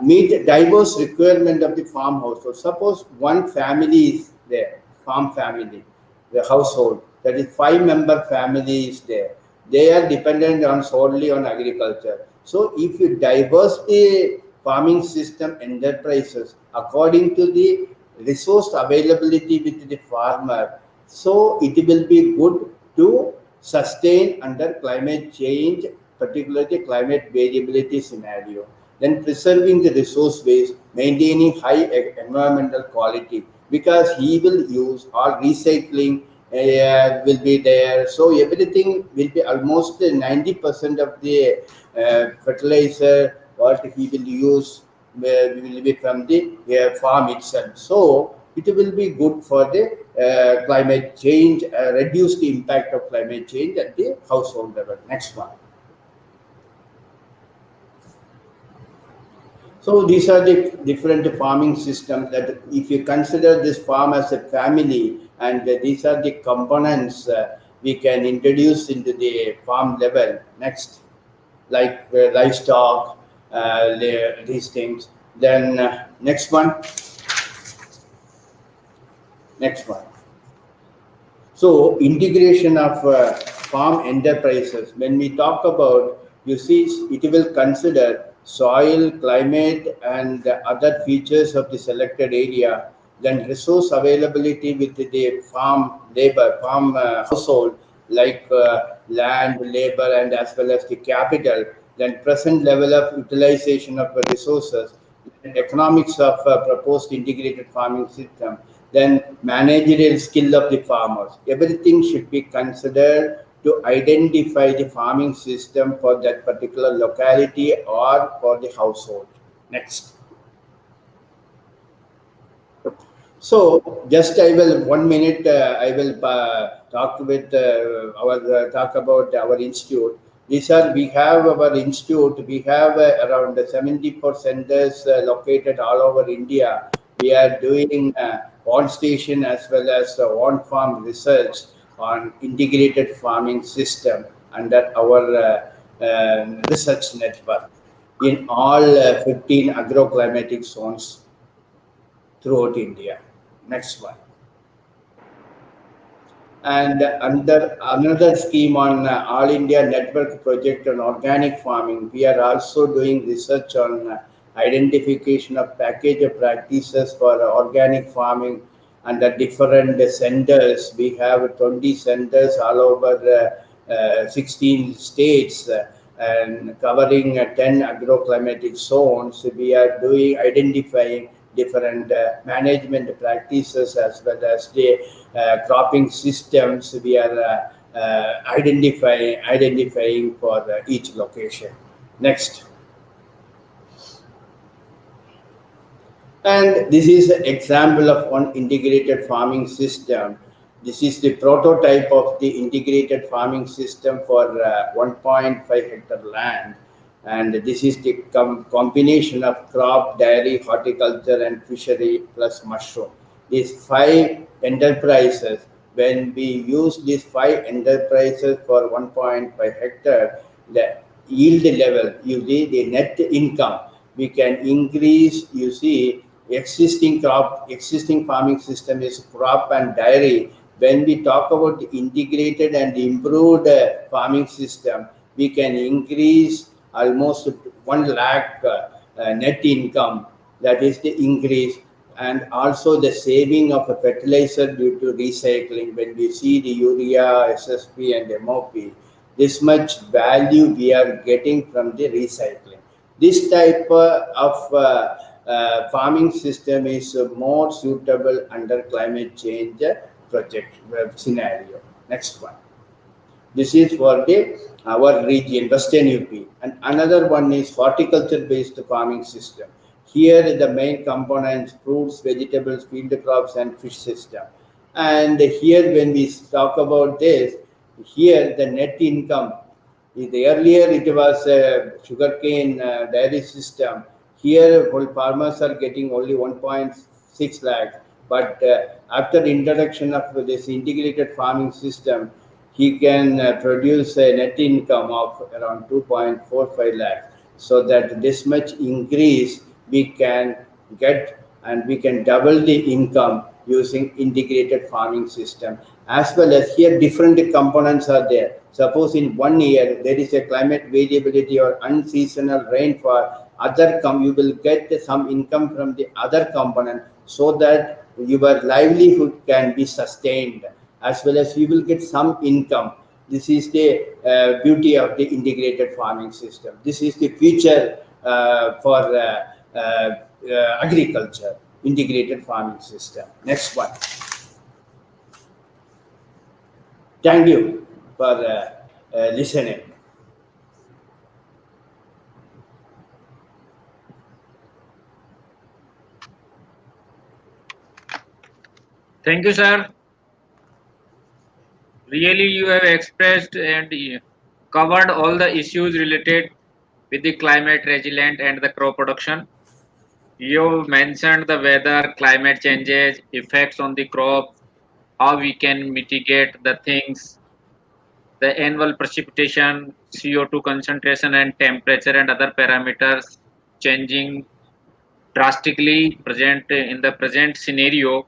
meet the diverse requirement of the farm household. Suppose one family is there, farm family, the household, that is 5-member family is there. They are dependent on solely on agriculture. So if you diverse the farming system enterprises according to the resource availability with the farmer, so it will be good to sustain under climate change, particularly climate variability scenario. Then preserving the resource base, maintaining high environmental quality, because he will use all recycling will be there. So everything will be almost 90% of the fertilizer what he will use will be from the farm itself. So it will be good for the climate change, reduce the impact of climate change at the household level. Next one. So these are the different farming systems that if you consider this farm as a family, and these are the components we can introduce into the farm level. Next, like livestock, these things. Then next one. Next one. So integration of farm enterprises. When we talk about, you see, it will consider soil, climate, and other features of the selected area. Then resource availability with the farm labor, farm household, like land, labor, and as well as the capital. Then present level of utilization of resources, economics of proposed integrated farming system, then managerial skill of the farmers. Everything should be considered to identify the farming system for that particular locality or for the household. Next. So just I will 1 minute I will talk with talk about our institute. These are, we have our institute, we have around 74 centers located all over India. We are doing on station as well as on farm research on integrated farming system under our research network in all 15 agroclimatic zones throughout India. Next one. And under another scheme on All India Network Project on Organic Farming, we are also doing research on identification of package of practices for organic farming under different centers. We have 20 centers all over 16 states and covering 10 agroclimatic zones. We are doing identifying different management practices as well as the cropping systems we are identifying for each location. Next. And this is an example of one integrated farming system. This is the prototype of the integrated farming system for 1.5 hectare land. And this is the combination of crop, dairy, horticulture, and fishery plus mushroom. These 5 enterprises, when we use these 5 enterprises for 1.5 hectare, the yield level, you see the net income, we can increase, you see, existing farming system is crop and dairy. When we talk about the integrated and improved farming system, we can increase almost 1 lakh net income. That is the increase, and also the saving of a fertilizer due to recycling. When we see the urea, SSP, and MOP, this much value we are getting from the recycling. This type of farming system is more suitable under climate change project scenario. Next one. This is for our region, Western UP. And another one is horticulture-based farming system. Here the main components, fruits, vegetables, field crops, and fish system. And here when we talk about this, here the net income, earlier it was sugarcane dairy system. Here whole farmers are getting only 1.6 lakhs. But after the introduction of this integrated farming system, he can produce a net income of around 2.45 lakhs. So that this much increase we can get, and we can double the income using integrated farming system. As well as here different components are there. Suppose in 1 year there is a climate variability or unseasonal rainfall, you will get some income from the other component, so that your livelihood can be sustained, as well as you will get some income. This is the beauty of the integrated farming system. This is the future for agriculture, integrated farming system. Next one. Thank you for listening. Thank you, sir. Really, you have expressed and covered all the issues related with the climate resilient and the crop production. You mentioned the weather, climate changes, effects on the crop, how we can mitigate the things, the annual precipitation, CO2 concentration and temperature and other parameters changing drastically present in the present scenario,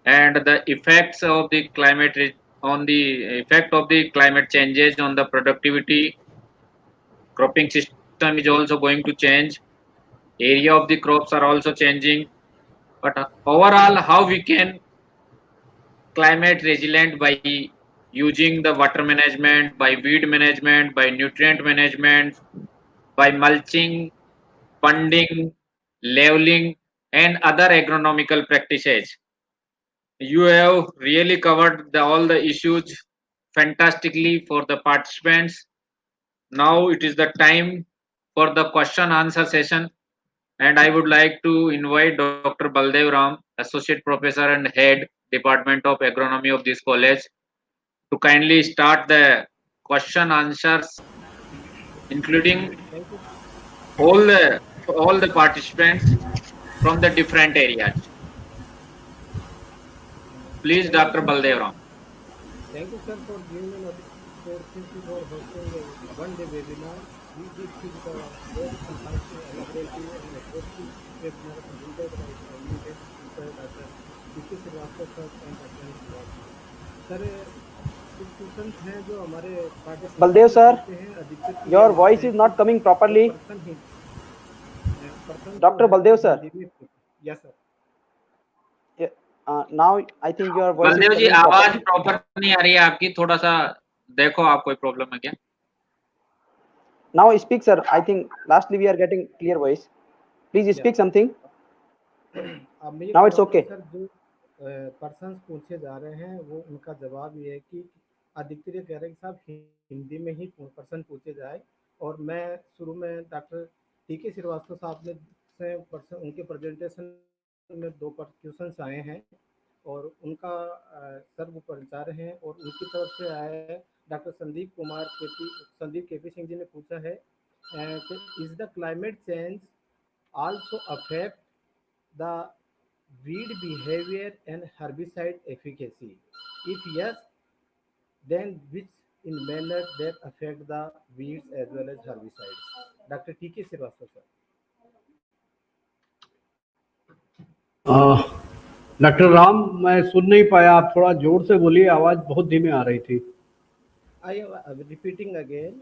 and the effects of the on the effect of the climate changes on the productivity. Cropping system is also going to change, area of the crops are also changing, but overall how we can climate resilient by using the water management, by weed management, by nutrient management, by mulching, funding, leveling, and other agronomical practices. You have really covered all the issues fantastically for the participants. Now it is the time for the question answer session, and I would like to invite Dr. Baldev Ram, Associate Professor and Head, Department of Agronomy of this college, to kindly start the question answers, including all the participants from the different areas. Please, Dr. Baldev Ram. Thank you, sir, for giving an opportunity for hosting a one-day webinar. We did think the very fantastic, elaborative, and exhaustive webinar presented by eminent speaker Dr. D.K. Srivastava sir and Dr. Subash sir. कुछ question हैं जो हमारे Baldev sir, your voice is not coming properly. Dr. Baldev sir. Yes, sir. Now I think your voice Baldev ji आवाज proper नहीं आ रही है आपकी, थोड़ा सा देखो आप कोई प्रॉब्लम है क्या? Now speak, sir. I think lastly we are getting clear voice. Please speak something. Now it's okay. Sir जो पर्सन्स पूछे जा रहे हैं वो उनका जवाब ये है कि अधिकतर ये कह रहे हैं कि साहब हिंदी में ही पर्सन पूछे जाए, और मैं शुरू में डॉक्टर टी.के. श्रीवास्तव साहब ने से उनके प्रेजेंटेशन में 2 क्वेश्चन आए हैं और उनका सर वो प्रचार हैं, और उनकी तरफ से आया है डॉक्टर संदीप केपी सिंह जी ने पूछा है कि is the climate change also affect the weed behavior and herbicide efficacy? If yes, then which in manner that affect the weeds as well as herbicides? Dr. T.K. Srivastava sir. Doctor Ram, मैं सुन नहीं पाया, आप थोड़ा जोर से बोलिए, आवाज बहुत धीमे आ रही थी. I am repeating again.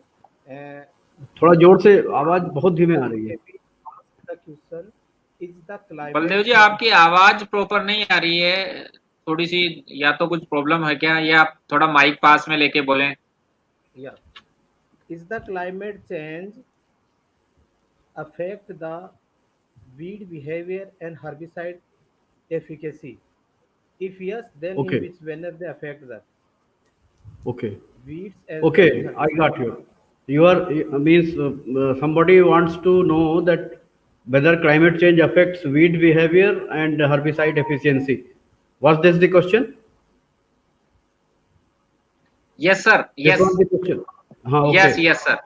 थोड़ा जोर से, आवाज बहुत धीमे आ रही है. The question is the climate. Baldev जी आपकी आवाज प्रॉपर नहीं आ रही है, थोड़ी सी या तो कुछ प्रॉब्लम है क्या, या आप थोड़ा माइक पास में लेके बोलें. Yeah. Is the climate change affect the weed behavior and herbicide efficacy? If yes, then in Okay. which manner they affect the Okay. weeds as well as Okay, I herbicide? got you. You are means somebody wants to know that whether climate change affects weed behavior and herbicide efficiency. Was this the question? Yes, sir. This Yes. was the question. Yes, Okay. yes, sir.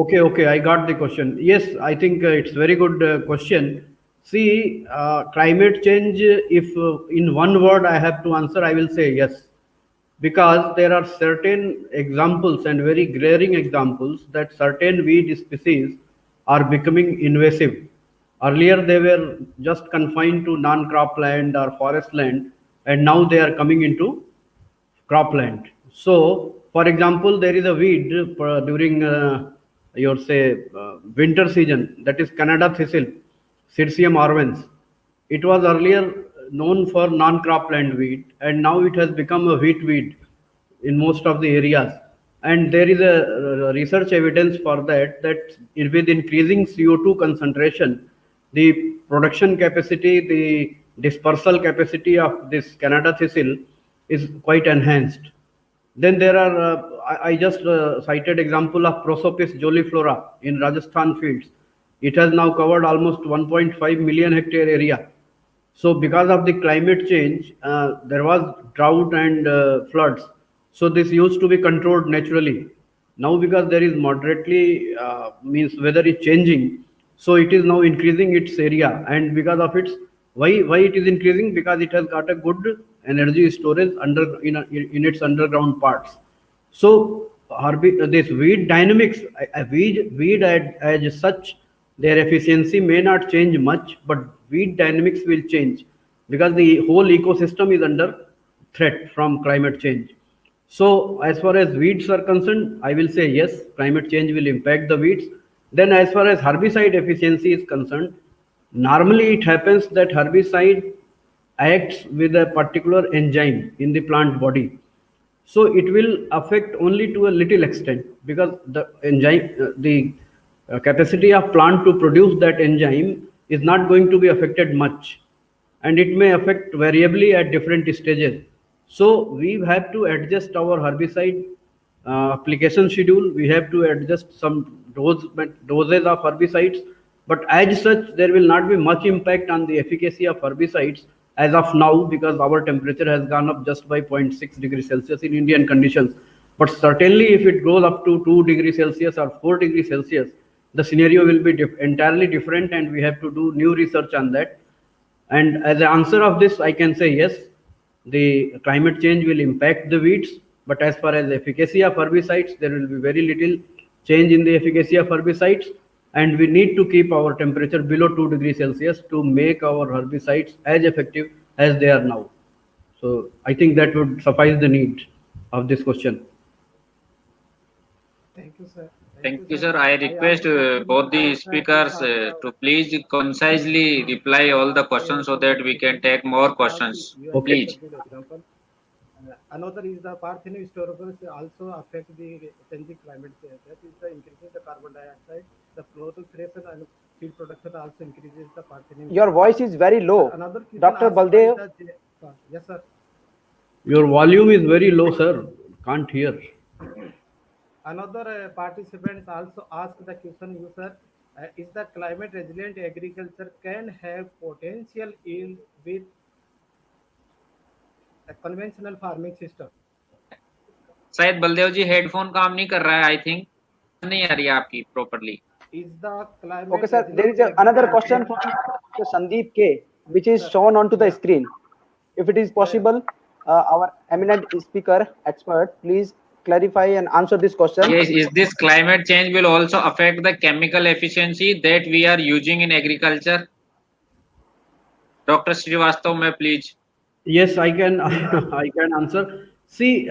Okay, I got the question. Yes, I think it's very good question. See, climate change, if in one word I have to answer, I will say yes. Because there are certain examples and very glaring examples that certain weed species are becoming invasive. Earlier, they were just confined to non-crop land or forest land, and now they are coming into cropland. So, for example, there is a weed during your say winter season, that is Canada thistle, Cirsium orvens. It was earlier known for non-cropland weed, and now it has become a wheat weed in most of the areas. And there is a research evidence for that, that with increasing CO2 concentration, the production capacity, the dispersal capacity of this Canada thistle is quite enhanced. Then there are, I just cited example of Prosopis joliflora in Rajasthan fields. It has now covered almost 1.5 million hectare area. So because of the climate change, there was drought and floods. So this used to be controlled naturally. Now because there is moderately means weather is changing, so it is now increasing its area. And because of its why it is increasing, because it has got a good energy storage in its underground parts. So this weed dynamics, weed as such, their efficiency may not change much, but weed dynamics will change because the whole ecosystem is under threat from climate change. So as far as weeds are concerned, I will say yes, climate change will impact the weeds. Then as far as herbicide efficiency is concerned, normally it happens that herbicide acts with a particular enzyme in the plant body, so it will affect only to a little extent, because the enzyme the capacity of plant to produce that enzyme is not going to be affected much, and it may affect variably at different stages. So we have to adjust our herbicide application schedule. We have to adjust some doses of herbicides, but as such there will not be much impact on the efficacy of herbicides as of now, because our temperature has gone up just by 0.6 degrees Celsius in Indian conditions. But certainly if it goes up to 2 degrees Celsius or 4 degrees Celsius, the scenario will be entirely different, and we have to do new research on that. And as an answer of this, I can say yes, the climate change will impact the weeds, but as far as the efficacy of herbicides, there will be very little change in the efficacy of herbicides, and we need to keep our temperature below 2 degrees Celsius to make our herbicides as effective as they are now. So I think that would suffice the need of this question. Thank you, sir. Thank you, sir. I request both the speakers to please concisely reply all the questions so that we can take more questions. Okay. Please. Example. Another is the parthenohistoricals also affect the changing climate change. That is the increasing the carbon dioxide, the proliferation and seed production also increases the parthenohistoricals. Your voice is very low. Another Dr. Baldev. Yes, sir. Your volume is very low, sir. Can't hear. Another participants also ask the question, you sir, is the climate resilient agriculture can have potential yield with a conventional farming system? शायद बलदेव जी headphone काम नहीं कर रहा है, I think नहीं आ रही है आपकी properly. Is the climate Okay, sir. There is another question from Mr. Sandeep K, which is shown onto the screen. If it is possible, our eminent speaker, expert, please clarify and answer this question. Yes, is this climate change will also affect the chemical efficiency that we are using in agriculture? Dr. Srivastava, may please. Yes, I can. I can answer. See,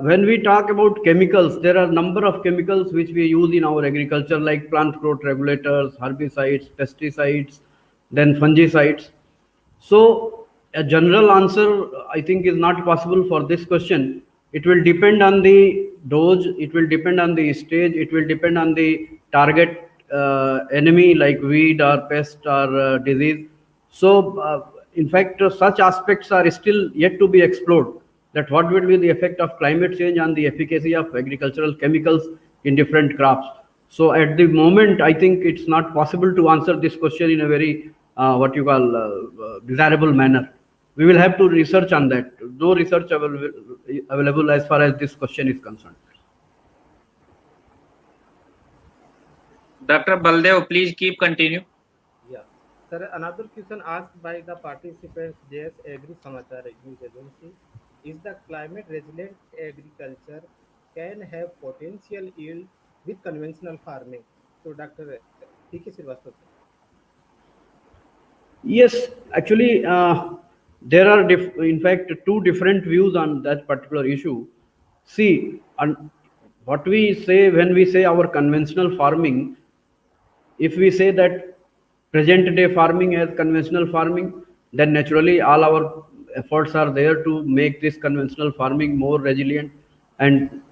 when we talk about chemicals, there are a number of chemicals which we use in our agriculture, like plant growth regulators, herbicides, pesticides, then fungicides. So, a general answer, I think, is not possible for this question. It will depend on the dose, it will depend on the stage, it will depend on the target enemy like weed or pest or disease. So in fact, such aspects are still yet to be explored, that what will be the effect of climate change on the efficacy of agricultural chemicals in different crops. So at the moment, I think it's not possible to answer this question in a very what you call desirable manner. We will have to research on that. No research available as far as this question is concerned. Dr. Baldev, please keep continue. Yeah. Sir, another question asked by the participants, JS Agri Samachar News Agency, is the climate resilient agriculture can have potential yield with conventional farming? So, Dr. T.K. Srivastava, sir. Yes, actually, there are in fact two different views on that particular issue. See, what we say when we say our conventional farming, if we say that present day farming as conventional farming, then naturally all our efforts are there to make this conventional farming more resilient. And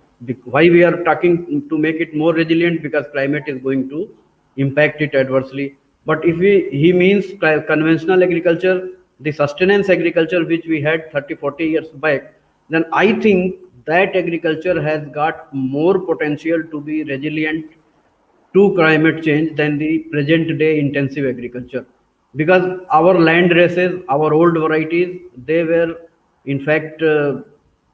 why we are talking to make it more resilient? Because climate is going to impact it adversely. But if he means conventional agriculture, the sustenance agriculture which we had 30-40 years back, then I think that agriculture has got more potential to be resilient to climate change than the present day intensive agriculture, because our land races, our old varieties, they were in fact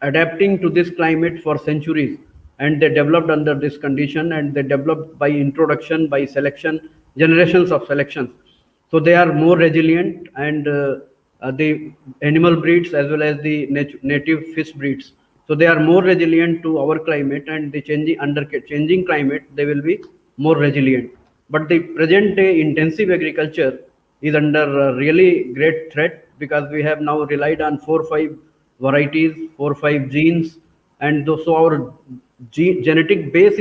adapting to this climate for centuries, and they developed under this condition, and they developed by introduction, by selection, generations of selections. So they are more resilient, and the animal breeds as well as the native fish breeds, so they are more resilient to our climate, and the changing climate they will be more resilient. But the present day intensive agriculture is under really great threat, because we have now relied on 4-5 varieties, 4-5 genes, and so our genetic base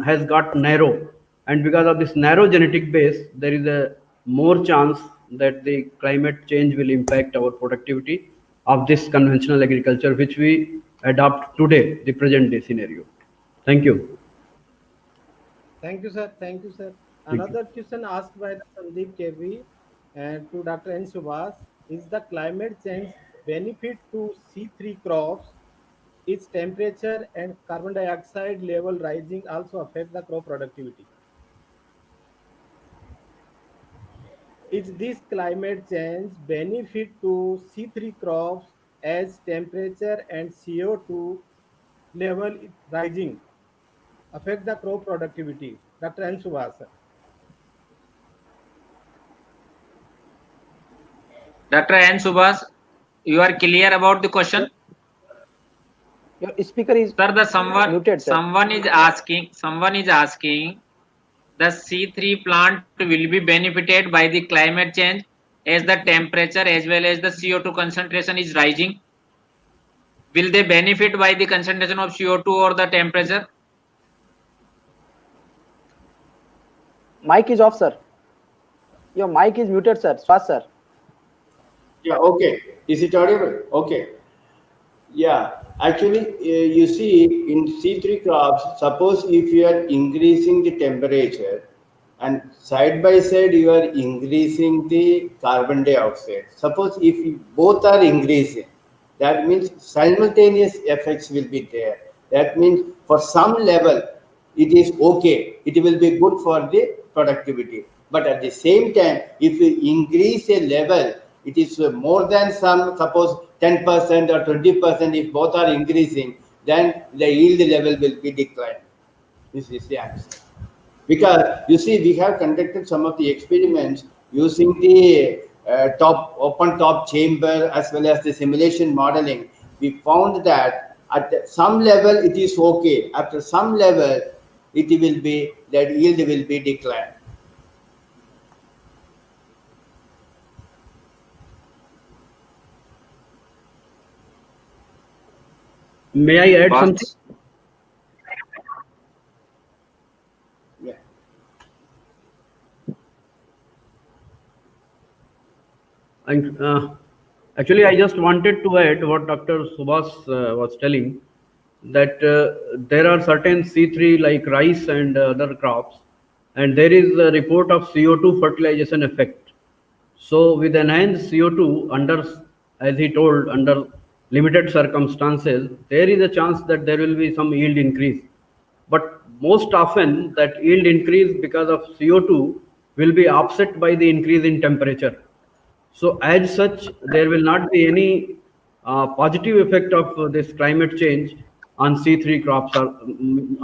has got narrow, and because of this narrow genetic base, there is a more chance that the climate change will impact our productivity of this conventional agriculture which we adopt today, the present day scenario. Thank you. Thank you, sir. Thank you, sir. Thank you. Another question asked by Sandeep KV and to Dr. N. Subhas, is the climate change benefit to C3 crops? Is temperature and carbon dioxide level rising also affect the crop productivity? Is this climate change benefit to C3 crops as temperature and CO2 level is rising affect the crop productivity? Dr. N. Subhas, sir. Dr. N. Subash, you are clear about the question? Your speaker is Sir, muted, sir. someone is asking, the C3 plant will be benefited by the climate change as the temperature as well as the CO2 concentration is rising. Will they benefit by the concentration of CO2 or the temperature? Mic is off, sir. Your mic is muted, sir. Swaz, sir. Yeah, okay. Is it audible? Okay. Yeah, actually, you see, in C3 crops, suppose if you are increasing the temperature and side by side you are increasing the carbon dioxide. Suppose if both are increasing, that means simultaneous effects will be there. That means for some level, it is okay. It will be good for the productivity. But at the same time, if you increase a level, it is more than some, suppose 10% or 20%, if both are increasing, then the yield level will be declined. This is the answer. Because you see, we have conducted some of the experiments using the open top chamber as well as the simulation modeling. We found that at some level it is okay. After some level, it will be, that yield will be declined. May I add something? Yeah. Actually, I just wanted to add what Dr. Subhas was telling, that there are certain C3 like rice and other crops and there is a report of CO2 fertilization effect. So with enhanced CO2 under, as he told, under limited circumstances, there is a chance that there will be some yield increase. But most often that yield increase because of CO2 will be offset by the increase in temperature. So as such, there will not be any positive effect of this climate change on C3 crops or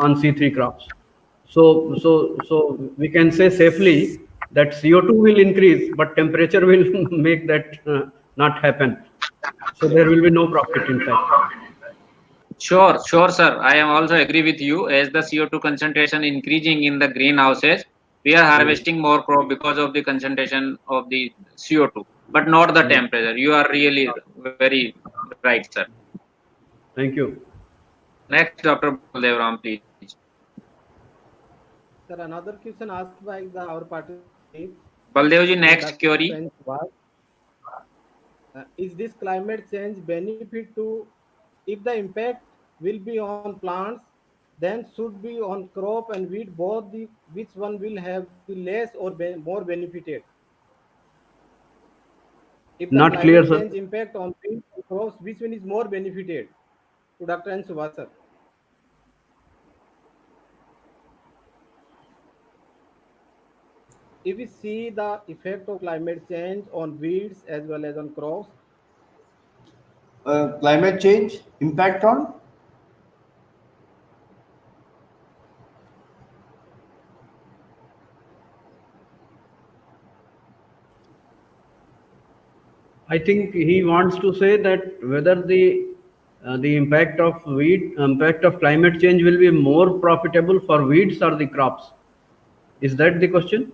on C3 crops. So we can say safely that CO2 will increase, but temperature will make that not happen. So there will be no profit in fact. Sure, sir. I am also agree with you. As the CO2 concentration increasing in the greenhouses, we are harvesting more crop because of the concentration of the CO2, but not the temperature. You are really very right, sir. Thank you. Next, Dr. Baldev, please. Sir, another question asked by our participant. Baldevji, next query. Is this climate change benefit to, if the impact will be on plants, then should be on crop and wheat both, the which one will have the less or more benefited? If the Not clear, climate sir. change impact on wheat and crops, which one is more benefited? To Dr. N. Subash, sir. If we see the effect of climate change on weeds as well as on crops, Climate change impact on? I think he wants to say that whether the impact of climate change will be more profitable for weeds or the crops. Is that the question?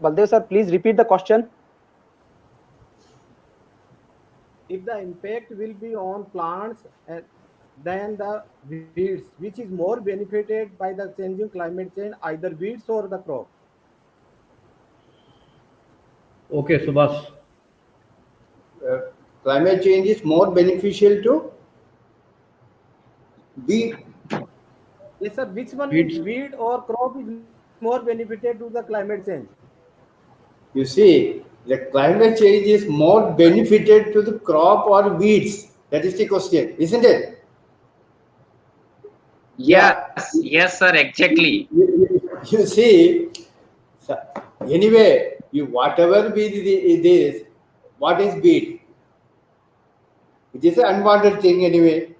Baldev sir, please repeat the question. if the impact will be on plants than the weeds, which is more benefited by the changing climate change, either weeds or the crop? Okay, Subhas. Climate change is more beneficial to wheat. Yes, sir. Which one Weeds. is weed or crop is more benefited to the climate change? You see, the climate change is more benefited to the crop or weeds. That is the question, isn't it? Yes, sir, exactly. You see, anyway, whatever it is, what is weed? It is an unwanted thing anyway.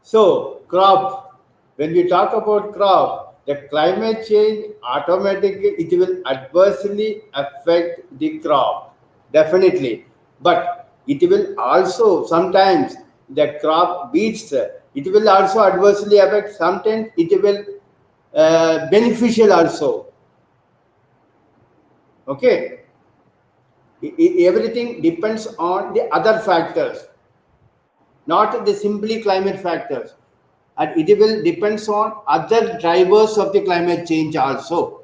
So, crop, when we talk about crop, the climate change automatically, it will adversely affect the crop, definitely. But it will also, sometimes the crop beats, it will also adversely affect, sometimes it will beneficial also. Okay? Everything depends on the other factors, not the simply climate factors, and it will depends on other drivers of the climate change also.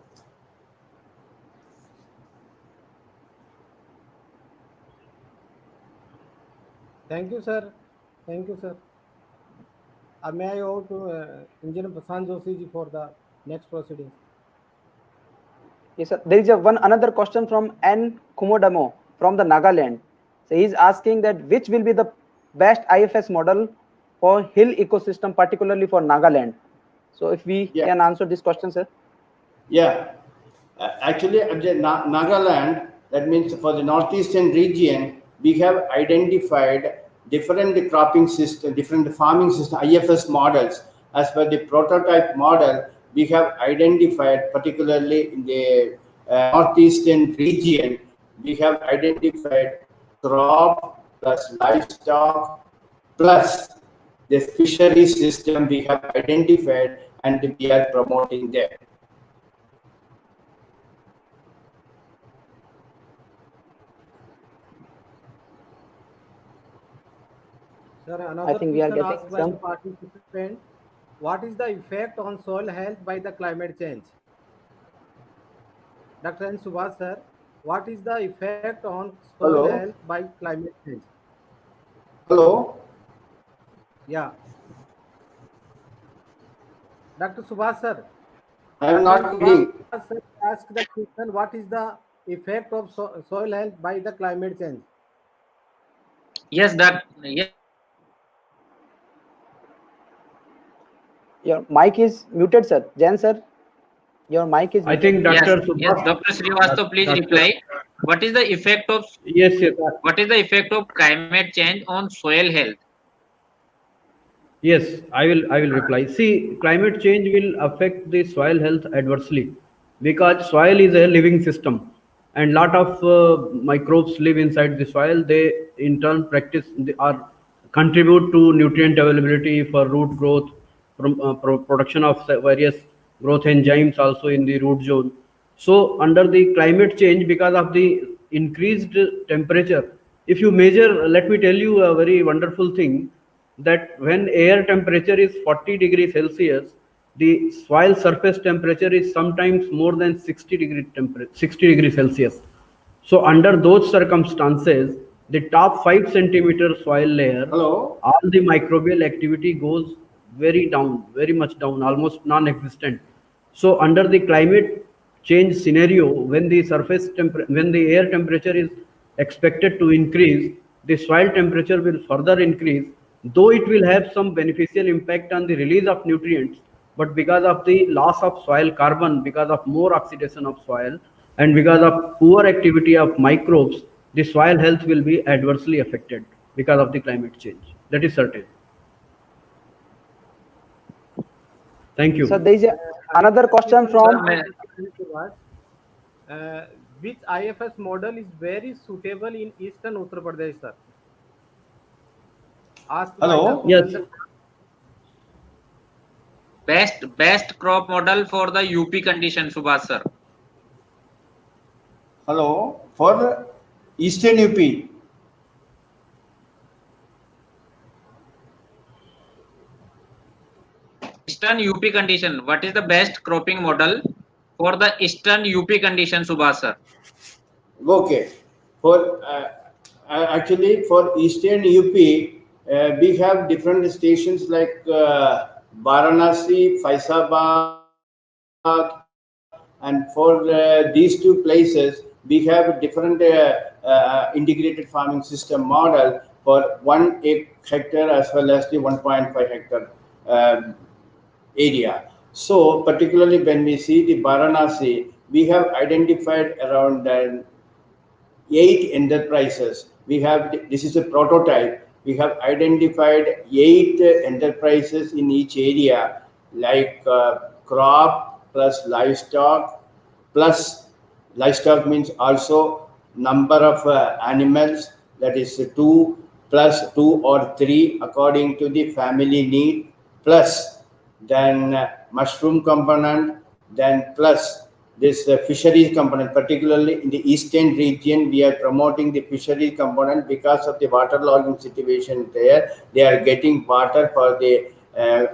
Thank you, sir. Thank you, sir. May I go to Engineer Prasant Joshi ji for the next proceedings? Yes, sir. There is another question from N. Kumodamo from the Nagaland. So he's asking that which will be the best IFS model for hill ecosystem, particularly for Nagaland. So if we can answer this question, sir. Yeah, actually at the Nagaland, that means for the northeastern region, we have identified different cropping system, different farming system, IFS models. As per the prototype model, we have identified, particularly in the northeastern region, we have identified crop plus livestock plus the fishery system we have identified, and we are promoting them. Sir, another question asked by the participant: what is the effect on soil health by the climate change? Dr. N. Subash, sir, what is the effect on soil health by climate change? Hello. Yeah. Dr. Subash sir. I am not reading. Subash sir asked the question, what is the effect of soil health by the climate change? Yes, that yes. Your mic is muted, sir. Jain sir, your mic is I muted. think Yes, Dr. yes, Subash. Dr. Srivastava, please reply. What is the effect of Yes, yes. climate change on soil health? Yes, I will reply. See, climate change will affect the soil health adversely because soil is a living system and lot of microbes live inside the soil. They in turn or contribute to nutrient availability for root growth, from production of various growth enzymes also in the root zone. So under the climate change, because of the increased temperature, if you measure, let me tell you a very wonderful thing, that when air temperature is 40 degrees Celsius, the soil surface temperature is sometimes more than 60 degrees Celsius. So under those circumstances, the top 5 centimeter soil layer, Hello. all the microbial activity goes very down, very much down, almost non-existent. So under the climate change scenario, when the when the air temperature is expected to increase, the soil temperature will further increase, though it will have some beneficial impact on the release of nutrients, but because of the loss of soil carbon, because of more oxidation of soil, and because of poor activity of microbes, the soil health will be adversely affected because of the climate change. That is certain. Thank you. So there is another question from which IFS model is very suitable in eastern Uttar Pradesh, sir? Asked Hello. Yes. Best crop model for the UP condition, Subhash sir. Hello. For Eastern UP. Eastern UP condition. What is the best cropping model for the Eastern UP condition, Subhash sir? Okay. For actually for Eastern UP, we have different stations like Varanasi, Faisabad, and for these two places, we have a different integrated farming system model for 1 hectare as well as the 1.5 hectare area. So particularly when we see the Varanasi, we have identified around 8 enterprises. We have, this is a prototype. We have identified 8 enterprises in each area, like crop plus livestock means also number of animals, that is 2 plus 2 or 3 according to the family need, plus then mushroom component, then plus this fisheries component. Particularly in the eastern region, we are promoting the fisheries component because of the waterlogging situation there. They are getting water for the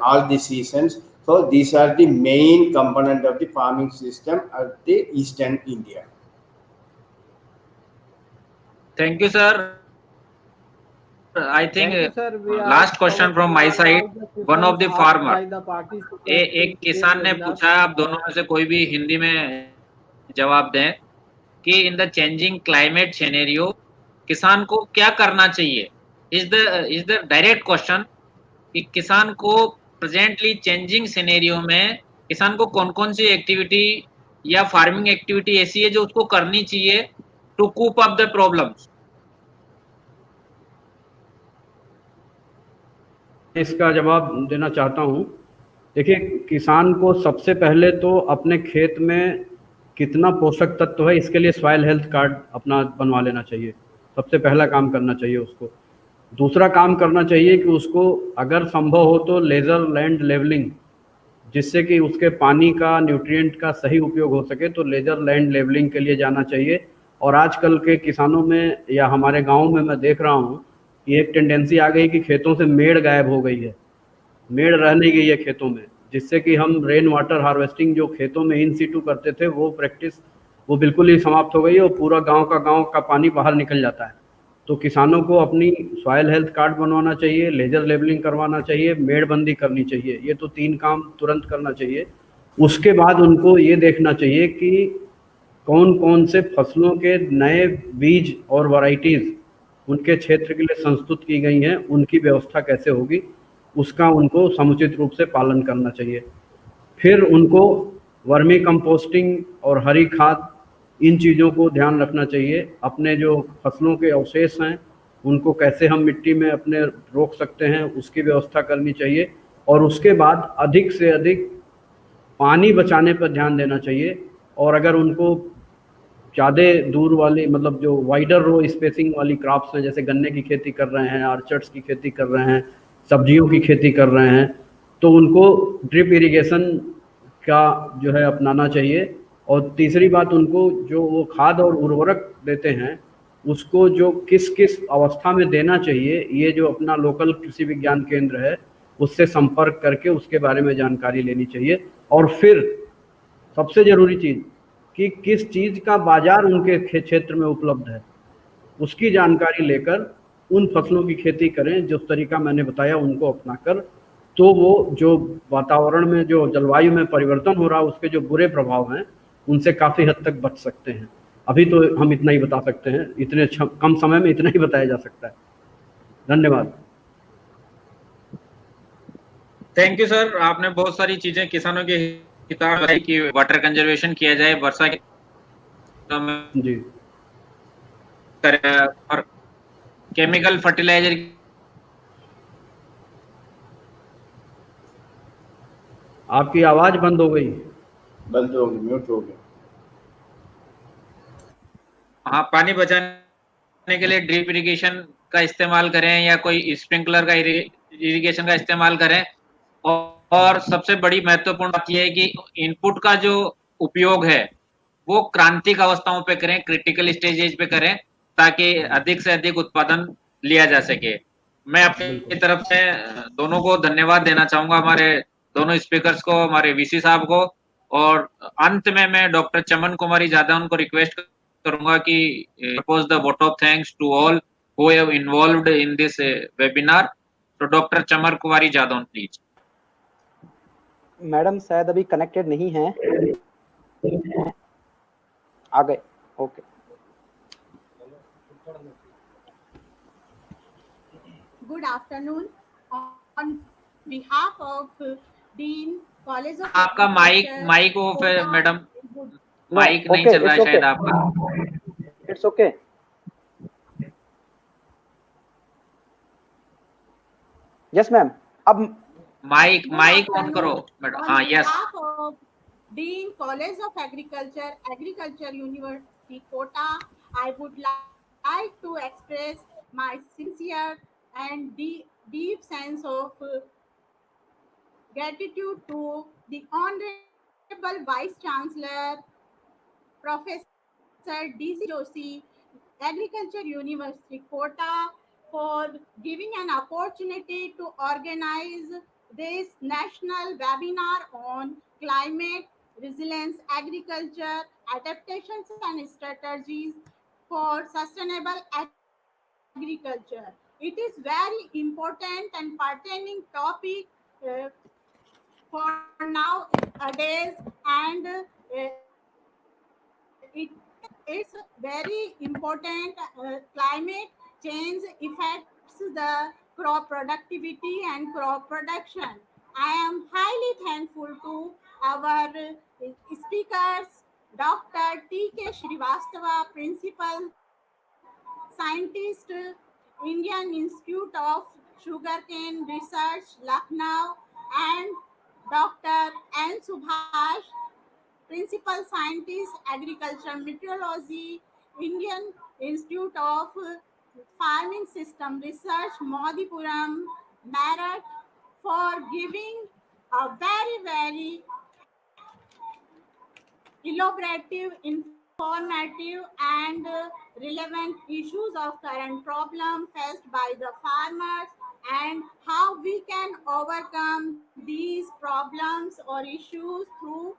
all the seasons. So these are the main component of the farming system of the eastern India. Thank you, sir. I think Thank you, sir. We are last question from my side. One of the farmer, by the participants एक किसान ने पूछा, आप दोनों में से कोई भी हिंदी में जवाब दें कि in the changing climate scenario किसान को क्या करना चाहिए. इज द डायरेक्ट क्वेश्चन कि किसान को प्रेजेंटली चेंजिंग सिनेरियो में किसान को कौन कौन सी एक्टिविटी या फार्मिंग एक्टिविटी ऐसी है जो उसको करनी चाहिए to cope up the problems. इसका जवाब देना चाहता हूँ. देखिए, किसान को सबसे पहले तो अपने खेत में कितना पोषक तत्व है, इसके लिए सॉइल हेल्थ कार्ड अपना बनवा लेना चाहिए. सबसे पहला काम करना चाहिए उसको. दूसरा काम करना चाहिए कि उसको अगर संभव हो तो लेजर लैंड लेवलिंग, जिससे कि उसके पानी का, न्यूट्रिएंट का सही उपयोग हो सके, तो लेजर लैंड लेवलिंग के लिए जाना चाहिए. और आजकल के किसानों में या हमारे गाँव में मैं देख रहा हूँ कि एक टेंडेंसी आ गई कि खेतों से मेड़ गायब हो गई है. मेड़ रह नहीं गई है खेतों में, जिससे कि हम रेन वाटर हार्वेस्टिंग जो खेतों में इन सीटू करते थे, वो प्रैक्टिस वो बिल्कुल ही समाप्त हो गई है और पूरा गांव का पानी बाहर निकल जाता है. तो किसानों को अपनी सॉयल हेल्थ कार्ड बनवाना चाहिए, लेजर लेबलिंग करवाना चाहिए, मेड़बंदी करनी चाहिए। ये तो 3 काम तुरंत करना चाहिए। उसके बाद उनको ये देखना चाहिए कि कौन कौन से फसलों के नए बीज और वैरायटीज़ उनके क्षेत्र के लिए संस्तुत की गई हैं, उनकी व्यवस्था कैसे होगी, उसका उनको समुचित रूप से पालन करना चाहिए। फिर उनको वर्मी कंपोस्टिंग और हरी खाद, इन चीज़ों को ध्यान रखना चाहिए। अपने जो फसलों के अवशेष हैं उनको कैसे हम मिट्टी में अपने रोक सकते हैं, उसकी व्यवस्था करनी चाहिए। और उसके बाद अधिक से अधिक पानी बचाने पर ध्यान देना चाहिए। और अगर उनको ज़्यादा दूर वाली, मतलब जो वाइडर रो स्पेसिंग वाली क्रॉप्स हैं, जैसे गन्ने की खेती कर रहे हैं, ऑर्चर्ड्स की खेती कर रहे हैं, सब्जियों की खेती कर रहे हैं, तो उनको ड्रिप इरिगेशन का जो है अपनाना चाहिए। और तीसरी बात, उनको जो वो खाद और उर्वरक देते हैं उसको जो किस किस अवस्था में देना चाहिए, ये जो अपना लोकल कृषि विज्ञान केंद्र है उससे संपर्क करके उसके बारे में जानकारी लेनी चाहिए। और फिर सबसे ज़रूरी चीज़ कि किस चीज़ का बाज़ार उनके क्षेत्र में उपलब्ध है, उसकी जानकारी लेकर उन फसलों की खेती करें। जो तरीका मैंने बताया उनको अपनाकर, तो वो जो वातावरण में, जो जलवायु में परिवर्तन हो रहा है, उसके जो बुरे प्रभाव हैं उनसे काफ़ी हद तक बच सकते हैं। अभी तो हम इतना ही बता सकते हैं, इतने कम समय में इतना ही बताया जा सकता है। धन्यवाद। थैंक यू सर, आपने बहुत सारी चीजें किसानों के हितार्थ बताई कि वाटर कंजर्वेशन किया जाए, वर्षा के जी, और केमिकल फर्टिलाइजर आपकी आवाज़ बंद हो गई। बंद हो गई, म्यूट हो गया। हाँ, पानी बचाने के लिए ड्रिप इरिगेशन का इस्तेमाल करें या कोई स्प्रिंकलर का इरिगेशन का इस्तेमाल करें। और सबसे बड़ी महत्वपूर्ण बात यह है कि इनपुट का जो उपयोग है वो क्रांतिक अवस्थाओं पे करें, क्रिटिकल स्टेजेज पे करें, ताकि अधिक से अधिक उत्पादन लिया जा सके। मैं अपनी तरफ से दोनों को धन्यवाद देना चाहूंगा, हमारे दोनों स्पीकर्स को, हमारे वीसी साहब को। और अंत में मैं डॉक्टर चमन कुमारी जादव को रिक्वेस्ट करूंगा कि propose the vote of thanks to all who have involved in this webinar. तो doctor Chaman Kumari Jadav please. Madam शायद अभी कनेक्टेड नहीं है, आ गए। Okay. Good afternoon. On behalf of Dean College of आपका माइक ऑफ है मैडम, माइक नहीं चल रहा है शायद आपका। It's okay. यस मैम, अब माइक ऑन करो मैडम। हाँ, yes. Dean College of Agriculture, Agriculture University, Kota, I would like to express my sincere and deep sense of gratitude to the Honorable Vice Chancellor, Professor D.C. Joshi, Agriculture University, Kota, for giving an opportunity to organize this national webinar on climate resilience, agriculture, adaptations and strategies for sustainable agriculture. It is very important and pertaining topic for nowadays, and it's very important. Climate change affects the crop productivity and crop production. I am highly thankful to our speakers, Dr. T.K. Srivastava, Principal Scientist, Indian Institute of Sugarcane Research, Lucknow, and Dr. N. Subhash, Principal Scientist, Agriculture Meteorology, Indian Institute of Farming System Research, Modipuram, Meerut, for giving a very elaborative, informative, and relevant issues of current problem faced by the farmers, and how we can overcome these problems or issues through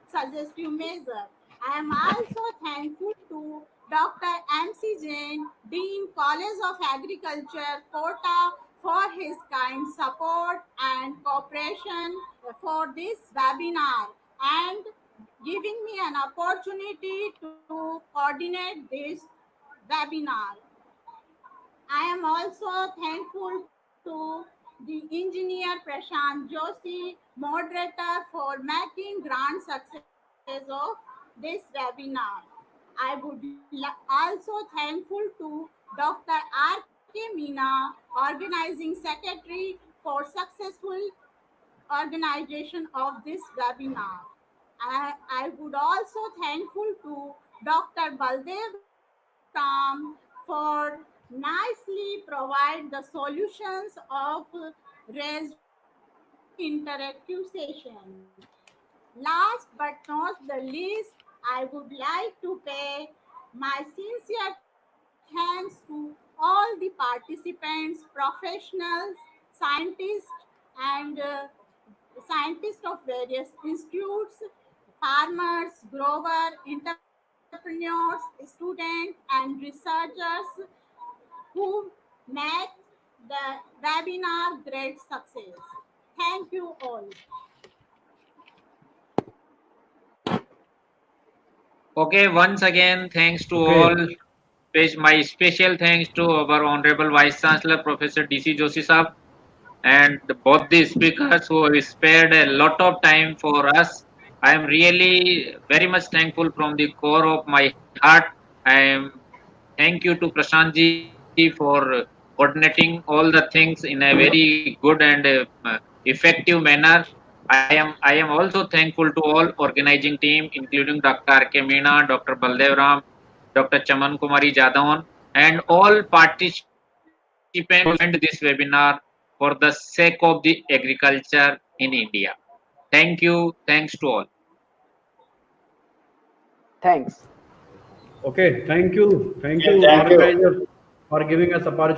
suggestive measure. I am also thankful to Dr. M.C. Jain, Dean, College of Agriculture, Kota, for his kind support and cooperation for this webinar and giving me an opportunity to coordinate this webinar. I am also thankful to the engineer Prashant Joshi, moderator, for making grand success of this webinar. I would also thankful to Dr. R.K. Meena, organizing secretary, for successful organization of this webinar. I would also thankful to Dr. Baldev Ram for nicely provide the solutions of raised interactive session. Last but not the least, I would like to pay my sincere thanks to all the participants, professionals, scientists, and scientists of various institutes, farmers, growers, entrepreneurs, students, and researchers who make the webinar great success. Thank you all. Okay, once again, thanks to Okay. all. My special thanks to our Honorable Vice Chancellor, Professor D.C. Joshi Sahab, and both the speakers who have spared a lot of time for us. I am really very much thankful from the core of my heart. I am thank you to Prashant ji for coordinating all the things in a very good and effective manner. I am also thankful to all organizing team, including Dr. R.K. Meena, Dr. Baldev Ram, Dr. Chaman Kumari Jadhavan, and all participants who joined this webinar for the sake of the agriculture in India. Thank you. Thanks to all. Thanks. Okay. Thank you. Thank Yeah, you, thank you. organizers, for giving us opportunity